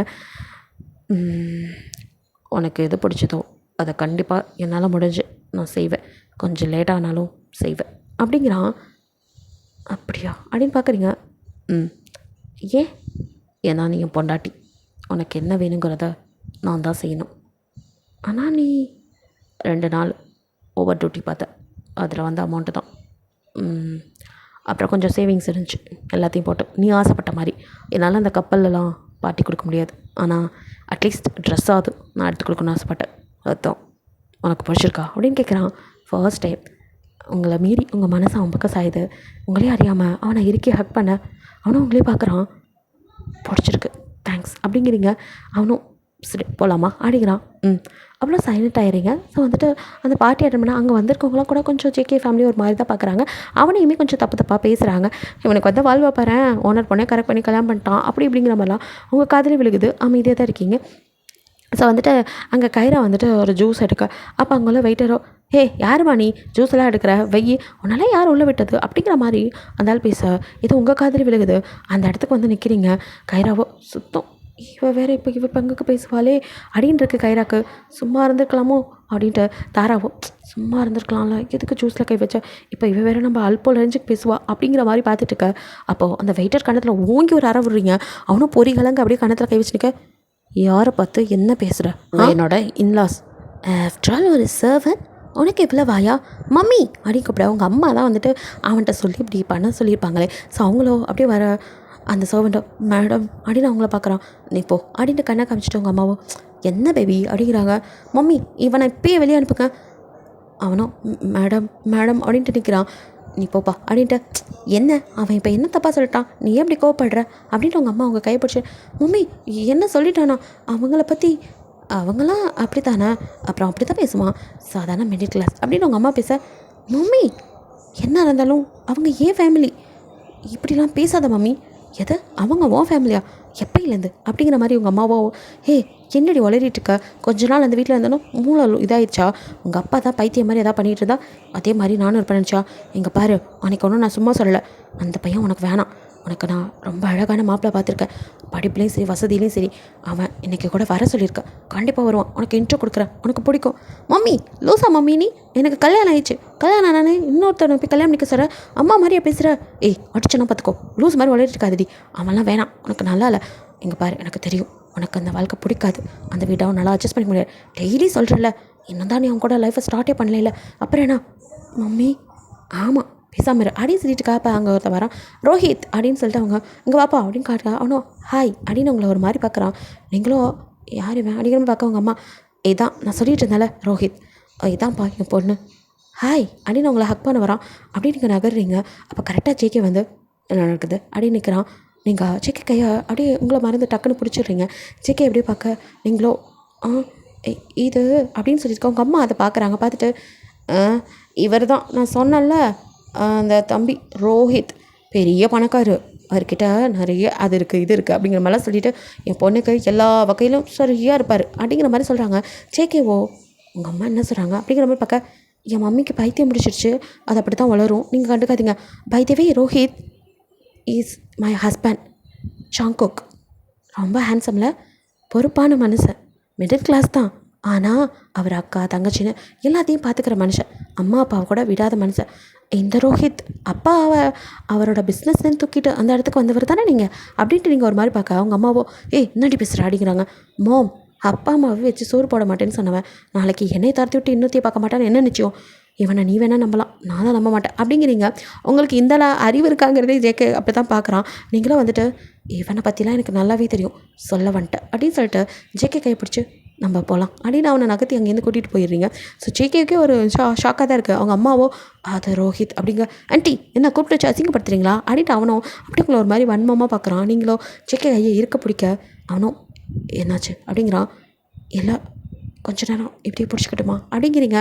உனக்கு எது பிடிச்சதோ அதை கண்டிப்பாக என்னால் முடிஞ்சு நான் செய்வேன், கொஞ்சம் லேட்டானாலும் செய்வேன் அப்படிங்கிறான். அப்படியா அப்படின்னு பார்க்குறீங்க. ம் ஏன்? ஏன்னா நீ என் பொண்டாட்டி, உனக்கு என்ன வேணுங்கிறத நான் தான் செய்யணும். ஆனால் நீ 2 நாள் ஓவர் டியூட்டி பார்த்தேன், அதில் வந்த அமௌண்ட்டு தான். அப்புறம் கொஞ்சம் சேவிங்ஸ் இருந்துச்சு, எல்லாத்தையும் போட்டு நீ ஆசைப்பட்ட மாதிரி என்னால் அந்த கப்பல்லலாம் பார்ட்டி கொடுக்க முடியாது, ஆனால் அட்லீஸ்ட் ட்ரெஸ்ஸாவது நான் எடுத்து கொடுக்கணும்னு ஆசைப்பட்டேன். அதுதான் உனக்கு பிடிச்சிருக்கா அப்படின்னு கேட்குறான். ஃபர்ஸ்ட் டைம் உங்களை மீறி உங்கள் மனசு அவன் பக்கம் சாயுது. உங்களே அறியாமல் அவனை இறுக்கி ஹக் பண்ண அவனும் உங்களே பார்க்குறான். பிடிச்சிருக்கு, தேங்க்ஸ் அப்படிங்கிறீங்க. அவனும் சரி போகலாமா அப்படிங்கிறான். அவ்வளோ சைலண்ட் ஆகிடுறீங்க. ஸோ வந்துட்டு அந்த பார்ட்டி அட்டன் பண்ணால் அங்கே வந்திருக்கவங்களாம் கூட கொஞ்சம் ஜேகே ஃபேமிலி ஒரு மாதிரி தான் பார்க்குறாங்க. அவனையுமே கொஞ்சம் தப்பு தப்பாக பேசுகிறாங்க. இவனுக்கு வந்து வாழ்வா பாரு, ஓனர் பொண்ணே கரெக்ட் பண்ணி கல்யாணம் பண்ணிட்டான் அப்படி இப்படிங்கிற மாதிரிலாம் உங்கள் காதில் விழுகுது. அமைதியாக தான் இருக்கீங்க. ஸோ வந்துட்டு அங்கே கைரா வந்துட்டு ஒரு ஜூஸ் எடுக்க, அப்போ அங்கே வெயிட்டரோ, ஹே யாருமா நீ ஜூஸ் எல்லாம் எடுக்கிற, வெய்யி உன்னால யார் உள்ளே விட்டது அப்படிங்கிற மாதிரி அந்த ஆள் பேச இது உங்கள் காதில் விழுகுது. அந்த இடத்துக்கு வந்து நிற்கிறீங்க. கைராவோ சுத்தம், இவ வேறு இவ பங்குக்கு பேசுவாளே அப்படின்னு இருக்கு கைராக்கு. சும்மா இருந்திருக்கலாமோ அப்படின்ட்டு. தாராவோ சும்மா இருந்திருக்கலாம்ல, எதுக்கு ஜூஸில் கை வச்ச, இப்போ இவ வேறு நம்ம அல்போல் அழிஞ்சுக்கு பேசுவா அப்படிங்கிற மாதிரி பார்த்துட்டு இருக்க. அப்போது அந்த வெயிட்டர் கணத்தில் ஓங்கி ஒரு அற விடுறீங்க. அவனும் பொறிகலங்க அப்படியே கணத்தில் கை வச்சுருக்க. யாரை பார்த்து என்ன பேசுகிற? என்னோட இன்லாஸ். ஆஃப்டர் ஆல் ஒரு சர்வன், உனக்கு இவ்வளோ வாயா மம்மி அப்படின்னு கூப்பிட. அவங்க அம்மா தான் வந்துட்டு அவன்கிட்ட சொல்லி இப்படி பண்ண சொல்லியிருப்பாங்களே. ஸோ அவங்களோ அப்படியே வர அந்த சர்வெண்ட்டோ மேடம் அப்படின்னு அவங்கள பார்க்குறான். நீ போ அப்படின்ட்டு கண்ணை காமிச்சிட்டு அவங்க அம்மாவோ என்ன பேபி அப்படிங்கிறாங்க. மம்மி இவனை இப்பயே வெளியே அனுப்புங்க. அவனோ மேடம் மேடம் அப்படின்ட்டு நிற்கிறான். நீ போப்பா அப்படின்ட்டு. என்ன அவன் இப்போ என்ன தப்பாக சொல்லிட்டான், நீ ஏன் இப்படி கோவப்படுற அப்படின்ட்டு அவங்க அம்மா அவங்க கைப்பிடிச்சி, மம்மி என்ன சொல்லிட்டானா அவங்கள பற்றி, அவங்களாம் அப்படி தானே, அப்புறம் அப்படி தான் பேசுவான், சாதாரண மிடில் கிளாஸ் அப்படின்னு அவங்க அம்மா பேச, மம்மி என்ன இருந்தாலும் அவங்க ஏன் ஃபேமிலி, இப்படிலாம் பேசாத மம்மி. எது அவங்க உன் ஃபேமிலியா, எப்பையிலேருந்து அப்படிங்கிற மாதிரி உங்கள் அம்மாவோ, ஹே என்னடி வளரிட்டு இருக்க, கொஞ்ச நாள் அந்த வீட்டில் இருந்தாலும் மூளை இதாகிடுச்சா, உங்கள் அப்பா தான் பைத்தியம் மாதிரி எதாவது பண்ணிகிட்டு இருந்தா அதே மாதிரி நானும் இருப்பேன் நினச்சா. இங்கே பாரு அன்றைக்கி ஒன்றும் நான் சும்மா சொல்லலை, அந்த பையன் உனக்கு வேணாம், உனக்கு நான் ரொம்ப அழகான மாப்பிள்ளை பார்த்துருக்கேன், படிப்புலேயும் சரி வசதியிலையும் சரி, அவன் இன்றைக்கி கூட வர சொல்லியிருக்கேன், கண்டிப்பாக வருவான், உனக்கு இன்ட்ரோ கொடுக்குறேன், உனக்கு பிடிக்கும். மம்மி லூசா மம்மி நீ, எனக்கு கல்யாணம் ஆயிடுச்சு, கல்யாணம் நான் இன்னொருத்தனை போய் கல்யாணம் பண்ணிக்க சொல்கிறேன், அம்மா மாதிரியே பேசுகிற, ஏய் அடிச்சனா பார்த்துக்கோ, லூஸ் மாதிரி வளரிட்டு இருக்காதுடி, அவன்லாம் வேணாம், உனக்கு நல்லா இல்லை. இங்கே பாரு எனக்கு தெரியும் உனக்கு அந்த வாழ்க்கை பிடிக்காது, அந்த வீட்டை நல்லா அட்ஜஸ்ட் பண்ணிக்க முடியாது, டெய்லி சொல்கிறல்ல, இன்னும் தான் நீ அவங்க கூட லைஃப்பை ஸ்டார்ட்டே பண்ணல, அப்புறம் என்ன மம்மி. ஆமாம் பேசாமல் இரு அப்படின்னு சொல்லிட்டு காப்பா. அங்கே ஒருத்த வரான், ரோஹித் அப்படின்னு சொல்லிட்டு அவங்க இங்கே வாப்பா அப்படின்னு காட்டுறா. அவனோ ஹாய் அப்படின்னு அவங்கள ஒரு மாதிரி பார்க்குறான். நீங்களும் யார் இவன் அப்படிங்கிற பார்க்க அவங்க அம்மா, இதான் நான் சொல்லிட்டு இருந்தேன்ல ரோஹித், இதான்ப்பா என் பொண்ணு, ஹாய் அப்படின்னு அவங்கள ஹக் பண்ண வரான். அப்படின்னு நீங்கள் நகர்றீங்க. அப்போ கரெக்டாக ஜேகே வந்து என்ன நடக்குது அப்படின்னு நிற்கிறான். நீங்கள் ஜேகே கையை அப்படியே உங்களை மறந்து டக்குன்னு பிடிச்சிடுறீங்க. ஜேகே எப்படியே பார்க்க நீங்களோ இது அப்படின்னு சொல்லியிருக்கோம். உங்கள் அம்மா அதை பார்க்குறாங்க. பார்த்துட்டு இவர் தான் நான் சொன்னேன்ல அந்த தம்பி ரோஹித், பெரிய பணக்காரு, அவர்கிட்ட நிறைய அது இருக்குது இது இருக்குது அப்படிங்கிற மாதிரிலாம் சொல்லிவிட்டு என் பொண்ணுக்கு எல்லா வகையிலும் சரியாக இருப்பார் அப்படிங்கிற மாதிரி சொல்கிறாங்க. ஜேகேவோ உங்கள் அம்மா என்ன சொல்கிறாங்க அப்படிங்கிற மாதிரி பார்க்க, என் மம்மிக்கு பைத்தியம் முடிச்சிருச்சு, அது அப்படி தான் வளரும், நீங்கள் கண்டுக்காதீங்க. By the way Rohit is my husband சாங்குக், ரொம்ப ஹேண்ட்ஸமில் பொறுப்பான மனுஷன், மிடில் கிளாஸ் தான், ஆனால் அவர் அக்கா தங்கச்சின்னு எல்லாத்தையும் பார்த்துக்கிற மனுஷன், அம்மா அப்பாவை கூட விடாத மனுஷன். இந்த ரோஹித் அப்பாவை அவரோட பிஸ்னஸ்லேருந்து தூக்கிட்டு அந்த இடத்துக்கு வந்தவர் தானே நீங்கள் அப்படின்ட்டு நீங்கள் ஒரு மாதிரி பார்க்க. அவங்க அம்மாவோ என்னடி பேசுகிற அப்படிங்கிறாங்க. மோம் அப்பா அம்மாவை வச்சு சோறு போட மாட்டேன்னு சொன்னவன் நாளைக்கு என்னை தரத்தி விட்டு இன்னொத்தையும் பார்க்க மாட்டான்னு என்ன நிச்சயம், இவனை நீ வேணால் நம்பலாம், நான் தான் நம்ப மாட்டேன் அப்படிங்கிறீங்க. உங்களுக்கு இந்த அறிவு இருக்காங்கிறதே ஜேகே அப்படி தான் பார்க்குறான். நீங்களும் வந்துட்டு இவனை பற்றிலாம் எனக்கு நல்லாவே தெரியும் சொல்ல வந்துட்டேன் அப்படின்னு சொல்லிட்டு ஜேகே கையை பிடிச்சி நம்ம போகலாம் அப்படின்னு அவனை நகர்த்தி அங்கேருந்து கூட்டிகிட்டு போயிடுறீங்க. ஸோ ஜேகேக்கே ஒரு ஷாக்காக தான் இருக்குது. அவங்க அம்மாவோ அது ரோஹித் அப்படிங்க, ஆண்டி என்ன கூப்பிட்டு வச்சு அசிங்கப்படுத்துறீங்களா அப்படின்ட்டு அவனும் அப்படி உங்களை ஒரு மாதிரி வன்மமாக பார்க்குறான். நீங்களோ ஜேகே கையை இருக்க பிடிக்க அவனும் என்னாச்சு அப்படிங்கிறான். எல்லாம் கொஞ்ச நேரம் இப்படியே பிடிச்சிக்கட்டுமா அப்படிங்கிறீங்க.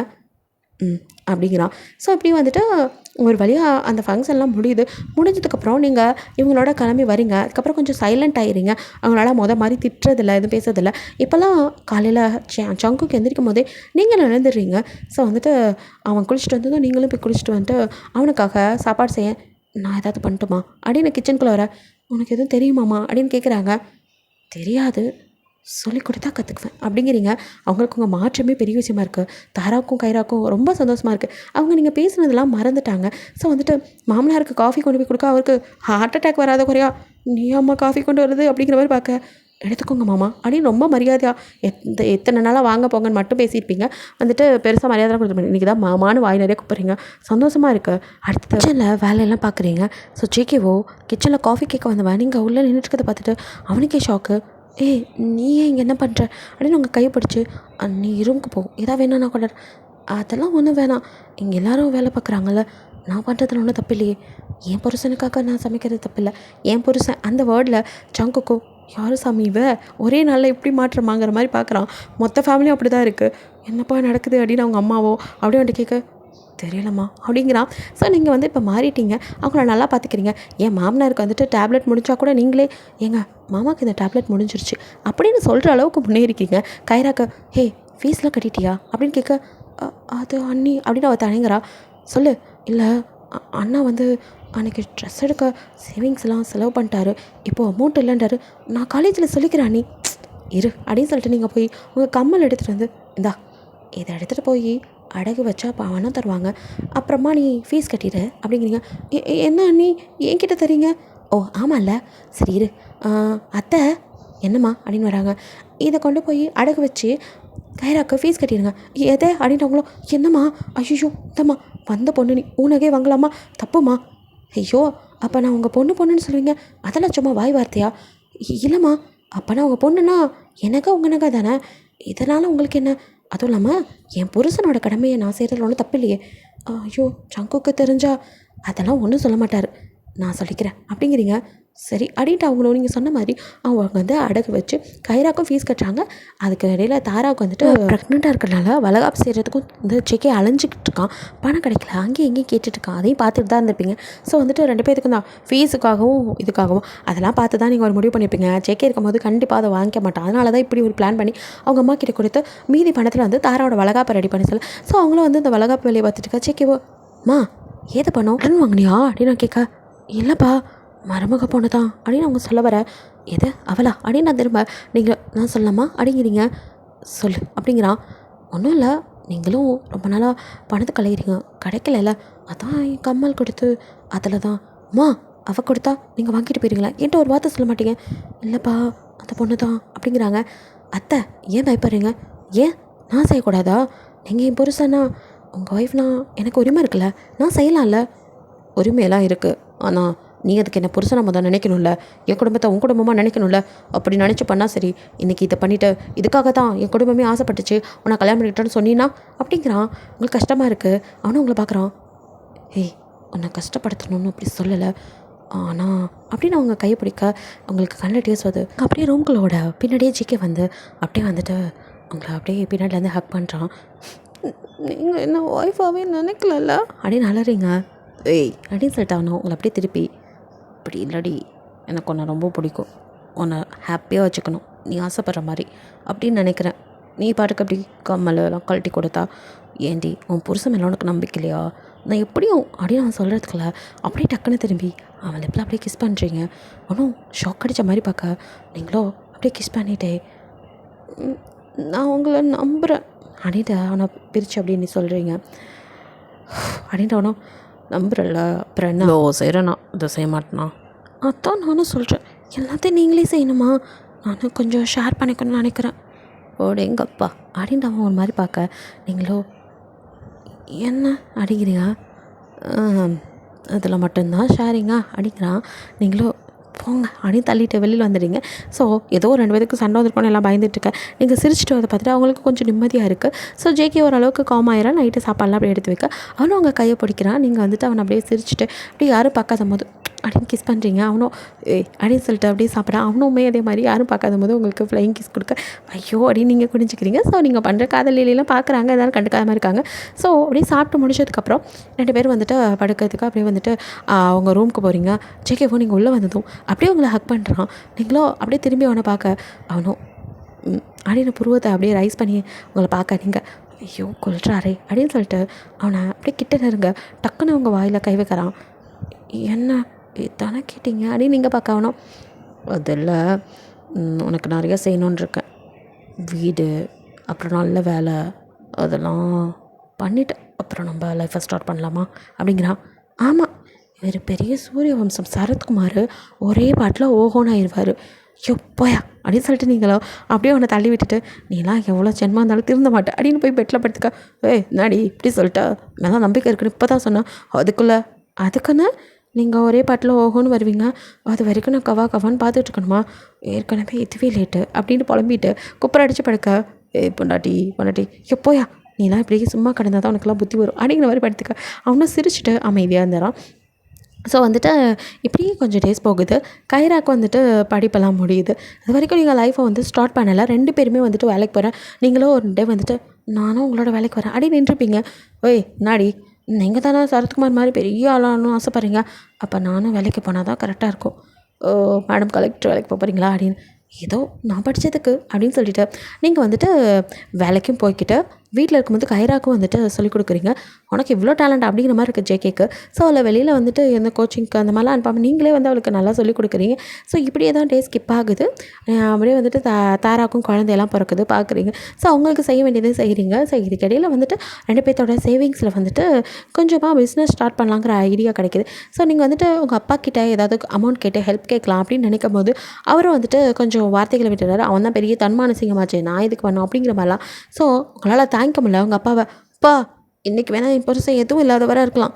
அப்படிங்கிறான். ஸோ இப்படி வந்துட்டு ஒரு வழியாக அந்த ஃபங்க்ஷன்லாம் முடிஞ்சதுக்கப்புறம் நீங்கள் இவங்களோட கிளம்பி வரீங்க. அதுக்கப்புறம் கொஞ்சம் சைலண்ட் ஆகிடுறீங்க. அவங்களால மாதிரி திட்டுறதில்ல, எதுவும் பேசுறதில்ல. இப்போல்லாம் காலையில் சங்குக்கு எந்திரிக்கும் போதே நீங்கள் எழுந்துடுறீங்க. ஸோ வந்துட்டு அவன் குளிச்சுட்டு வந்ததும் நீங்களும் போய் குளிச்சுட்டு வந்துட்டு அவனுக்காக சாப்பாடு செய்ய நான் ஏதாவது பண்ணட்டுமா அப்படின்னு கிச்சனுக்குள்ளே வர, உனக்கு எதுவும் தெரியுமாம்மா அப்படின்னு கேட்குறாங்க. தெரியாது, சொல்லிக் கொடுத்தா கற்றுக்குவேன் அப்படிங்கிறீங்க. அவங்களுக்கு உங்கள் மாற்றமே பெரிய விஷயமா இருக்குது. தாராவுக்கும் கைராக்கும் ரொம்ப சந்தோஷமாக இருக்குது. அவங்க நீங்கள் பேசுனதெல்லாம் மறந்துட்டாங்க. ஸோ வந்துட்டு மாமனாருக்கு காஃபி கொண்டு போய் கொடுக்க அவருக்கு ஹார்ட் அட்டாக் வராத குறையா, நீ அம்மா காஃபி கொண்டு வருது அப்படிங்கிற மாதிரி பார்க்க, எடுத்துக்கோங்க மாமா அப்படின்னு ரொம்ப மரியாதையாக எத்தனை நாளாக வாங்க போங்கன்னு மட்டும் பேசியிருப்பீங்க. வந்துட்டு பெருசாக மரியாதை கொடுத்து இன்றைக்கி தான் மாமான்னு வாய் நிறைய கூப்பிட்றீங்க. சந்தோஷமாக இருக்குது. அடுத்த கிச்சனில் வேலையெல்லாம் பார்க்குறீங்க. ஸோ ஜேகேவோ கிச்சனில் காஃபி கேட்க வந்தவன் நீங்கள் உள்ளே நின்றுட்டுருக்கதை பார்த்துட்டு அவனுக்கே ஷாக்கு. ஏய் நீ ஏன் இங்கே என்ன பண்ணுற அப்படின்னு உங்கள் கையை பிடிச்சி, நீ ரூமுக்கு போ, எதாவது வேணா நான் கொண்டாடு. அதெல்லாம் ஒன்றும் வேணாம், இங்கே எல்லோரும் வேலை பார்க்குறாங்கல்ல, நான் பண்ணுறதுல ஒன்றும் தப்பு இல்லையே. என் புருஷனுக்காக நான் சமைக்கிறது தப்பு இல்லை. என் புருஷன் அந்த வேர்டில் சங்குக்கும் யாரும் சாமி இவ ஒரே நாளில் எப்படி மாற்றமாங்கிற மாதிரி பார்க்குறான். மொத்த ஃபேமிலியும் அப்படி தான் இருக்குது. என்னப்பா நடக்குது அப்படின்னு அவங்க அம்மாவோ அப்படியே வந்துட்டு கேட்க, தெரியலம்மா அப்படிங்கிறான். ஸோ நீங்கள் வந்து இப்போ மாறிட்டீங்க, அவங்கள நல்லா பார்த்துக்கிறீங்க. என் மாமனாருக்கு வந்துட்டு டேப்லெட் முடிஞ்சா கூட நீங்களே ஏங்க மாமாவுக்கு இந்த டேப்லெட் முடிஞ்சிருச்சு அப்படின்னு சொல்கிற அளவுக்கு முன்னேறிக்கீங்க. கைராக்க ஹே ஃபீஸ்லாம் கட்டிட்டியா அப்படின்னு கேட்க, அது அண்ணி அப்படின்னு அவள் தனிங்கிறா. சொல்லு. இல்லை அண்ணா வந்து அன்றைக்கி ட்ரெஸ் எடுக்க சேவிங்ஸ்லாம் செலவு பண்ணிட்டாரு, இப்போது அமௌண்ட் இல்லைன்றாரு. நான் காலேஜில் சொல்லிக்கிறேன் அண்ணி இரு அப்படின்னு சொல்லிட்டு நீங்கள் போய் உங்கள் கம்மல் எடுத்துகிட்டு வந்து இந்தா இதை எடுத்துகிட்டு போய் அடகு வச்சா பணம் தருவாங்க, அப்புறமா நீ ஃபீஸ் கட்டிடு அப்படிங்கிறீங்க. என்ன அண்ணி என்கிட்ட தரீங்க? ஓ ஆமாம்ல, சரி இரு. அத்தை என்னம்மா அப்படின்னு வராங்க. இதை கொண்டு போய் அடகு வச்சு கைராக்க ஃபீஸ் கட்டிடுங்க. எதை அப்படின்ட்டவங்களோ, என்னம்மா ஐயோ இந்தம்மா வந்த பொண்ணு நீ ஊனகே வாங்கலாமா, தப்புமா. ஐயோ அப்போ நான் உங்கள் பொண்ணுன்னு சொல்லுவீங்க, அதெல்லாம் சும்மா வாய் வார்த்தையா? இல்லைம்மா அப்போ நான் உங்கள் பொண்ணுன்னா எனக்கா உங்கனக்கா தானே, இதனால் உங்களுக்கு என்ன? அதுவும் இல்லாமல் என் புருஷனோட கடமையை நான் செய்கிறதுல ஒன்றும் தப்பு இல்லையே. ஐயோ சங்குக்கு தெரிஞ்சா அதெல்லாம் ஒன்றும் சொல்ல மாட்டார், நான் சொல்லிக்கிறேன் அப்படிங்கிறீங்க. சரி அப்படின்ட்டு அவங்களும் நீங்கள் சொன்ன மாதிரி அவங்க வந்து அடகு வச்சு கைராக்கும் ஃபீஸ் கட்டுறாங்க. அதுக்கு இடையில் தாராவுக்கு வந்துட்டு ப்ரெக்னெண்ட்டாக இருக்கிறனால வளகாப்பு செய்கிறதுக்கும் வந்து செக்கே அலைஞ்சிக்கிட்டு இருக்கான். பணம் கிடைக்கல, அங்கேயும் எங்கேயும் கேட்டுட்ருக்கான். அதையும் பார்த்துட்டு தான் இருந்திருப்பீங்க. ஸோ வந்துட்டு 2 பேருக்கும் தான் ஃபீஸுக்காகவும் இதுக்காகவும் அதெல்லாம் பார்த்து தான் நீங்கள் ஒரு முடிவு பண்ணியிருப்பீங்க. செக்கே இருக்கும்போது கண்டிப்பாக அதை வாங்கிக்க மாட்டான். அதனால தான் இப்படி ஒரு பிளான் பண்ணி அவங்க அம்மா கிட்ட கொடுத்து மீதி பணத்தில் வந்து தாராவோட வளகாப்பை ரெடி பண்ணி சொல்ல. ஸோ அவங்களும் வந்து இந்த வளகாப்பு வேலையை பார்த்துட்டு இருக்கா. செக்கேவோ மா ஏது பண்ணோம் கடன் வாங்கினியா அப்படின்னு நான் கேட்க, இல்லைப்பா மருமக பொண்ணு தான் அப்படின்னு அவங்க சொல்ல வர, எது அவளா அப்படின்னு நான் திரும்ப நான் சொல்லலாமா அப்படிங்கிறீங்க. சொல்லு அப்படிங்கிறான். ஒன்றும் இல்லை, நீங்களும் ரொம்ப நாளாக பணத்தை கலையிறீங்க, கிடைக்கல, அதான் என் கம்மல் கொடுத்து அதில் தான். அம்மா அவள் கொடுத்தா நீங்கள் வாங்கிட்டு போயிருங்களா என்கிட்ட ஒரு வார்த்தை சொல்ல மாட்டீங்க. இல்லைப்பா அந்த பொண்ணு தான் அப்படிங்கிறாங்க. அத்தை ஏன் பயப்படுறீங்க? ஏன் நான் செய்யக்கூடாதா? நீங்கள் என் புருஷனா உங்கள் ஒய்ஃப்னா எனக்கு உரிமை இருக்குல்ல, நான் செய்யலாம்ல. உரிமையெல்லாம் இருக்குது, ஆனால் நீ அதுக்கு என்ன புருஷனை முதல் நினைக்கணும்ல, என் குடும்பத்தை உன் குடும்பமாக நினைக்கணும்ல. அப்படி நினச்சி பண்ணால் சரி. இன்றைக்கி இதை பண்ணிவிட்டு இதுக்காக தான் என் குடும்பமே ஆசைப்பட்டுச்சு உன்னை கல்யாணம் பண்ணிக்கிட்டோன்னு சொன்னீன்னா அப்படிங்கிறான். உங்களுக்கு கஷ்டமாக இருக்குது. அவனும் உங்களை பார்க்குறான். ஏய் உன்னை கஷ்டப்படுத்தணும்னு அப்படி சொல்லலை, ஆனால் அப்படின்னு அவங்க கையை பிடிக்க அவங்களுக்கு கண்ணில் டேஸ் வருது. அப்படியே ரூம்களோட பின்னாடியே ஜிக்கே வந்து அப்படியே வந்துட்டு அவங்கள அப்படியே பின்னாடிலேருந்து ஹக் பண்ணுறான். நீங்கள் என்ன ஒய்ஃபாகவே நினைக்கலல்ல அப்படின்னு அலறீங்க. ஏய் அப்படின்னு சொல்லிட்டு அவனும் உங்களை அப்படியே திருப்பி, அப்படி இல்லடி எனக்கு உன்னை ரொம்ப பிடிக்கும், உன்னை ஹாப்பியாக வச்சுக்கணும் நீ ஆசைப்படுற மாதிரி அப்படின்னு நினைக்கிறேன். நீ பாட்டுக்கு அப்படி கம்மலெல்லாம் கழட்டி கொடுத்தா ஏண்டி உன் புருஷன் மேலே உனக்கு நம்பிக்கை இல்லையா? நான் எப்படியும் அப்படின்னு அவன் சொல்கிறதுக்குள்ள அப்படியே டக்குன்னு திரும்பி அவன் லிப்பில் அப்படியே கிஸ் பண்ணுறீங்க. ஒன்றும் ஷாக் அடித்த மாதிரி பார்க்க, நீங்களோ அப்படியே கிஸ் பண்ணிட்டே நான் உங்களை நம்புகிறேன் அப்படின்ட்டு அவனை பிரித்து அப்படின்னு சொல்கிறீங்க. அப்படின்ட்டு அவனும் நம்புறல அப்புறம் என்ன செய்கிறேன்னா இதை செய்ய மாட்டேனா? அதான் நானும் சொல்கிறேன், எல்லாத்தையும் நீங்களே செய்யணுமா? நானும் கொஞ்சம் ஷேர் பண்ணிக்கணும்னு நினைக்கிறேன். ஓட எங்கப்பா அப்படின்ட்டு அவன் ஒரு மாதிரி பார்க்க, நீங்களோ என்ன அடிக்கிறீங்க? அதில் மட்டும்தான் ஷேரிங்கா அடிக்கிறான். நீங்களோ போங்க அப்படின்னு தள்ளிட்டு வெளியில் வந்துடுங்க. ஸோ ஏதோ 2 பேருக்கு சண்டை வந்துருக்கோன்னு எல்லாம் பயந்துட்டுருக்கேன். நீங்கள் சிரிச்சிட்டு அதை பார்த்துட்டு அவங்களுக்கு கொஞ்சம் நிம்மதியாக இருக்குது. ஸோ ஜேகே ஓரளவுக்கு காம் ஆயிரம். நைட்டு சாப்பாடெலாம் அப்படியே எடுத்து வைக்க அவனும் அவங்க கையை பிடிக்கிறான். நீங்கள் வந்துட்டு அவனை அப்படியே சிரிச்சிட்டு அப்படியே யாரும் பார்க்காத போது அப்படின்னு கிஸ் பண்ணுறீங்க. அவனும் ஏய் அப்படின்னு சொல்லிட்டு அப்படியே சாப்பிட்றான். அவனுமே அதே மாதிரி யாரும் பார்க்காத போது உங்களுக்கு ஃப்ளைங் கிஸ் கொடுக்க ஐயோ அப்படின்னு நீங்கள் குடிஞ்சிக்கிறீங்க. ஸோ நீங்கள் பண்ணுற காதலிலாம் பார்க்குறாங்க, எதாவது கண்டுக்காமல் இருக்காங்க. ஸோ அப்படியே சாப்பிட்டு முடிச்சதுக்கப்புறம் 2 பேரும் வந்துட்டு படுக்கிறதுக்கு அப்படியே வந்துட்டு அவங்க ரூமுக்கு போகிறீங்க. ஜேகேவோ நீங்கள் உள்ளே வந்ததும் அப்படியே உங்களை ஹக் பண்ணுறான். நீங்களும் அப்படியே திரும்பி அவனை பார்க்க அவனும் அப்படின்னு புருவத்தை அப்படியே ரைஸ் பண்ணி உங்களை பார்க்க நீங்கள் ஐயோ கொல்றாரே அப்படின்னு சொல்லிட்டு அவனை அப்படியே கிட்ட நெருங்க டக்குன்னு அவங்க வாயில் கை வைக்கிறான். என்ன தானே கேட்டீங்க அப்படின்னு நீங்கள் பார்க்க அவனும் அதில் உனக்கு நிறையா செய்யணுன்னு இருக்கேன், வீடு, அப்புறம் நல்ல வேலை அதெல்லாம் பண்ணிவிட்டு அப்புறம் நம்ம லைஃப்பை ஸ்டார்ட் பண்ணலாமா அப்படிங்கிறான். ஆமாம், இவர் பெரிய சூரிய வம்சம் சரத்குமார் ஒரே பாட்டில் ஓஹோன்னு ஆயிடுவார். எப்போயா அப்படின்னு சொல்லிட்டு நீங்களோ அப்படியே அவனை தள்ளி விட்டுட்டு, நீலாம் எவ்வளோ ஜென்மா இருந்தாலும் திருந்த மாட்டேன் அப்படின்னு போய் பெட்டில் படுத்துக்க. நாடி இப்படி சொல்லிட்டா மேலே நம்பிக்கை இருக்குன்னு இப்போ தான் சொன்னேன். அதுக்குன்னு நீங்கள் ஒரே பாட்டில் ஓஹோன்னு வருவீங்க, அது வரைக்கும் நான் கவான்னு பார்த்துட்டு இருக்கணுமா? ஏற்கனவே இதுவே லேட்டு அப்படின்னு புலம்பிட்டு குப்பரை அடித்து படுக்க. பொண்டாட்டி எப்போயா நீலாம் இப்படி சும்மா கிடந்தா தான் உனக்குலாம் புத்தி வரும் அப்படிங்கிற மாதிரி படுத்துக்க. அவனும் சிரிச்சுட்டு அமைதியாக இருந்தாரான். ஸோ வந்துட்டு இப்படியே கொஞ்சம் டேஸ் போகுது. கைராக்கு வந்துட்டு படிப்பெல்லாம் முடியுது. அது வரைக்கும் நீங்கள் லைஃப்பை வந்து ஸ்டார்ட் பண்ணலை. 2 பேருமே வந்துட்டு வேலைக்கு போகிறேன். நீங்களும் ஒரு டே வந்துட்டு நானும் உங்களோட வேலைக்கு வரேன் அப்படி நின்றுப்பீங்க. நாடி நீங்கள் தானே சரத்குமார் மாதிரி பெரிய ஆளானும் ஆசைப்பட்றீங்க, அப்போ நானும் வேலைக்கு போனால் தான் கரெக்டாக இருக்கும். மேடம் கலெக்டர் வேலைக்கு போகிறீங்களா அப்படின்னு. ஏதோ நான் படித்ததுக்கு அப்படின்னு சொல்லிவிட்டு நீங்கள் வந்துட்டு வேலைக்கும் போய்கிட்டு வீட்டில் இருக்கும்போது கைராக்கும் வந்துட்டு சொல்லிக் கொடுக்குறீங்க. உனக்கு இவ்வளோ டேலண்ட் அப்படிங்கிற மாதிரி இருக்குது ஜேகேக்கு. ஸோ அவளை வெளியில் வந்துட்டு எந்த கோச்சிங்க்கு அந்த மாதிரிலாம் அனுப்பாமல் நீங்களே வந்து அவளுக்கு நல்லா சொல்லிக் கொடுக்குறீங்க. ஸோ இப்படியே தான் டே ஸ்கிப் ஆகுது. அப்படியே வந்துட்டு தாராக்கும் குழந்தையெல்லாம் பிறக்குது பார்க்குறீங்க. ஸோ அவங்களுக்கு செய்ய வேண்டியதை செய்கிறீங்க. ஸோ இதுக்கிடையில் வந்துட்டு 2 பேர்த்தோட சேவிங்ஸில் வந்துட்டு கொஞ்சமாக பிஸ்னஸ் ஸ்டார்ட் பண்ணலாங்கிற ஐடியா கிடைக்கிது. ஸோ நீங்கள் வந்துட்டு உங்கள் அப்பா கிட்டே ஏதாவது அமௌண்ட் கேட்டு ஹெல்ப் கேட்கலாம் அப்படின்னு நினைக்கும் போது அவரும் வந்துட்டு கொஞ்சம் வார்த்தைகளை விட்டுறாரு. அவன் தான் பெரிய தன்மான சிங்கமாச்சு, நான் இதுக்கு பண்ணோம் அப்படிங்கிற மாதிரிலாம். ஸோ உங்களால் தாங்கிக்க முடியல உங்கள் அப்பாவை. இன்றைக்கி வேணால் என் புருஷன் எதுவும் இல்லாதவராக இருக்கலாம்,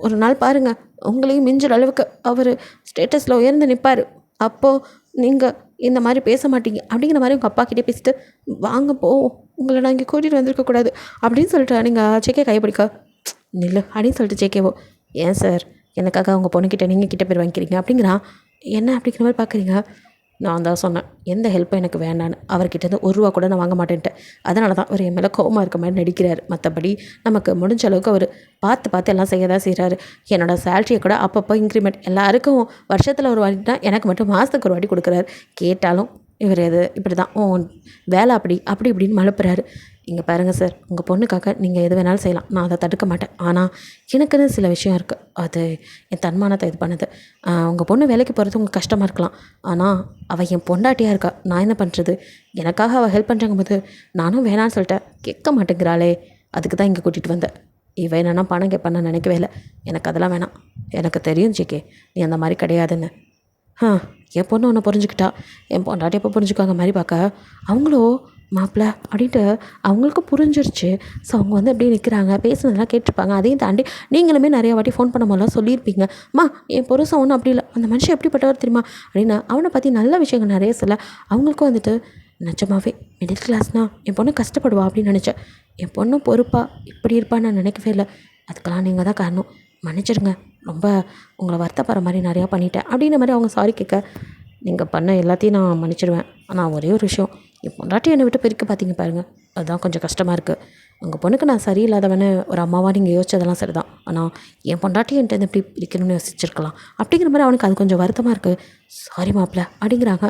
ஒரு நாள் பாருங்கள் உங்களையும் மிஞ்சுற அளவுக்கு அவர் ஸ்டேட்டஸில் உயர்ந்து நிற்பார், அப்போது நீங்கள் இந்த மாதிரி பேச மாட்டீங்க அப்படிங்கிற மாதிரி உங்கள் அப்பா கிட்டே பேசிட்டு வாங்க உங்களை நான் இங்கே கூட்டிகிட்டு வந்திருக்கக்கூடாது அப்படின்னு சொல்லிட்டு நீங்கள் ஜேகே கைப்பிடிக்க நில்லு அப்படின்னு சொல்லிட்டு ஜேகேவோ, ஏன் சார் எனக்காக உங்கள் பொண்ணுக்கிட்ட நீங்கள் கிட்ட பேர் வாங்கிக்கிறீங்க அப்படிங்கிறான். என்ன அப்படிங்கிற மாதிரி பார்க்குறீங்க. நான் தான் சொன்னேன் எந்த ஹெல்ப்பும் எனக்கு வேண்டான்னு. அவர்கிட்டருந்து ₹1 கூட நான் வாங்க மாட்டேன்ட்டு. அதனால தான் அவர் என் மேலே கோவமாக இருக்க மாதிரி நடிக்கிறார். மற்றபடி நமக்கு முடிஞ்ச அளவுக்கு அவர் பார்த்து எல்லாம் செய்ய தான் செய்கிறாரு. என்னோடய சேலரியை கூட அப்பப்போ இன்க்ரிமெண்ட் எல்லாருக்கும் வருஷத்தில் ஒரு வாட்டினா எனக்கு மட்டும் மாதத்துக்கு ஒரு வாட்டி கொடுக்குறாரு. கேட்டாலும் இவர் இப்படி தான் வேலை அப்படி இப்படின்னு மழுப்புறாரு. இங்கே பாருங்கள் சார், உங்கள் பொண்ணுக்காக நீங்கள் எது வேணாலும் செய்யலாம், நான் அதை தடுக்க மாட்டேன். ஆனால் எனக்குன்னு சில விஷயம் இருக்குது, அது என் தன்மானத்தை இது பண்ணுது. உங்கள் பொண்ணு வேலைக்கு போகிறது உங்களுக்கு கஷ்டமாக இருக்கலாம், ஆனால் அவள் என் பொண்டாட்டியாக இருக்கா, நான் என்ன பண்ணுறது? எனக்காக அவள் ஹெல்ப் பண்ணுறங்க போது நானும் வேணான்னு சொல்லிட்டேன். கேட்க மாட்டேங்கிறாளே, அதுக்கு தான் இங்கே கூட்டிகிட்டு வந்தேன். இவன் என்னன்னா பணம் கேட்பான்னு நினைக்கவே இல்லை. எனக்கு அதெல்லாம் வேணாம். எனக்கு தெரியும் ஜிகே, நீ அந்த மாதிரி கிடையாதுன்னு. என் பொண்ணு ஒன்று புரிஞ்சுக்கிட்டா, என் பொண்டாட்டி எப்போ புரிஞ்சுக்காங்க மாதிரி பார்க்க அவங்களும் மாப்பிள்ள அப்படின்ட்டு அவங்களுக்கும் புரிஞ்சிருச்சு. ஸோ அவங்க வந்து அப்படியே நிற்கிறாங்க, பேசுனதெல்லாம் கேட்டிருப்பாங்க. அதையும் தாண்டி நீங்களுமே நிறையா வாட்டி ஃபோன் பண்ண போதெல்லாம் சொல்லியிருப்பீங்க, என் புருஷன் ஒன்றும் அப்படி இல்லை, அந்த மனுஷன் எப்படிப்பட்டவர் தெரியுமா அப்படின்னு அவனை பற்றி நல்ல விஷயங்கள் நிறைய சொல்ல அவங்களுக்கும் வந்துட்டு நிஜமாவே மிடில் கிளாஸ்னால் என் பொண்ணு கஷ்டப்படுவா அப்படின்னு நினச்சேன். என் பொண்ணு பொறுப்பாக இப்படி இருப்பான்னு நான் நினைக்கவே இல்லை. அதுக்கெல்லாம் நீங்கள் தான் காரணம், மன்னிச்சிடுங்க, ரொம்ப உங்களை வருத்தப்படுற மாதிரி நிறையா பண்ணிட்டேன் அப்படின்ற மாதிரி அவங்க சாரி கேட்க, நீங்கள் பண்ண எல்லாத்தையும் நான் மன்னிச்சிடுவேன். ஆனால் ஒரே ஒரு விஷயம், என் பொண்டாட்டி என்னை விட்டு பிரிக்க பார்த்தீங்க பாருங்கள், அதுதான் கொஞ்சம் கஷ்டமாக இருக்குது. உங்கள் பொண்ணுக்கு நான் சரியில்லாதவனு ஒரு அம்மாவாக நீங்கள் யோசிச்சதெல்லாம் சரி தான், ஆனால் என் பொண்டாட்டி என்கிட்ட எப்படி பிரிக்கணும்னு யோசிச்சிருக்கலாம் அப்படிங்கிற மாதிரி அவனுக்கு அது கொஞ்சம் வருத்தமாக இருக்குது. சாரி மாப்பிள்ள அப்படிங்கிறாங்க.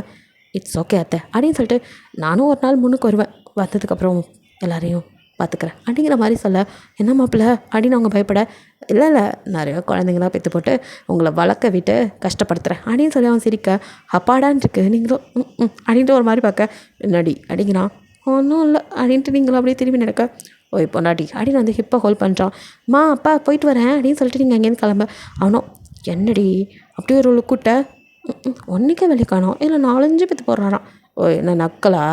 இட்ஸ் ஓகே அத்தை அப்படின்னு சொல்லிட்டு நானும் ஒரு நாள் முன்னுக்கு வருவேன், வந்ததுக்கப்புறம் எல்லாரையும் பார்த்துக்கிறேன் அப்படிங்கிற மாதிரி சொல்ல, என்ன மாப்பிள்ள அப்படின்னு அவங்க பயப்பட, இல்லை நிறையா குழந்தைங்களாம் பெற்று போட்டு உங்களை வளர்க்க விட்டு கஷ்டப்படுத்துகிறேன் அப்படின்னு சொல்லி அவன் சிரிக்க, அப்பாடான் இருக்கு நீங்களும் அப்படின்ட்டு ஒரு மாதிரி பார்க்க, என்னடி அப்படிங்கிறான். ஒன்றும் இல்லை அப்படின்ட்டு நீங்களும் அப்படியே திரும்பி நடக்க, பொண்டாட்டி அப்படின்னு வந்து ஹிப்பை ஹோல்ட் பண்ணுறான். அப்பா போயிட்டு வரேன் அப்படின்னு சொல்லிட்டு நீங்கள் அங்கேருந்து கிளம்ப. அவனும் என்னடி அப்படியே ஒரு லுக்குட்ட ஒன்றைக்கே வெளியே காணோம், இல்லை 4-5 பேத்து போடுறாராம். என்ன நக்கலா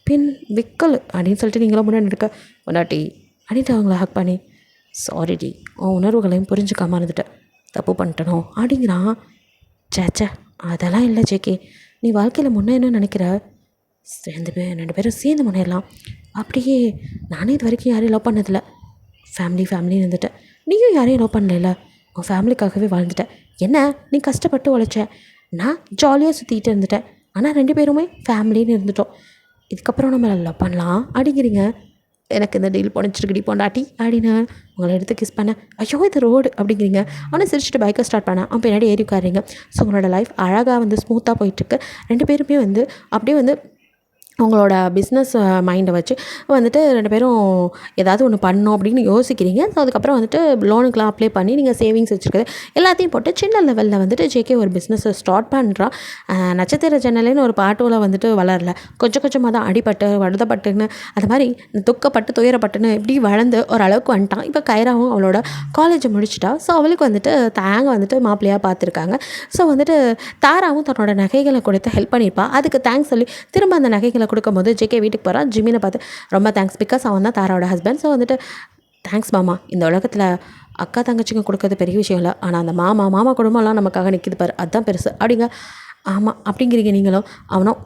பின் விக்கல் அப்படின்னு சொல்லிட்டு நீங்களும் முன்னாடி இருக்க, பொண்டாட்டி அப்படின்ட்டு அவங்கள ஹக் பண்ணி, சாரிடி உன் உணர்வுகளையும் புரிஞ்சுக்காமல் இருந்துட்டேன், தப்பு பண்ணிட்டனோ அப்படிங்கிறான். சேச்சே அதெல்லாம் இல்லை ஜேகே, நீ வாழ்க்கையில் முன்னே என்ன நினைக்கிற, 2 பேரும் சேர்ந்து முன்னேறலாம். அப்படியே நானே இது வரைக்கும் யாரையும் லவ் பண்ணதில்லை, ஃபேமிலின்னு இருந்துட்டேன். நீயும் யாரையும் லவ் பண்ணல, உன் ஃபேமிலிக்காகவே வாழ்ந்துட்டேன். என்ன நீ கஷ்டப்பட்டு உழைச்ச, நான் ஜாலியாக சுற்றிக்கிட்டு இருந்துட்டேன். ஆனால் 2 பேருமே ஃபேமிலின்னு இருந்துட்டோம். இதுக்கப்புறம் நம்ம லவ் பண்ணலாம் அப்படிங்கிறீங்க. எனக்கு இந்த டீல் பொணிச்சிருக்கடி பொண்டாட்டி அப்படின்னு உங்களை எடுத்து கிஸ் பண்ண, ஐயோ இது ரோடு அப்படிங்கிறீங்க. ஆனால் சிரிச்சுட்டு பைக்கை ஸ்டார்ட் பண்ண அவன் பின்னாடி ஏறி உட்காருங்க. ஸோ உங்களோட லைஃப் அழகாக வந்து ஸ்மூத்தாக போயிட்டுருக்கு. 2 பேருமே வந்து அப்படியே வந்து உங்களோட பிஸ்னஸ் மைண்டை வச்சு வந்துட்டு 2 பேரும் ஏதாவது ஒன்று பண்ணணும் அப்படின்னு யோசிக்கிறீங்க. ஸோ அதுக்கப்புறம் வந்துட்டு லோனுக்கெலாம் அப்ளை பண்ணி நீங்கள் சேவிங்ஸ் வச்சுருக்குது எல்லாத்தையும் போட்டு சின்ன லெவலில் வந்துட்டு ஜேகே ஒரு பிஸ்னஸை ஸ்டார்ட் பண்ணுறான். நட்சத்திர ஜன்னலேன்னு ஒரு பாட்டோவில் வந்துட்டு வளரல, கொஞ்சம் கொஞ்சமாக தான் அடிபட்டு வருதப்பட்டுன்னு அது மாதிரி துக்கப்பட்டு துயரப்பட்டுன்னு இப்படி வளர்ந்து ஓரளவுக்கு வந்துட்டான். இப்போ கைராவும் அவளோட காலேஜை முடிச்சிட்டா. ஸோ அவளுக்கு வந்துட்டு தாங்க வந்துட்டு மாப்பிள்ளையாக பார்த்துருக்காங்க. ஸோ வந்துட்டு தாராவும் தன்னோட நகைகளை கொடுத்து ஹெல்ப் பண்ணியிருப்பா. அதுக்கு தேங்க்ஸ் சொல்லி திரும்ப அந்த நகைகளை கொடுக்கும்போது ஜேகே வீட்டுக்கு போகிறான். ஜிமினை பார்த்து ரொம்ப தேங்க்ஸ், பிகாஸ் அவன் தான் தாராவோட ஹஸ்பண்ட். ஸோ வந்துட்டு தேங்க்ஸ் மாமா, இந்த உலகத்தில் அக்கா தங்கச்சிங்க கொடுக்கறது பெரிய விஷயம் இல்லை, ஆனால் அந்த மாமா குடும்பம்லாம் நமக்காக நிற்கிது பாரு, அதுதான் பெருசு அப்படிங்க. ஆமாம் அப்படிங்கிறீங்க நீங்களும். அவனும்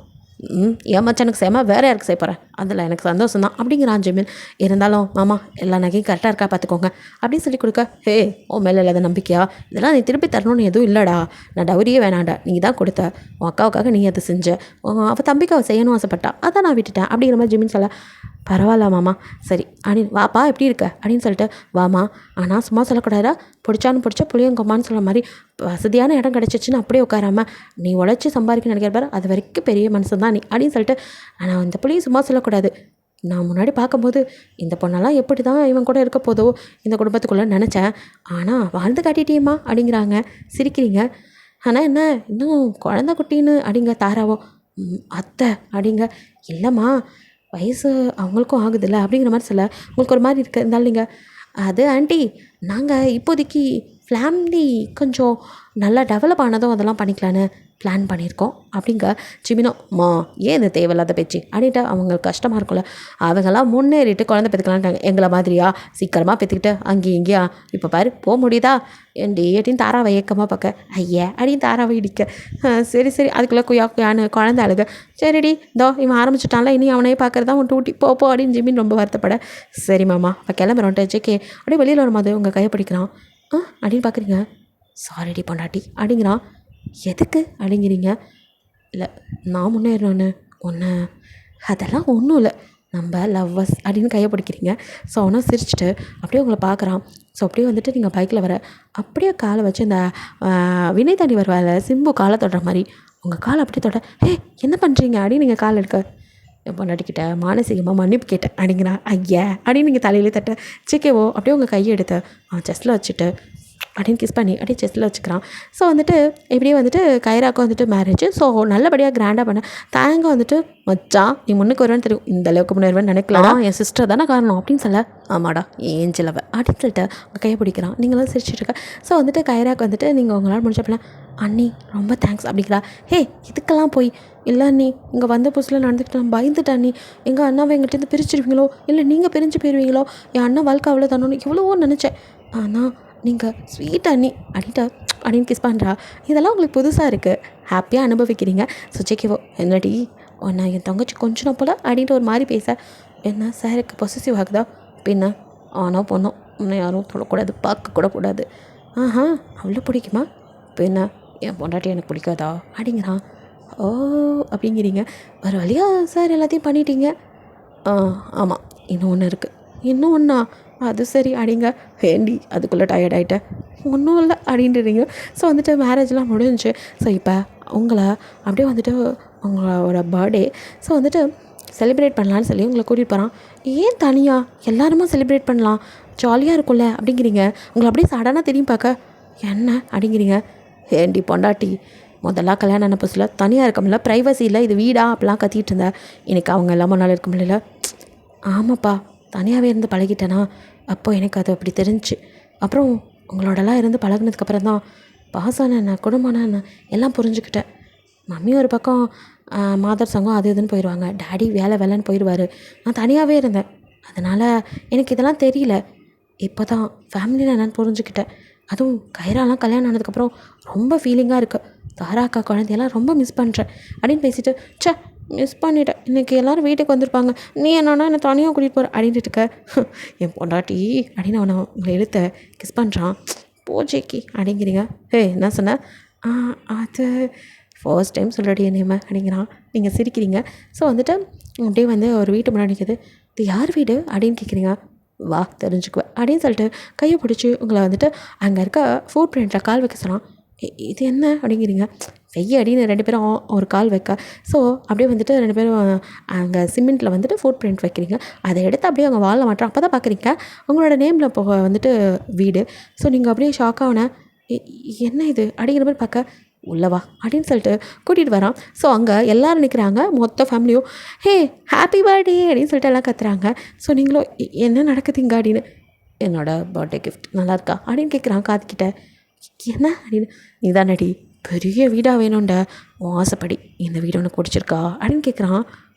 என் மச்சனுக்கு செய்யாம வேறு யாருக்கு செய்ய போகிறேன், அதில் எனக்கு சந்தோஷம் தான் அப்படிங்கிறான் ஜிமின். இருந்தாலும் மாமா எல்லா நகையும் கரெக்டாக இருக்கா பார்த்துக்கோங்க அப்படின்னு சொல்லி கொடுக்க, ஹே உன் மேலே இல்லாத நம்பிக்கையா, இதெல்லாம் நீ திருப்பி தரணும்னு எதுவும் இல்லைடா, நான் டவுரியே வேணாண்டா, நீ தான் கொடுத்த, உன் அக்காவுக்காக நீ அதை செஞ்ச, அவள் தம்பிக்கு அவள் செய்யணும் ஆசைப்பட்டா, அதான் நான் விட்டுட்டேன் அப்படிங்கிற மாதிரி ஜிமின் சொல்ல, பரவாயில்ல மாமா சரி அப்படின்னு வாப்பா எப்படி இருக்க அப்படின்னு சொல்லிட்டு வாமா, ஆனால் சும்மா சொல்லக்கூடாதா, பிடிச்சான்னு பிடிச்சா புளியங்கம்மான்னு சொல்கிற மாதிரி வசதியான இடம் கிடச்சிச்சின்னு அப்படியே உட்காராமல் நீ உழைச்சி சம்பாதிக்க நினைக்கிற பாரு, அது வரைக்கும் பெரிய மனுஷன் தான் நீ அப்படின்னு சொல்லிட்டு, ஆனால் அந்த புளியும் சும்மா சொல்லக்கூடாது, நான் முன்னாடி பார்க்கும்போது இந்த பொண்ணெல்லாம் எப்படி தான் இவன் கூட இருக்க போதோ இந்த குடும்பத்துக்குள்ளே நினச்சேன், ஆனால் வாழ்ந்து காட்டிட்டேம்மா அப்படிங்கிறாங்க. சிரிக்கிறீங்க, ஆனால் என்ன இன்னும் குழந்தை குட்டின்னு அப்படிங்க தாராவோ. அத்தை அப்படிங்க, இல்லைம்மா வயசு அவங்களுக்கும் ஆகுதுல்ல அப்படிங்கிற மாதிரி சொல்ல, உங்களுக்கு ஒரு மாதிரி இருக்குது. இருந்தாலும் நீங்கள் அது ஆண்டி நாங்கள் இப்போதைக்கு ஃபேமிலி கொஞ்சம் நல்லா டெவலப் ஆனதும் அதெல்லாம் பண்ணிக்கலான்னு பிளான் பண்ணியிருக்கோம் அப்படிங்க. ஜிமினோ மா ஏன் இந்த தேவையில்லாத பேச்சு அப்படின்ட்டு அவங்களுக்கு கஷ்டமாக இருக்கும்ல, அவங்கெல்லாம் முன்னேறிட்டு குழந்தை பெற்றுக்கலான்ட்டாங்க, எங்களை மாதிரியா சீக்கிரமாக பெற்றுக்கிட்டு அங்கேயும் இங்கேயா இப்போ பாரு போக முடியுதா ஏன்டி அப்படின்னு தாராவை ஏக்கமாக பார்க்க, ஐயா அப்படின்னு தாராவை இடிக்க, சரி அதுக்குள்ளே குயான்னு குழந்தை அழுக, சரிடி இதோ இவன் ஆரம்பிச்சிட்டான்ல இனி அவனையே பார்க்குறதா உன் டூட்டி போ அப்படின்னு ஜிமின் ரொம்ப வருத்தப்பட, சரி மாமா இப்போ கிளம்புறோன்ட்டு ஜேகே அப்படியே வெளியில் வரும்போது உங்கள் கையை பிடிக்கிறான். அப்படின்னு பார்க்குறீங்க, சாரிடி பொண்டாட்டி அப்படிங்கிறான். எதுக்கு அப்படிங்கிறீங்க, இல்லை நான் முன்னேறணுன்னு ஒன்று, அதெல்லாம் ஒன்றும் இல்லை நம்ம லவ்வர்ஸ் அப்படின்னு கையை பிடிக்கிறீங்க. ஸோ அவனும் சிரிச்சுட்டு அப்படியே உங்களை பார்க்குறான். ஸோ அப்படியே வந்துட்டு நீங்கள் பைக்கில் வர அப்படியே காலை வச்சு இந்த வினை தாண்டி வருவாள் சிம்பு காலை தொடுற மாதிரி உங்கள் காலை அப்படியே தொட, ஹே என்ன பண்ணுறீங்க அப்படின்னு நீங்கள் கால் எடுக்க, என் பொண்டாட்டிக்கிட்ட மானசீகமாக மன்னிப்பு கேட்டேன் அப்படிங்கிறான். ஐயா அப்படின்னு நீங்கள் தலையிலே தட்ட, சிக்கேவோ அப்படியே உங்கள் கையை எடுத்து அவன் செஸ்ட்டில் வச்சுட்டு அப்படின்னு கிஸ் பண்ணி அப்படியே செஸ்ட்டில் வச்சுக்கிறான். ஸோ வந்துட்டு இப்படியே வந்துட்டு கைராக்கும் வந்துட்டு மேரேஜ். ஸோ நல்லபடியாக கிராண்டாக பண்ண தேங்க வந்துட்டு மச்சான் நீ முன்னுக்கு வருவேன்னு தெரியும், இந்த அளவுக்கு முன்னேறுவேன்னு நினைக்கலாம், என் சிஸ்டர் தானே காரணம் அப்படின்னு சொல்ல, ஆமாடா ஏஞ்சலவ அப்படின்னு சொல்லிட்டு உங்கள் கையை பிடிக்கிறான். நீங்களும் சிரிச்சிட்ருக்க. ஸோ வந்துட்டு கைராக்கு வந்துட்டு நீங்கள் உங்களால் முடிச்சப்பலாம் அண்ணி ரொம்ப தேங்க்ஸ் அப்படிங்கிறா. ஹே இதுக்கெல்லாம் போய் இல்லை அண்ணி இங்கே வந்த புதுசில் நடந்துக்கிட்டு நான் பயந்துட்டேன் அண்ணி, எங்கள் அண்ணாவை எங்கிட்டேருந்து பிரிச்சிருவீங்களோ இல்லை நீங்கள் பிரிஞ்சு போயிடுவீங்களோ, என் அண்ணன் வாழ்க்கை அவ்வளோ தானோன்னு எவ்வளவோ நினச்சேன், ஆனால் நீங்கள் ஸ்வீட் அண்ணி அப்படின்னு கிஸ் பண்ணுறா. இதெல்லாம் உங்களுக்கு புதுசாக இருக்குது, ஹாப்பியாக அனுபவிக்கிறீங்க. ஸோ ஜேகேவோ என்னடி நான் என் தங்கச்சி கொஞ்சம் போல் அப்படின்ட்டு ஒரு மாதிரி பேச, என்ன சாருக்கு பொசசிவ் ஆகுதா, பின்ன ஆனோ பொண்ணோ இன்னும் யாரும் தொடக்கூடாது பார்க்கக்கூட கூடாது, ஆஹா அவ்வளோ பிடிக்குமா, பின்ன என் பொண்டாட்டி எனக்கு பிடிக்காதா அப்படிங்கிறான். ஓ அப்படிங்கிறீங்க, ஒரு வழியாக சார் எல்லாத்தையும் பண்ணிட்டீங்க. ஆமாம் இன்னும் ஒன்று இருக்குது, இன்னும் ஒன்றா, அது சரி அப்படிங்க, ஏண்டி அதுக்குள்ளே டயர்ட் ஆகிட்டேன், ஒன்றும் இல்லை அப்படின்றீங்க. ஸோ வந்துட்டு மேரேஜ்லாம் முடிஞ்சு. ஸோ இப்போ உங்களை அப்படியே வந்துட்டு உங்களோட பர்த்டே ஸோ வந்துட்டு செலிப்ரேட் பண்ணலான்னு சொல்லி உங்களை கூட்டிகிட்டு போகிறான். ஏன் தனியாக எல்லாருமே செலிப்ரேட் பண்ணலாம் ஜாலியாக இருக்கும்ல அப்படிங்கிறீங்க. உங்களை அப்படியே சடனாக திரும்பி பார்க்க என்ன அப்படிங்கிறீங்க, ஏண்டி பொண்டாட்டி முதல்ல கல்யாணம் ஆன புதுசில் தனியாக இருக்க முடியல, ப்ரைவசி இல்லை, இது வீடா அப்படிலாம் கத்திட்டு இருந்தேன், எனக்கு அவங்க எல்லாமே நாள் இருக்க முடியல. ஆமாப்பா தனியாகவே இருந்து பழகிட்டேனா, அப்போது எனக்கு அது அப்படி தெரிஞ்சு, அப்புறம் உங்களோடலாம் இருந்து பழகினதுக்கப்புறம் தான் பாசான என்ன குடும்பம்னா என்ன எல்லாம் புரிஞ்சுக்கிட்டேன். மம்மி ஒரு பக்கம் மாதர் சங்கம் அது இதுன்னு போயிடுவாங்க, டேடி வேலைன்னு போயிடுவார், நான் தனியாகவே இருந்தேன், அதனால் எனக்கு இதெல்லாம் தெரியல, இப்போ தான் ஃபேமிலியில் என்னென்னு புரிஞ்சுக்கிட்டேன். அதுவும் கைராலாம் கல்யாணம் ஆனதுக்கப்புறம் ரொம்ப ஃபீலிங்காக இருக்குது, தாரா அக்கா குழந்தையெல்லாம் ரொம்ப மிஸ் பண்ணுறேன் அப்படின்னு பேசிட்டு, சே மிஸ் பண்ணிட்டேன், இன்றைக்கி எல்லோரும் வீட்டுக்கு வந்திருப்பாங்க, நீ என்னன்னா என்னை தனியாக கூட்டிகிட்டு போகிற அப்படின்ட்டு இருக்க, என் பொண்டாட்டி அப்படின்னு அவனை உங்களை இழுத்த கிஸ் பண்ணுறான். போஜேக்கி அப்படிங்கிறீங்க. என்ன சொன்ன, அது ஃபர்ஸ்ட் டைம் சொல்கிறடி என்னையம்மா அப்படிங்கிறான். நீங்கள் சிரிக்கிறீங்க. ஸோ வந்துட்டு அப்படியே வந்து ஒரு வீட்டு முன்னாடி நிற்கிது, இது யார் வீடு அப்படின்னு கேட்குறீங்க. வா தெரிஞ்சுக்குவேன் அப்படின்னு சொல்லிட்டு கையை பிடிச்சி உங்களை வந்துட்டு அங்கே இருக்க ஃபுட் பிரிண்ட்டில் கால் வைக்க சொன்னான். இது என்ன அப்படிங்கிறீங்க. வெய்ய அடின்னு 2 பேரும் ஒரு கால் வைக்க. ஸோ அப்படியே வந்துட்டு 2 பேரும் அங்கே சிமெண்ட்டில் வந்துட்டு ஃபுட் பிரிண்ட் வைக்கிறீங்க. அதை எடுத்து அப்படியே அவங்க வாலில் மாட்டுறோம். அப்போ தான் பார்க்குறீங்க உங்களோட நேமில் போக வந்துட்டு வீடு. ஸோ நீங்கள் அப்படியே ஷாக்கான என்ன இது அப்படிங்கிற மாதிரி பார்க்க உள்ளவா அப்படின்னு சொல்லிட்டு கூட்டிகிட்டு வரான். ஸோ அங்கே எல்லோரும் நிற்கிறாங்க, மொத்த ஃபேமிலியும் ஹே ஹாப்பி பர்த்டே அப்படின்னு சொல்லிட்டு எல்லாம் கத்துறாங்க. ஸோ நீங்களும் என்ன நடக்குதுங்க அப்படின்னு, என்னோடய பர்த்டே கிஃப்ட் நல்லா இருக்கா அப்படின்னு கேட்குறான் காதுக்கிட்ட. என்ன அப்படின்னு, நீ தானடி பெரிய வீடாக வேணும்டா உன் ஆசைப்படி, இந்த வீடு உனக்கு பிடிச்சிருக்கா அப்படின்னு கேட்குறான்.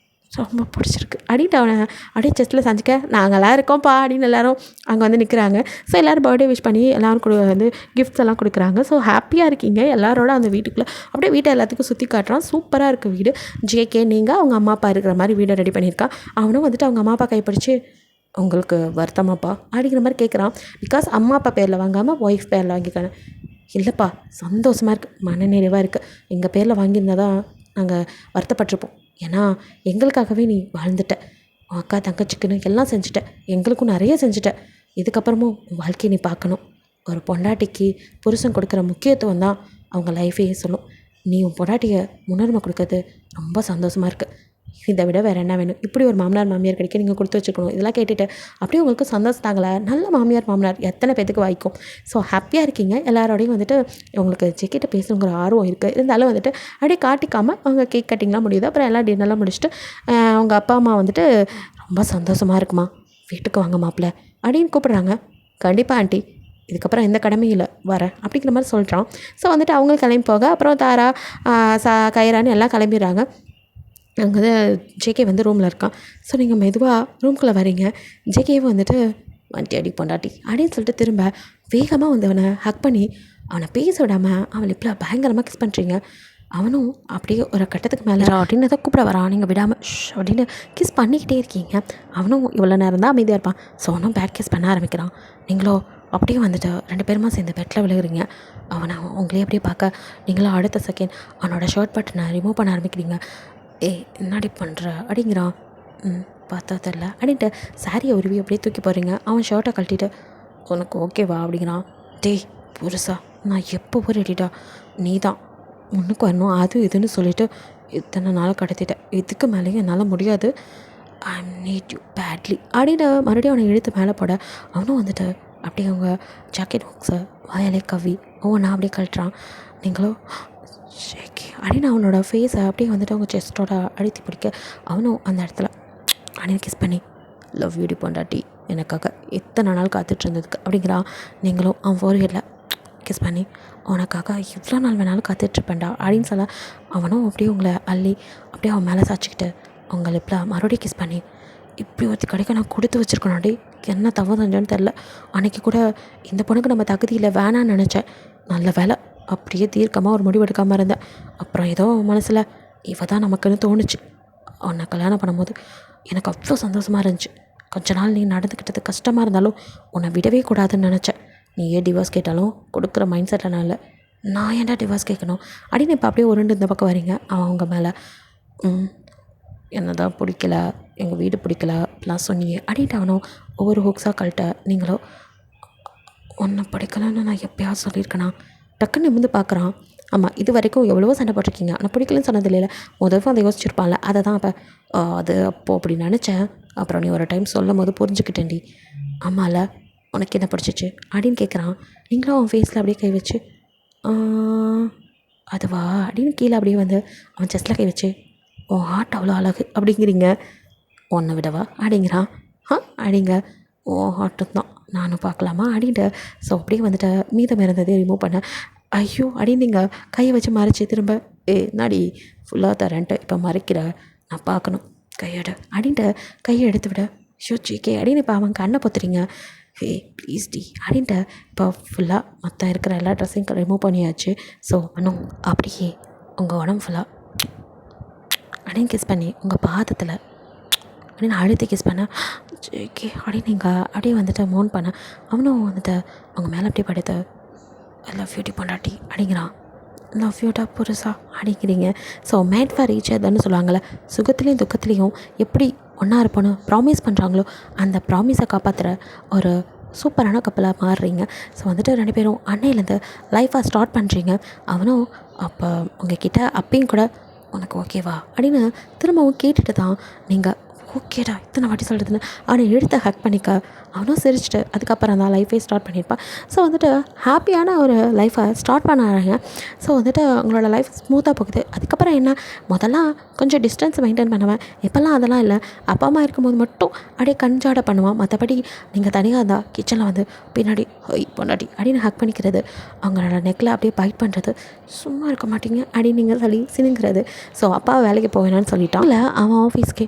ரொம்ப பிடிச்சிருக்கு அப்படின்ட்டு அவனை அப்படியே செஸ்ட்டில் செஞ்சுக்க, நாங்கள்லாம் இருக்கோம்ப்பா அப்படின்னு எல்லோரும் அங்கே வந்து நிற்கிறாங்க. ஸோ எல்லோரும் பர்த்டே விஷ் பண்ணி எல்லோரும் வந்து கிஃப்ட்ஸ் எல்லாம் கொடுக்குறாங்க. ஸோ ஹாப்பியாக இருக்கீங்க எல்லாரோட அந்த வீட்டுக்குள்ளே. அப்படியே வீட்டை எல்லாத்துக்கும் சுற்றி காட்டுறான். சூப்பராக இருக்குது வீடு. ஜேகே நீங்கள் அவங்க அம்மா அப்பா இருக்கிற மாதிரி வீடை ரெடி பண்ணியிருக்கான். அவனும் வந்துட்டு அவங்க அம்மா அப்பா கைப்பிடிச்சு உங்களுக்கு வருத்தமாப்பா அப்படிங்கிற மாதிரி கேட்குறான். பிகாஸ் அம்மா அப்பா பேரில் வாங்காமல் ஒய்ஃப் பேரில் வாங்கிக்கானே. இல்லைப்பா சந்தோஷமாக இருக்குது, மனநிறைவாக இருக்குது. எங்கள் பேரில் வாங்கியிருந்தால் தான் நாங்கள் வருத்தப்பட்டிருப்போம். ஏன்னா எங்களுக்காகவே நீ வாழ்ந்துட்ட, அக்கா தங்கச்சிக்குன்னு எல்லாம் செஞ்சுட்ட, எங்களுக்கும் நிறைய செஞ்சுட்ட. இதுக்கப்புறமும் வாழ்க்கையை நீ பார்க்கணும். ஒரு பொண்டாட்டிக்கு புருஷன் கொடுக்குற முக்கியத்துவம் தான் அவங்க லைஃபையே சொல்லும். நீ உன் பொண்டாட்டியை முன்னுரிமை கொடுக்கறது ரொம்ப சந்தோஷமாக இருக்குது. இதை விட வேறு என்ன வேணும்? இப்படி ஒரு மாமனார் மாமியார் கிடைக்க நீங்கள் கொடுத்து வச்சுக்கணும். இதெல்லாம் கேட்டுட்டு அப்படியே உங்களுக்கு சந்தோஷத்தாங்களே. நல்ல மாமியார் எத்தனை பேத்துக்கு வாய்க்கும். ஸோ ஹாப்பியாக இருக்கீங்க. எல்லாரோடையும் வந்துட்டு உங்களுக்கு ஜெக்கிட்ட பேசணுங்கிற ஆர்வம் இருக்குது. இருந்தாலும் வந்துட்டு அப்படியே காட்டிக்காமல் அவங்க கேக் கட்டிங்லாம் முடியுது. அப்புறம் எல்லாம் டின்னர்லாம் முடிச்சுட்டு அவங்க அப்பா அம்மா வந்துட்டு ரொம்ப சந்தோஷமாக இருக்குமா, வீட்டுக்கு வாங்க மாப்பிள்ள அப்படின்னு கூப்பிட்றாங்க. கண்டிப்பாக ஆண்டி, இதுக்கப்புறம் எந்த கடமையும் இல்லை, வரேன் அப்படிங்கிற மாதிரி சொல்கிறான். ஸோ வந்துட்டு அவங்களும் கிளம்பி போக அப்புறம் தாரா கைரான்னு எல்லாம் கிளம்பிடுறாங்க. அங்கே வந்து ஜேகே வந்து ரூமில் இருக்கான். ஸோ நீங்கள் மெதுவாக ரூம்குள்ளே வரீங்க. ஜேகேவை வந்துட்டு வண்டி அடி பொண்டாட்டி அப்படின்னு சொல்லிட்டு திரும்ப வேகமாக வந்து அவனை ஹக் பண்ணி அவனை பேச விடாமல் அவன் இப்படி பயங்கரமாக கிஸ் பண்ணுறீங்க. அவனும் அப்படியே ஒரு கட்டத்துக்கு மேலே அப்படின்னு தான் கூப்பிட வரான். நீங்கள் விடாமல் அப்படின்னு கிஸ் பண்ணிக்கிட்டே இருக்கீங்க. அவனும் இவ்வளோ நேரம் தான் அமைதியாக இருப்பான். ஸோ அவனும் பேட் கிஸ் பண்ண ஆரம்பிக்கிறான். நீங்களோ அப்படியே வந்துட்டு 2 பேருமா சேர்ந்து பெட்டில் விழுகிறீங்க. அவனை உங்களே அப்படியே பார்க்க நீங்களும் அடுத்த செகண்ட் அவனோட ஷர்ட் பட்டனை ரிமூவ் பண்ண ஆரம்பிக்கிறீங்க. என்னடி பண்ணுற அப்படிங்கிறான். பார்த்தா தெரில அப்படின்ட்டு சாரியை உருவி அப்படியே தூக்கி போடுறீங்க. அவன் ஷர்ட்டை கழட்டிட்டு உனக்கு ஓகேவா அப்படிங்கிறான். டேய் புருஷா, நான் எப்போ ரெடிடா, நீ தான் முன்னுக்கு வரணும் அது இதுன்னு சொல்லிவிட்டு இத்தனை நாள் கடத்திட்டேன். இதுக்கு மேலேயும் என்னால் முடியாது. ஐ நீட் யூ பேட்லி அப்படின்னு மறுபடியும் அவனை இழுத்து மேலே போட அவனும் வந்துட்டு அப்படியே அவங்க ஜாக்கெட் பாக்ஸை வாயாலே கவ்வி நான் அப்படியே கழட்டுறான். நீங்களும் ஷேக்கி அப்படின்னு அவனோட ஃபேஸை அப்படியே வந்துட்டு அவங்க செஸ்ட்டோட அழுத்தி பிடிக்க அவனும் அந்த இடத்துல அப்படின்னு கிஸ் பண்ணி லவ் யூடி பொண்டாட்டி, எனக்காக எத்தனை நாள் காத்துட்டு இருந்ததுக்கு அப்படிங்கிறான். நீங்களும் அவன் ஃபோர்ஹெட்டில் கிஸ் பண்ணி உனக்காக எவ்வளோ நாள் வேணாலும் காத்துட்ருப்பேன்டா அப்படின்னு சொல்ல அவனும் அப்படியே உங்களை அள்ளி அப்படியே அவன் மேலே சாய்ச்சிக்கிட்டு அவங்க லிப்பில் மறுபடியும் கிஸ் பண்ணி இப்படி ஒருத்தி கிடைக்க நான் கொடுத்து வச்சுருக்கணும்டி, என்ன தவறு செஞ்சோன்னு தெரில. அன்றைக்கி கூட இந்த பொண்ணுக்கு நம்ம தகுதியில் வேணான்னு நினச்சேன், நல்ல வேலை அப்படியே தீர்க்கமாக ஒரு முடிவு எடுக்காமல் இருந்தேன். அப்புறம் ஏதோ மனசில் இவ தான் நமக்குன்னு தோணுச்சு. உன்னை கல்யாணம் பண்ணும்போது எனக்கு அவ்வளோ சந்தோஷமாக இருந்துச்சு. கொஞ்ச நாள் நீ நடந்துக்கிட்டது கஷ்டமாக இருந்தாலும் உன்னை விடவே கூடாதுன்னு நினச்சேன். நீ ஏன் டிவோர்ஸ் கேட்டாலும் கொடுக்குற மைண்ட் செட்டில் நான் இல்லை, நான் ஏன்டா டிவோர்ஸ் கேட்கணும் அப்படின்னு இப்போ அப்படியே உருண்டு இந்த பக்கம் வரீங்க. அவங்க மேலே என்ன தான் பிடிக்கல, எங்கள் வீடு பிடிக்கல அப்படிலாம் சொன்னீங்க அப்படின்ட்டு அவனும் ஒவ்வொரு ஹூக்ஸாக கழட்ட நீங்களோ ஒன்றை பிடிக்கலன்னு நான் எப்போயாவது சொல்லியிருக்கேனா டக்குன்னு நிமிந்து பார்க்குறான். ஆமாம், இது வரைக்கும் எவ்வளவோ சண்டை போட்டிருக்கீங்க, ஆனால் பிடிக்கலன்னு சொன்னது இல்லைல்ல. முதல்ல அதை யோசிச்சிருப்பான்ல, அதை தான் அப்போ அது அப்போது அப்படி நினச்சேன். அப்புறம் நீ ஒரு டைம் சொல்லும் போது புரிஞ்சுக்கிட்டேன்டி. ஆமாம்ல, உனக்கு என்ன பிடிச்சிச்சு அப்படின்னு கேட்குறான். நீங்களும் அவன் ஃபேஸில் அப்படியே கை வச்சு அதுவா அப்படின்னு கீழே அப்படியே வந்து அவன் செஸ்ட்டில் கை வச்சு உன் ஹார்ட் அவ்வளோ அழகு அப்படிங்கிறீங்க. ஒன்றை விடவா அப்படிங்கிறான். அப்படிங்க ஓ ஹார்ட்டு தான் நானும் பார்க்கலாமா அப்படின்ட்டு. ஸோ அப்படியே வந்துட்டு மீதம் இருந்ததே ரிமூவ் பண்ண ஐயோ அப்படின்னு நீங்கள் கையை வச்சு மறைச்சி திரும்ப நாடி ஃபுல்லாக தரேன்ட்டு இப்போ மறைக்கிற நான் பார்க்கணும் கையோட அப்படின்ட்டு கையை எடுத்து விட ஷோ ஜிகே அப்படின்னு இப்போ அவன் கண்ணை பொத்துறீங்க. ப்ளீஸ் டி அப்படின்ட்டு இப்போ ஃபுல்லாக மற்ற இருக்கிற எல்லா ட்ரெஸ்ஸையும் ரிமூவ் பண்ணியாச்சு. ஸோ இன்னும் அப்படியே உங்கள் உடம்பு ஃபுல்லாக அப்படின்னு கிஸ் பண்ணி உங்கள் பாதத்தில் அப்படின்னு அழுத்தி கிஸ் பண்ண ஜேகே அப்படின்னு நீங்கள் அப்படியே வந்துட்டு மோன் பண்ண அவனும் வந்துட்டு அவங்க மேலே அப்படியே படுத்து லவ் யூடி பொண்டாட்டி அப்படிங்கிறான். லவ் யூடா புருஷா அப்படிங்கிறீங்க. ஸோ மேட் ஃபார் ஈச் அதர்னு சொல்லுவாங்கள்ல, சுகத்துலேயும் துக்கத்துலேயும் எப்படி ஒன்றா இருப்போன்னு ப்ராமிஸ் பண்ணுறாங்களோ அந்த ப்ராமிஸை காப்பாற்றுற ஒரு சூப்பரான கப்பலாக மாறுறீங்க. ஸோ வந்துட்டு 2 பேரும் அன்னையிலேருந்து லைஃப்பை ஸ்டார்ட் பண்ணுறீங்க. அவனும் அப்போ உங்ககிட்ட அப்பயும் கூட உனக்கு ஓகேவா அப்படின்னு திரும்பவும் கேட்டுட்டு தான் நீங்கள் ஓகேடா இத்தனை வாட்டி சொல்கிறதுன்னு அவனை எடுத்து ஹக் பண்ணிக்க அவனும் சிரிச்சிட்டு அதுக்கப்புறம் தான் லைஃபே ஸ்டார்ட் பண்ணியிருப்பான். ஸோ வந்துட்டு ஹாப்பியான ஒரு லைஃப்பை ஸ்டார்ட் பண்ணாங்க. ஸோ வந்துட்டு உங்களோட லைஃப் ஸ்மூத்தாக போகுது. அதுக்கப்புறம் என்ன, முதல்லாம் கொஞ்சம் டிஸ்டன்ஸ் மெயின்டைன் பண்ணுவேன். இப்போல்லாம் அதெல்லாம் இல்லை. அப்பா அம்மா இருக்கும்போது மட்டும் அப்படியே கஞ்சாட பண்ணுவான். மற்றபடி நீங்கள் தனியாக இருந்தால் கிச்சனில் வந்து பின்னாடி பொண்டாட்டி அப்படின்னு ஹக் பண்ணிக்கிறது, அவங்களோட நெக்கில் அப்படியே பைட் பண்ணுறது, சும்மா இருக்க மாட்டீங்க அப்படின்னு நீங்கள் சொல்லி சினுங்கிறது. ஸோ அப்பா வேலைக்கு போவேனான்னு சொல்லிட்டான். இல்லை அவன் ஆஃபீஸ்க்கு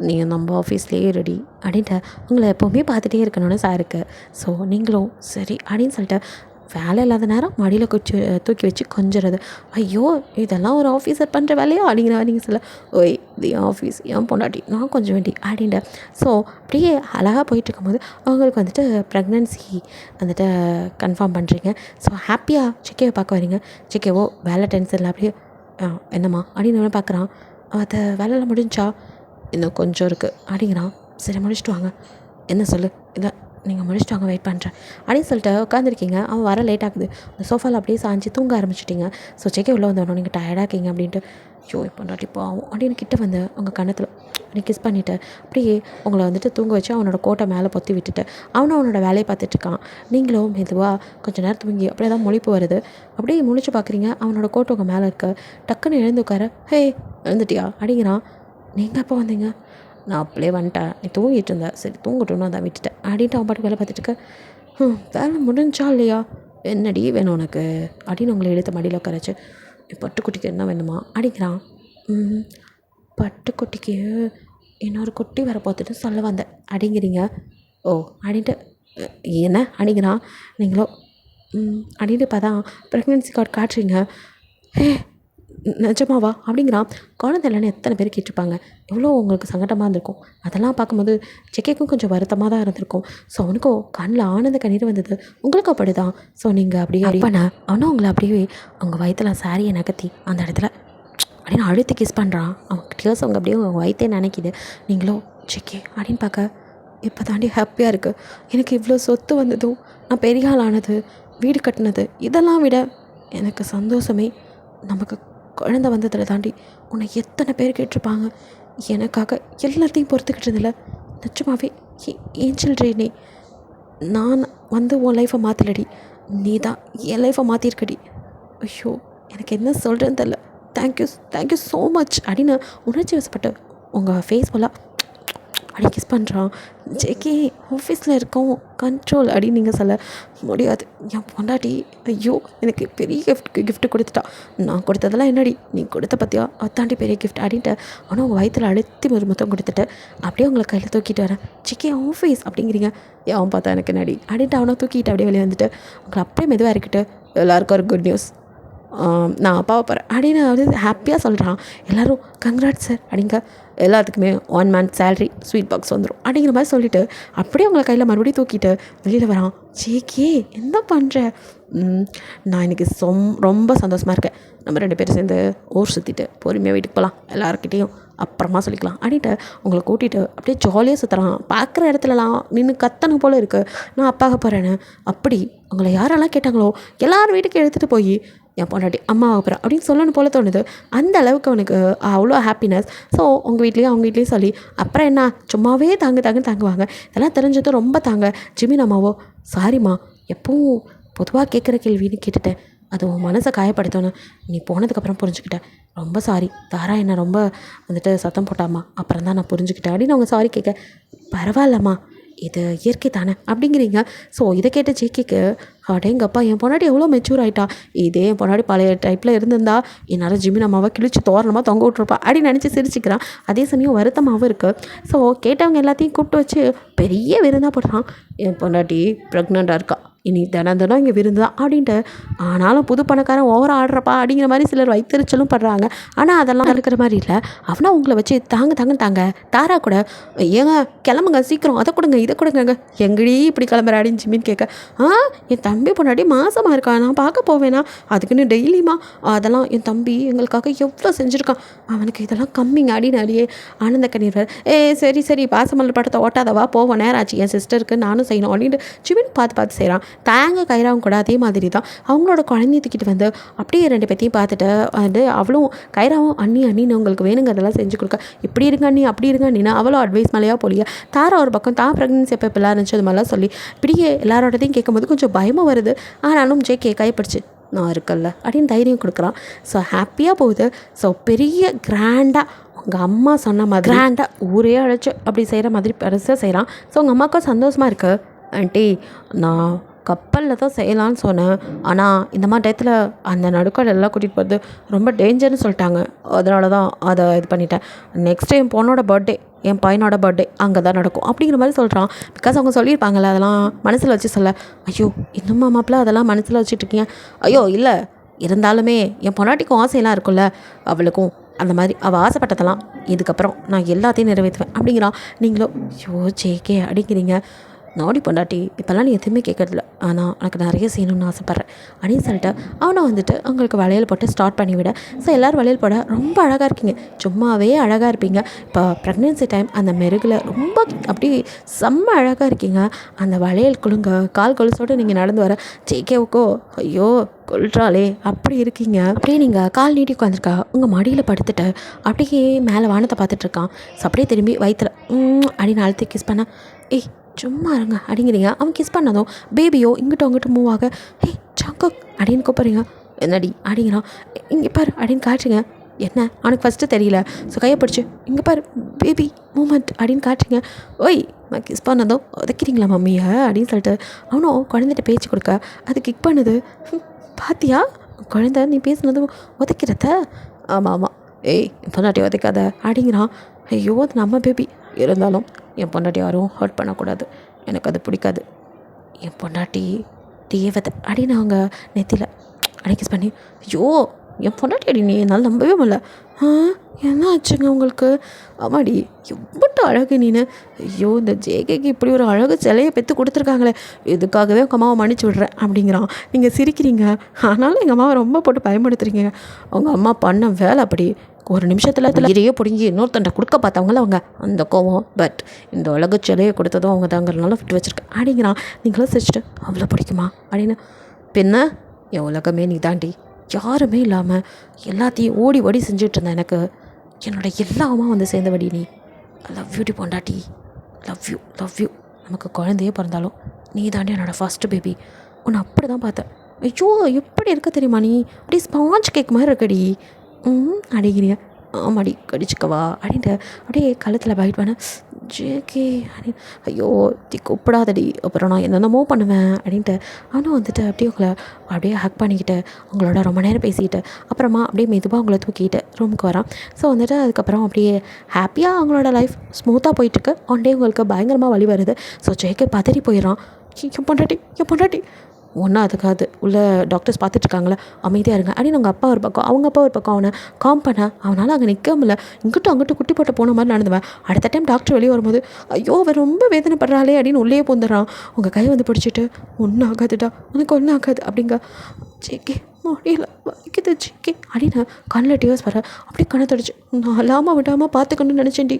நீங்கள் நம்ம ஆஃபீஸ்லேயே ரெடி அப்படின்ட்டு உங்களை எப்போவுமே பார்த்துட்டே இருக்கணும்னு சாருக்கு. ஸோ நீங்களும் சரி அப்படின்னு சொல்லிட்டு வேலை இல்லாத நேரம் மடியில் தூக்கி வச்சு கொஞ்சிறது. ஐயோ இதெல்லாம் ஒரு ஆஃபீஸர் பண்ணுற வேலையா அப்படிங்கிற நீங்கள் சொல்ல, ஓய் இது என் ஆஃபீஸ் என் பொண்டாட்டி நான் கொஞ்சம் வேண்டி அப்படின்ட்டு. ஸோ அப்படியே அழகாக போயிட்டுருக்கும்போது அவங்களுக்கு வந்துட்டு ப்ரெக்னென்சி வந்துட்டு கன்ஃபார்ம் பண்ணுறீங்க. ஸோ ஹாப்பியாக சிக்கையை பார்க்க வரீங்க. சிக்கையவோ வேலை டென்ஷனில் அப்படியே என்னம்மா அப்படின்னு பார்க்குறான். அதை வேலையில் முடிஞ்சா இன்னும் கொஞ்சம் இருக்குது அப்படிங்கிறான். சரி முடிச்சுட்டு வாங்க, என்ன சொல்லு, இல்லை நீங்கள் முடிச்சுட்டு வாங்க வெயிட் பண்ணுறேன் அப்படின்னு சொல்லிட்டு உட்காந்துருக்கீங்க. அவன் வர லேட் ஆகுது. அந்த சோஃபாவில் அப்படியே சாஞ்சு தூங்க ஆரம்பிச்சிட்டிங்க. ஸோ செக்கே உள்ளே வந்தோடனே நீங்கள் டயர்டாக இருக்கீங்க அப்படின்ட்டு ஐயோ இப்போ நட்டிப்போ ஆகும் அப்படின்னு கிட்டே வந்து உங்கள் கன்னத்தில் அப்படி கிஸ் பண்ணிவிட்டு அப்படியே உங்களை வந்துட்டு தூங்க வச்சு அவனோட கோட்டை மேலே பொத்தி விட்டுட்டு அவனோட வேலையை பார்த்துட்ருக்கான். நீங்களும் மெதுவாக கொஞ்சம் நேரம் தூங்கி அப்படியே தான் முழிப்பு வருது. அப்படியே முழிச்சு பார்க்குறீங்க, அவனோட கோட்டை உங்கள் மேலே இருக்க. டக்குன்னு எழுந்து உட்கார, ஹே எழுந்துட்டியா அப்படிங்கிறான். நீங்கள் எப்போ வந்தீங்க? நான் அப்படியே வந்துட்டேன், நீ தூங்கிட்டு இருந்தேன், சரி தூங்கட்டும்னு அதை விட்டுட்டேன் அப்படின்ட்டு அவன் பாட்டுக்கு வேலை பார்த்துட்டு வேலை முடிஞ்சா இல்லையா, என்னடி வேணும் உனக்கு அப்படின்னு உங்களை எழுத்த மடியில் உட்காரச்சு. பட்டுக்குட்டிக்கு என்ன வேணுமா அப்படிங்கிறான். பட்டுக்குட்டிக்கு இன்னொரு குட்டி வர பார்த்துட்டு சொல்ல வந்தேன் அப்படிங்கிறீங்க. ஓ அப்படின்ட்டு என்ன அப்படிங்கிறான். நீங்களோ அப்படின்ட்டு பார்த்தா ப்ரெக்னென்சி கார்டு காட்டுறீங்க. நிஜமாவா அப்படிங்கிறான். குழந்தை இல்லைன்னு எத்தனை பேர் கேட்டிருப்பாங்க, எவ்வளோ உங்களுக்கு சங்கடமாக இருந்திருக்கும். அதெல்லாம் பார்க்கும்போது செக்கைக்கும் கொஞ்சம் வருத்தமாக தான் இருந்திருக்கும். ஸோ அவனுக்கும் கண்ணில் ஆனந்த கண்ணீர் வந்தது, உங்களுக்கும் அப்படி தான். ஸோ நீங்கள் அப்படியே அப்பனா அவனும் உங்களை அப்படியே அவங்க வயிற்றுல சாரியை நகர்த்தி அந்த இடத்துல அப்படின்னு அழுத்தி கிஸ் பண்ணுறான். அவங்க டியர்ஸ் அவங்க அப்படியே அவங்க வயிற்றே நினைக்கிது. நீங்களோ செக்கே அப்படின்னு பார்க்க இப்போ தாண்டி ஹாப்பியாக இருக்குது. எனக்கு இவ்வளோ சொத்து வந்ததும் நான் பெரிய ஆள் ஆனது வீடு கட்டினது இதெல்லாம் விட எனக்கு சந்தோஷமே நமக்கு குழந்தை வந்ததில் தாண்டி. உன்னை எத்தனை பேர் கேட்டிருப்பாங்க, எனக்காக எல்லாத்தையும் பொறுத்துக்கிட்டதில்ல. நிச்சயமாகவே ஏஞ்சல் ரேனே, நான் வந்து உன் லைஃப்பை மாற்றலடி, நீ தான் என் லைஃப்பை மாற்றிருக்கடி. ஐயோ எனக்கு என்ன சொல்கிறேன்னு தெரில, தேங்க்யூ ஸோ மச் அப்படின்னு உணர்ச்சி வசப்பட்டு உங்கள் ஃபேஸ் போல் அப்படி கிஸ் பண்ணுறான். ஜேகே ஆஃபீஸில் இருக்கோம் கண்ட்ரோல் அப்படின்னு நீங்கள் சொல்ல முடியாது. என் பொண்டாட்டி ஐயோ எனக்கு பெரிய கிஃப்ட்டு கொடுத்துட்டா. நான் கொடுத்ததெல்லாம் என்னடி நீ கொடுத்த பற்றியா, அத்தாண்டி பெரிய கிஃப்ட் அப்படின்ட்டு ஆனால் உங்கள் வயிற்றில் அழுத்தி ஒரு மொத்தம் கொடுத்துட்டு அப்படியே உங்களை கையில் தூக்கிட்டு வரேன். ஜேகே ஆஃபீஸ் அப்படிங்கிறீங்க, அவன் பார்த்தா எனக்கு நடி அப்படின்ட்டு அவனை தூக்கிட்டு அப்படியே வெளியே வந்துட்டு உங்களை அப்படியே மெதுவாக இருக்கிட்டு எல்லாருக்கும் ஒரு குட் நியூஸ், நான் அப்பாவை போகிறேன் அப்படின்னு வந்து ஹாப்பியாக சொல்கிறான். எல்லோரும் கங்க்ராட் சார் அப்படிங்க, எல்லாத்துக்குமே 1 month சேலரி ஸ்வீட் பாக்ஸ் வந்துடும் அப்படிங்கிற மாதிரி சொல்லிவிட்டு அப்படியே உங்களை கையில் மறுபடியும் தூக்கிட்டு வெளியில் வரான். ஜேகே என்ன பண்ணுற, நான் இன்றைக்கி ரொம்ப சந்தோஷமாக இருக்கேன். நம்ம 2 பேரும் சேர்ந்து ஊர் சுற்றிட்டு பொறுமையாக வீட்டுக்கு போகலாம், எல்லாருக்கிட்டேயும் அப்புறமா சொல்லிக்கலாம் அப்படின்ட்டு உங்களை கூட்டிகிட்டு அப்படியே ஜாலியாக சுற்றுறான். பார்க்குற இடத்துலலாம் நின்று கத்தனு போல் இருக்குது, நான் அப்பாக போகிறேன்னு. அப்படி உங்களை யாரெல்லாம் கேட்டாங்களோ எல்லார் வீட்டுக்கு எடுத்துகிட்டு போய் என் பொண்டாட்டி அம்மாவை போகிறேன் அப்படின்னு சொல்லணும் போல் தோணுது. அந்த அளவுக்கு அவனுக்கு அவ்வளோ ஹாப்பினஸ். ஸோ உங்கள் வீட்லேயும் அவங்க வீட்லேயும் சொல்லி அப்புறம் என்ன சும்மாவே தாங்குவாங்க. இதெல்லாம் தெரிஞ்சது ரொம்ப தாங்க. ஜிமின் அம்மாவோ சாரிம்மா எப்பவும் பொதுவாக கேட்குற கேள்வின்னு கேட்டுட்டேன், அது உன் மனசை காயப்படுத்தணும், நீ போனதுக்கப்புறம் புரிஞ்சுக்கிட்டேன், ரொம்ப சாரி. தாரா என்ன ரொம்ப வந்துட்டு சத்தம் போட்டாம்மா, அப்புறம் தான் நான் புரிஞ்சுக்கிட்டேன் அப்படின்னு அவங்க சாரி கேட்க, பரவாயில்லம்மா இது இயற்கை தானே அப்படிங்கிறீங்க. ஸோ இதை கேட்ட ஜேகேக்கு அடேங்கப்பா என் பொண்டாட்டி எவ்வளோ மெச்சூர் ஆகிட்டா, இதே என் பொண்டாட்டி பழைய டைப்பில் இருந்திருந்தா என்னால் ஜிமின் அம்மாவை கிழிச்சு தோரணமாக தொங்க விட்டுருப்பா அப்படின்னு நினச்சி சிரிச்சுக்கிறான். அதே சமயம் வருத்தமாகவும் இருக்குது. ஸோ கேட்டவங்க எல்லாத்தையும் கூப்பிட்டு வச்சு பெரிய விருந்தாக போடுறான். என் பொண்டாட்டி ப்ரெக்னெண்ட்டாக இருக்கா, இனி தினம் தினம் இங்கே விருந்து தான் அப்படின்ட்டு. ஆனாலும் புது பணக்காரன் ஓவராக ஆடுறப்பா அப்படிங்கிற மாதிரி சிலர் வைத்தறிச்சலும் படுறாங்க. ஆனால் அதெல்லாம் இருக்கிற மாதிரி இல்லை. அவனா உங்களை வச்சு தாங்க தாரா கூட ஏங்க கிளம்புங்க சீக்கிரம், அதை கொடுங்க இதை கொடுங்க, எங்கடி இப்படி கிளம்புற அப்படின்னு ஜிம்மின்னு கேட்க, என் தம்பி பொண்டாட்டி மாசமாக இருக்கா, நான் பார்க்க போவேனா, அதுக்குன்னு டெய்லியுமா அதெல்லாம் என் தம்பி எங்களுக்காக எவ்வளோ செஞ்சுருக்கான், அவனுக்கு இதெல்லாம் கம்மிங்க அப்படின்னு அடியே ஆனந்த கண்ணீர். சரி சரி பாசமல்லி படத்தை ஓட்டாதவா போவோம், நேராச்சு என் சிஸ்டருக்கு நானும் செய்யணும் அப்படின்ட்டு ஜிமின் பார்த்து செய்கிறான். தாங்க கைராவும் கூட அதே மாதிரி தான் அவங்களோட குழந்தைய தூக்கிட்டு வந்து அப்படியே 2 பேத்தையும் பார்த்துட்டு வந்து அவளும் கைராவும் அண்ணின்னு உங்களுக்கு வேணுங்க அதெல்லாம் செஞ்சு கொடுக்க, இப்படி இருங்க அண்ணி அப்படி இருங்க அண்ணினா அவளும் அட்வைஸ் மேலேயா போலியா. தாரா ஒரு பக்கம் தான் ப்ரெக்னன்சி எப்போ இப்பெல்லாம் இருந்துச்சு அது மாதிரிலாம் சொல்லி இப்படியே எல்லாரோடதையும் கேட்கும்போது கொஞ்சம் பயமும் வருது. ஆனாலும் ஜேகே கைப்பிடிச்சு நான் இருக்கல்ல அப்படின்னு தைரியம் கொடுக்குறான். ஸோ ஹாப்பியாக போகுது. ஸோ பெரிய கிராண்டாக உங்கள் அம்மா சொன்ன மாதிரி கிராண்டாக ஊரே அழைச்சி அப்படி செய்கிற மாதிரி பெருசாக செய்கிறான். ஸோ உங்கள் அம்மாவுக்கும் சந்தோஷமாக இருக்குது. ஆண்டி நான் கப்பலில் தான் செய்யலான்னு சொன்னேன், ஆனால் இந்த மாதிரி டயத்தில் அந்த நடுக்கடலெல்லாம் கூட்டிகிட்டு போகிறது ரொம்ப டேஞ்சர்னு சொல்லிட்டாங்க, அதனால தான் அதை இது பண்ணிட்டேன். நெக்ஸ்ட் என் பொண்ணோட பர்த்டே என் பையனோட பர்த்டே அங்கே தான் நடக்கும் அப்படிங்கிற மாதிரி சொல்கிறான். பிகாஸ் அவங்க சொல்லியிருப்பாங்கள்ல அதெல்லாம் மனசில் வச்சு சொல்ல. ஐயோ இன்னும் மாப்பிள்ள அதெல்லாம் மனசில் வச்சுட்ருக்கீங்க. ஐயோ இல்லை இருந்தாலுமே என் பொண்டாட்டிக்கும் ஆசையெல்லாம் இருக்கும்ல, அவளுக்கும் அந்த மாதிரி அவள் ஆசைப்பட்டதெல்லாம் இதுக்கப்புறம் நான் எல்லாத்தையும் நிறைவேற்றுவேன் அப்படிங்கிறான். நீங்களும் ஐயோ ஜேகே அப்படிங்கிறீங்க. நாடி பொண்டாட்டி இப்போல்லாம் நீ எதுவுமே கேட்கறதில்ல, ஆனால் எனக்கு நிறைய செய்யணும்னு ஆசைப்பட்றேன் அப்படின்னு சொல்லிட்டு அவனை வந்துட்டு அவங்களுக்கு வளையல் போட்டு ஸ்டார்ட் பண்ணிவிட. ஸோ எல்லோரும் வளையல் போட ரொம்ப அழகாக இருக்கீங்க, சும்மாவே அழகாக இருப்பீங்க. இப்போ ப்ரெக்னென்சி டைம் அந்த மெருகில் ரொம்ப அப்படி செம்ம அழகாக இருக்கீங்க. அந்த வளையல் குழுங்க கால் கொலுசோடு நீங்கள் நடந்து வர ஜேகேவுக்கோ ஐயோ கொல்றாளே அப்படி இருக்கீங்க. அப்படியே நீங்கள் கால் நீட்டி உட்காந்துருக்கா உங்கள் மடியில் படுத்துட்டு அப்படியே மேலே வானத்தை பார்த்துட்ருக்கான். ஸோ அப்படியே திரும்பி வயிற்றுல அப்படின்னு அழுத்தி கிஸ் பண்ண, ஏய் சும்மா இருங்க அப்படிங்கிறீங்க. அவன் கிஸ் பண்ணதும் பேபியோ இங்கிட்ட அங்கிட்ட மூவ் ஆக, ஹே சாக்கோக் அப்படின்னு கூப்பிட்றீங்க. என்னடி அப்படிங்கிறான். இங்கே பாரு அப்படின்னு காட்டுறீங்க. என்ன அவனுக்கு ஃபஸ்ட்டு தெரியல. ஸோ கையை பிடிச்சி இங்கே பாரு பேபி மூமெண்ட் அப்படின்னு காட்டுறீங்க. ஓய் நான் கிஸ் பண்ணதும் உதைக்கிறீங்களா மம்மியை அப்படின்னு சொல்லிட்டு அவனும் குழந்தைகிட்ட பேச்சு கொடுக்க அது கிக் பண்ணுது. பாத்தியா குழந்தை நீ பேசுனதும் உதைக்கிறத, ஆமாம் ஆமாம் ஏய் என் பொண்டாட்டி உதைக்காத அப்படிங்கிறான். ஐயோ அது நம்ம பேபி, இருந்தாலும் என் பொண்டாட்டி யாரும் ஹர்ட் பண்ணக்கூடாது, எனக்கு அது பிடிக்காது, என் பொண்டாட்டி தேவதை அப்படின்னு அவங்க நெத்தியில் அடிக்கிஸ் பண்ணி, ஐயோ என் பொண்டாட்டி அடி நீ என்னால் நம்பவே முடியல. என்ன ஆச்சுங்க உங்களுக்கு? ஆமாடி எவ்வளோ அழகு நீனு, ஐயோ இந்த ஜேகேக்கு இப்படி ஒரு அழகு சிலையை பெற்று கொடுத்துருக்காங்களே, இதுக்காகவே உங்கள் அம்மாவை மன்னிச்சு விட்றேன் அப்படிங்கிறான். நீங்கள் சிரிக்கிறீங்க, ஆனாலும் எங்கள் அம்மாவை ரொம்ப போட்டு பயன்படுத்துறீங்க. அவங்க அம்மா பண்ண வேலை அப்படி ஒரு நிமிஷத்தில் இதையே பிடுங்கி இன்னொருத்தண்ட கொடுக்க பார்த்தவங்கள அவங்க அந்த கோவம். பட் இந்த உலக சிலையை கொடுத்ததும் அவங்க தாங்கிறனால விட்டு வச்சுருக்கேன் அப்படிங்கிறான். நீங்களும் சிரிச்சிட்டு அவ்வளோ பிடிக்குமா அப்படின்னு. பின்ன என் உலகமே நீ தாண்டி, யாருமே இல்லாமல் எல்லாத்தையும் ஓடி ஓடி செஞ்சுட்டு இருந்தேன், எனக்கு என்னோடய எல்லாமா வந்து சேர்ந்தபடி நீ. லவ் யூ டி பொண்டாட்டி, லவ் யூ. நமக்கு குழந்தையே பிறந்தாலும் நீ தாண்டி என்னோடய ஃபஸ்ட்டு பேபி. உன்னை அப்படி தான் பார்த்தேன். ஐயோ எப்படி இருக்க தெரியுமா நீ, அப்படியே ஸ்பாஞ்ச் கேக் மாதிரி இருக்கடி அடிக்கிறீங்க. ஆமாடி கடிச்சிக்கவா அப்படின்ட்டு அப்படியே கழுத்தில் பைட் பண்ண. ஜேகே அப்படின்னு ஐயோ கூப்பிடாதடி, அப்புறம் நான் என்னென்னமோ பண்ணுவேன் அப்படின்ட்டு அவனும் வந்துட்டு அப்படியே உங்களை அப்படியே ஹக் பண்ணிக்கிட்டு உங்களோட ரொம்ப நேரம் பேசிக்கிட்டு அப்புறமா அப்படியே மெதுவாக அவங்கள தூக்கிட்டு ரூமுக்கு வரான். ஸோ வந்துட்டு அதுக்கப்புறம் அப்படியே ஹாப்பியாக அவங்களோட லைஃப் ஸ்மூத்தாக போயிட்டுருக்கு. ஒன் டே உங்களுக்கு பயங்கரமாக வலி வருது. ஸோ ஜேகே பதறி போயிடறான். என் பொண்டாட்டி ஒன்றும் அதுக்காது உள்ள டாக்டர்ஸ் பார்த்துட்ருக்காங்களே அமைதியாக இருங்க அப்படின்னு அவங்க அப்பா ஒரு பக்கம் அவங்க அப்பா ஒரு பக்கம் அவனை காம் பண்ண அவனால் அங்கே நிற்க முடியல. அங்கிட்டு குட்டி போட்ட போன மாதிரி நடந்துவேன். அடுத்த டைம் டாக்டர் வெளியே வரும்போது ஐயோ அவர் ரொம்ப வேதனைப்படுறாளே அப்படின்னு உள்ளே போந்துடுறான். உங்கள் கை வந்து பிடிச்சிட்டு ஒன்றும் ஆகாதுடா உனக்கு ஒன்றும் ஆகாது அப்படிங்க. ஜேகே முடியல வலிக்குது ஜேகே அப்படின்னு கண்ணில் டியர்ஸ் வர அப்படியே கண்ணை தடிச்சு நான் அல்லாமல் விடாமல் பார்த்துக்கணும்னு நினச்சேன்டி,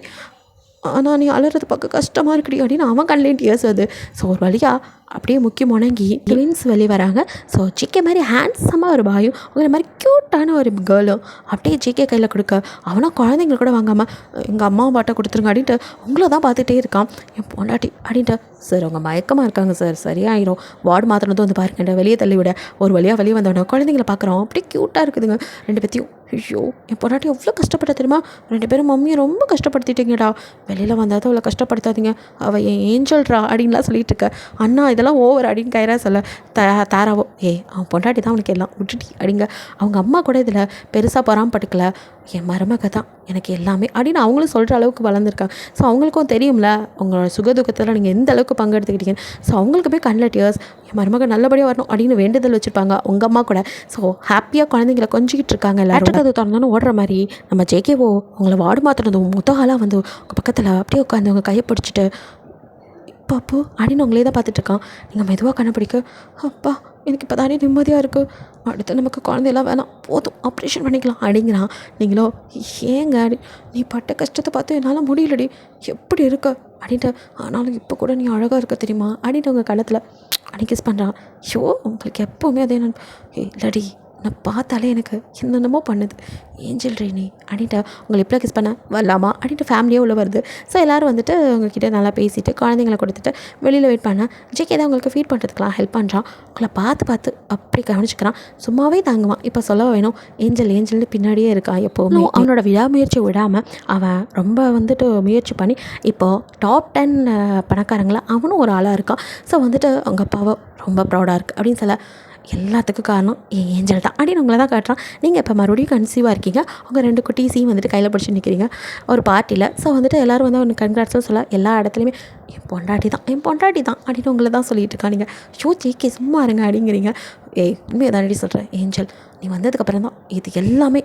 ஆனால் நீ அலறது பார்க்க கஷ்டமாக இருக்குடி அப்படின்னு அவன் கண்ணிலேயும் டியர்ஸ் வருது. ஸோ ஒரு வழியாக அப்படியே முக்கியமானங்கி ட்வின்ஸ் வெளியே வராங்க. ஸோ ஜிகே மாதிரி ஹேண்ட்ஸமாக ஒரு பாயும் உங்களை மாதிரி க்யூட்டான ஒரு கேர்ளும் அப்படியே ஜிகே கையில் கொடுக்க அவனா குழந்தைங்கள கூட வாங்காமல் எங்கள் அம்மாவை பாட்டை கொடுத்துருங்க அப்படின்ட்டு உங்களை தான் பார்த்துட்டே இருக்கான். என் பொண்டாட்டி அப்படின்ட்டு சார் அவங்க மயக்கமாக இருக்காங்க சார், சரியாயிரும், வார்டு மாத்திரத்தும் வந்து பாருங்கண்ட வெளியே தள்ளி விட. ஒரு வழியாக வெளியே வந்தோடனே குழந்தைங்கள பார்க்குறோம், அப்படியே க்யூட்டாக இருக்குதுங்க 2 பேத்தையும். ஐயோ என் பொண்டாட்டி எவ்வளோ கஷ்டப்பட்ட தெரியுமா, 2 பேரும் மம்மியை ரொம்ப கஷ்டப்படுத்திட்டீங்கடா, வெளியில் வந்தால் தான் அவ்வளோ கஷ்டப்படுத்தாதீங்க, அவள் என் ஏஞ்சல்ரா அப்படின்லாம் சொல்லிட்டு இருக்க. அண்ணா இதெல்லாம் ஓவர் அப்படின்னு கைரா சொல்ல தாராவோ அவன் பொண்டாட்டி தான் அவனுக்கு எல்லாம் விட்டுட்டி அப்படிங்க. அவங்க அம்மா கூட இதில் பெருசாக பொறாமப்பட்டுக்கல, என் மருமக தான் எனக்கு எல்லாமே அப்படின்னு அவங்களும் சொல்கிற அளவுக்கு வளர்ந்துருக்காங்க. ஸோ அவங்களுக்கும் தெரியும்ல உங்களோட சுகதுக்கத்தில் நீங்கள் எந்த அளவுக்கு பங்கெடுத்துக்கிட்டீங்க. ஸோ அவங்களுக்கு போய் கண்ணில் டியர்ஸ், என் மருமக நல்லபடியாக வரணும் அப்படின்னு வேண்டுதல் வச்சுருப்பாங்க உங்கள் அம்மா கூட. ஸோ ஹாப்பியாக குழந்தைங்கள கொஞ்சிக்கிட்டு இருக்காங்க எல்லாரும். அது திறந்தோன்னு ஓடுற மாதிரி நம்ம ஜேகேவோ அவங்கள வார்டு மாற்றினதும் முத்தகாலாக வந்து உங்கள் பக்கத்தில் அப்படியே உட்காந்து அவங்க கையை பிடிச்சிட்டு பாப்பு அப்படின்னு உங்களே தான் பார்த்துட்ருக்கான். நீங்கள் மெதுவாக கண்டுபிடிக்க, அப்பா எனக்கு இப்போ தானே நிம்மதியாக இருக்குது, அடுத்து நமக்கு குழந்தையெல்லாம் வேணாம், போதும் ஆப்ரேஷன் பண்ணிக்கலாம் அப்படிங்கிறான். நீங்களோ ஏங்க நீ பட்ட கஷ்டத்தை பார்த்து என்னால் முடியலடி, எப்படி இருக்க அப்படின்ட்டு, ஆனாலும் இப்போ கூட நீ அழகாக இருக்க தெரியுமா அப்படின்ட்டு உங்கள் கழுத்தில் அப்படி கிஸ் பண்ணுறான். ஷோ உங்களுக்கு எப்போவுமே அதே நான் இல்லடி, நான் பார்த்தாலே எனக்கு என்னென்னமோ பண்ணுது, ஏஞ்சல் ரேணி அப்படின்ட்டு உங்களை எப்படிலாம் கிஸ் பண்ண வரலாமா அப்படின்ட்டு ஃபேமிலியே உள்ள வருது. ஸோ எல்லோரும் வந்துட்டு உங்ககிட்ட நல்லா பேசிவிட்டு குழந்தைங்கள கொடுத்துட்டு வெளியில் வெயிட் பண்ண ஜேகே தான் உங்களுக்கு ஃபீட் பண்ணுறதுக்கெலாம் ஹெல்ப் பண்ணுறான். உங்களை பார்த்து அப்படி கவனிச்சுக்கிறான். சும்மாவே தாங்குவான். இப்போ சொல்ல வேணும், ஏஞ்சல்னு பின்னாடியே இருக்கான் எப்போவுமே. அவனோட விடாமுயற்சி விடாமல் அவன் ரொம்ப வந்துட்டு முயற்சி பண்ணி இப்போது டாப் 10 பணக்காரங்கள அவனும் ஒரு ஆளாக இருக்கான். ஸோ வந்துட்டு அவங்க அப்பாவை ரொம்ப ப்ரௌடாக இருக்குது அப்படின்னு சொல்ல, எல்லாத்துக்கும் காரணம் ஏஞ்சல் தான் அப்படின்னு உங்களை தான் காட்டுறான். நீங்கள் இப்போ மறுபடியும் கன்சீவாக இருக்கீங்க, அவங்க 2 குட்டீஸையும் வந்துட்டு கையில் பிடிச்சி நிற்கிறீங்க ஒரு பார்ட்டியில். ஸோ வந்துட்டு எல்லோரும் வந்து அவனுக்கு கன்கிராட்ஸும் சொல்ல, எல்லா இடத்துலையுமே என் பொண்டாட்டி தான் அப்படின்னு உங்களை தான் சொல்லிட்டு இருக்கா. நீங்கள் ஜேகே சும்மா இருங்க அப்படிங்கிறீங்க. உண்மையை தானடி சொல்கிறேன் ஏஞ்சல், நீ வந்ததுக்கப்புறம் தான் இது எல்லாமே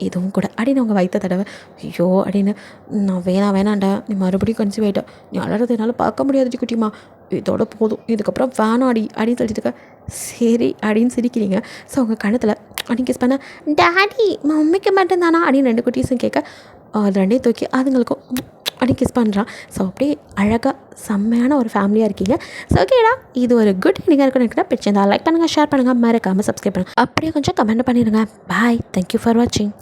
இதுவும் கூட அப்படின்னு அவங்க வைத்த தடவை. ஐயோ அப்படின்னு, நான் வேணாண்டா, நீ மறுபடியும் கன்சீவ் ஆகிட்ட, நீ அலறது என்னால் பார்க்க முடியாது குட்டிமா, இதோட போதும், இதுக்கப்புறம் வேணாடி அப்படின்னு சொல்லிட்டு இருக்க. சரி அப்படின்னு சிரிக்கிறீங்க. ஸோ அவங்க கணத்தில் அப்படின்னு கிஸ் பண்ண, டேடி மம்மிக்கு மட்டும்தானா அப்படின்னு 2 குட்டீஸும் கேட்க, அது 2 தூக்கி அதுங்களுக்கும் அப்படி கிஸ் பண்ணுறான். ஸோ அப்படியே அழகாக செம்மையான ஒரு ஃபேமிலியாக இருக்கீங்க. ஸோ ஓகேடா, இது ஒரு குட் நீங்கள் இருக்குன்னு இருக்கிற பிடிச்சிருந்தா லைக் பண்ணுங்கள், ஷேர் பண்ணுங்கள், மறக்காமல் சப்ஸ்கிரைப் பண்ணுங்கள், அப்படியே கொஞ்சம் கமெண்ட் பண்ணிடுங்க. பாய், தேங்க்யூ ஃபார் வாட்சிங்.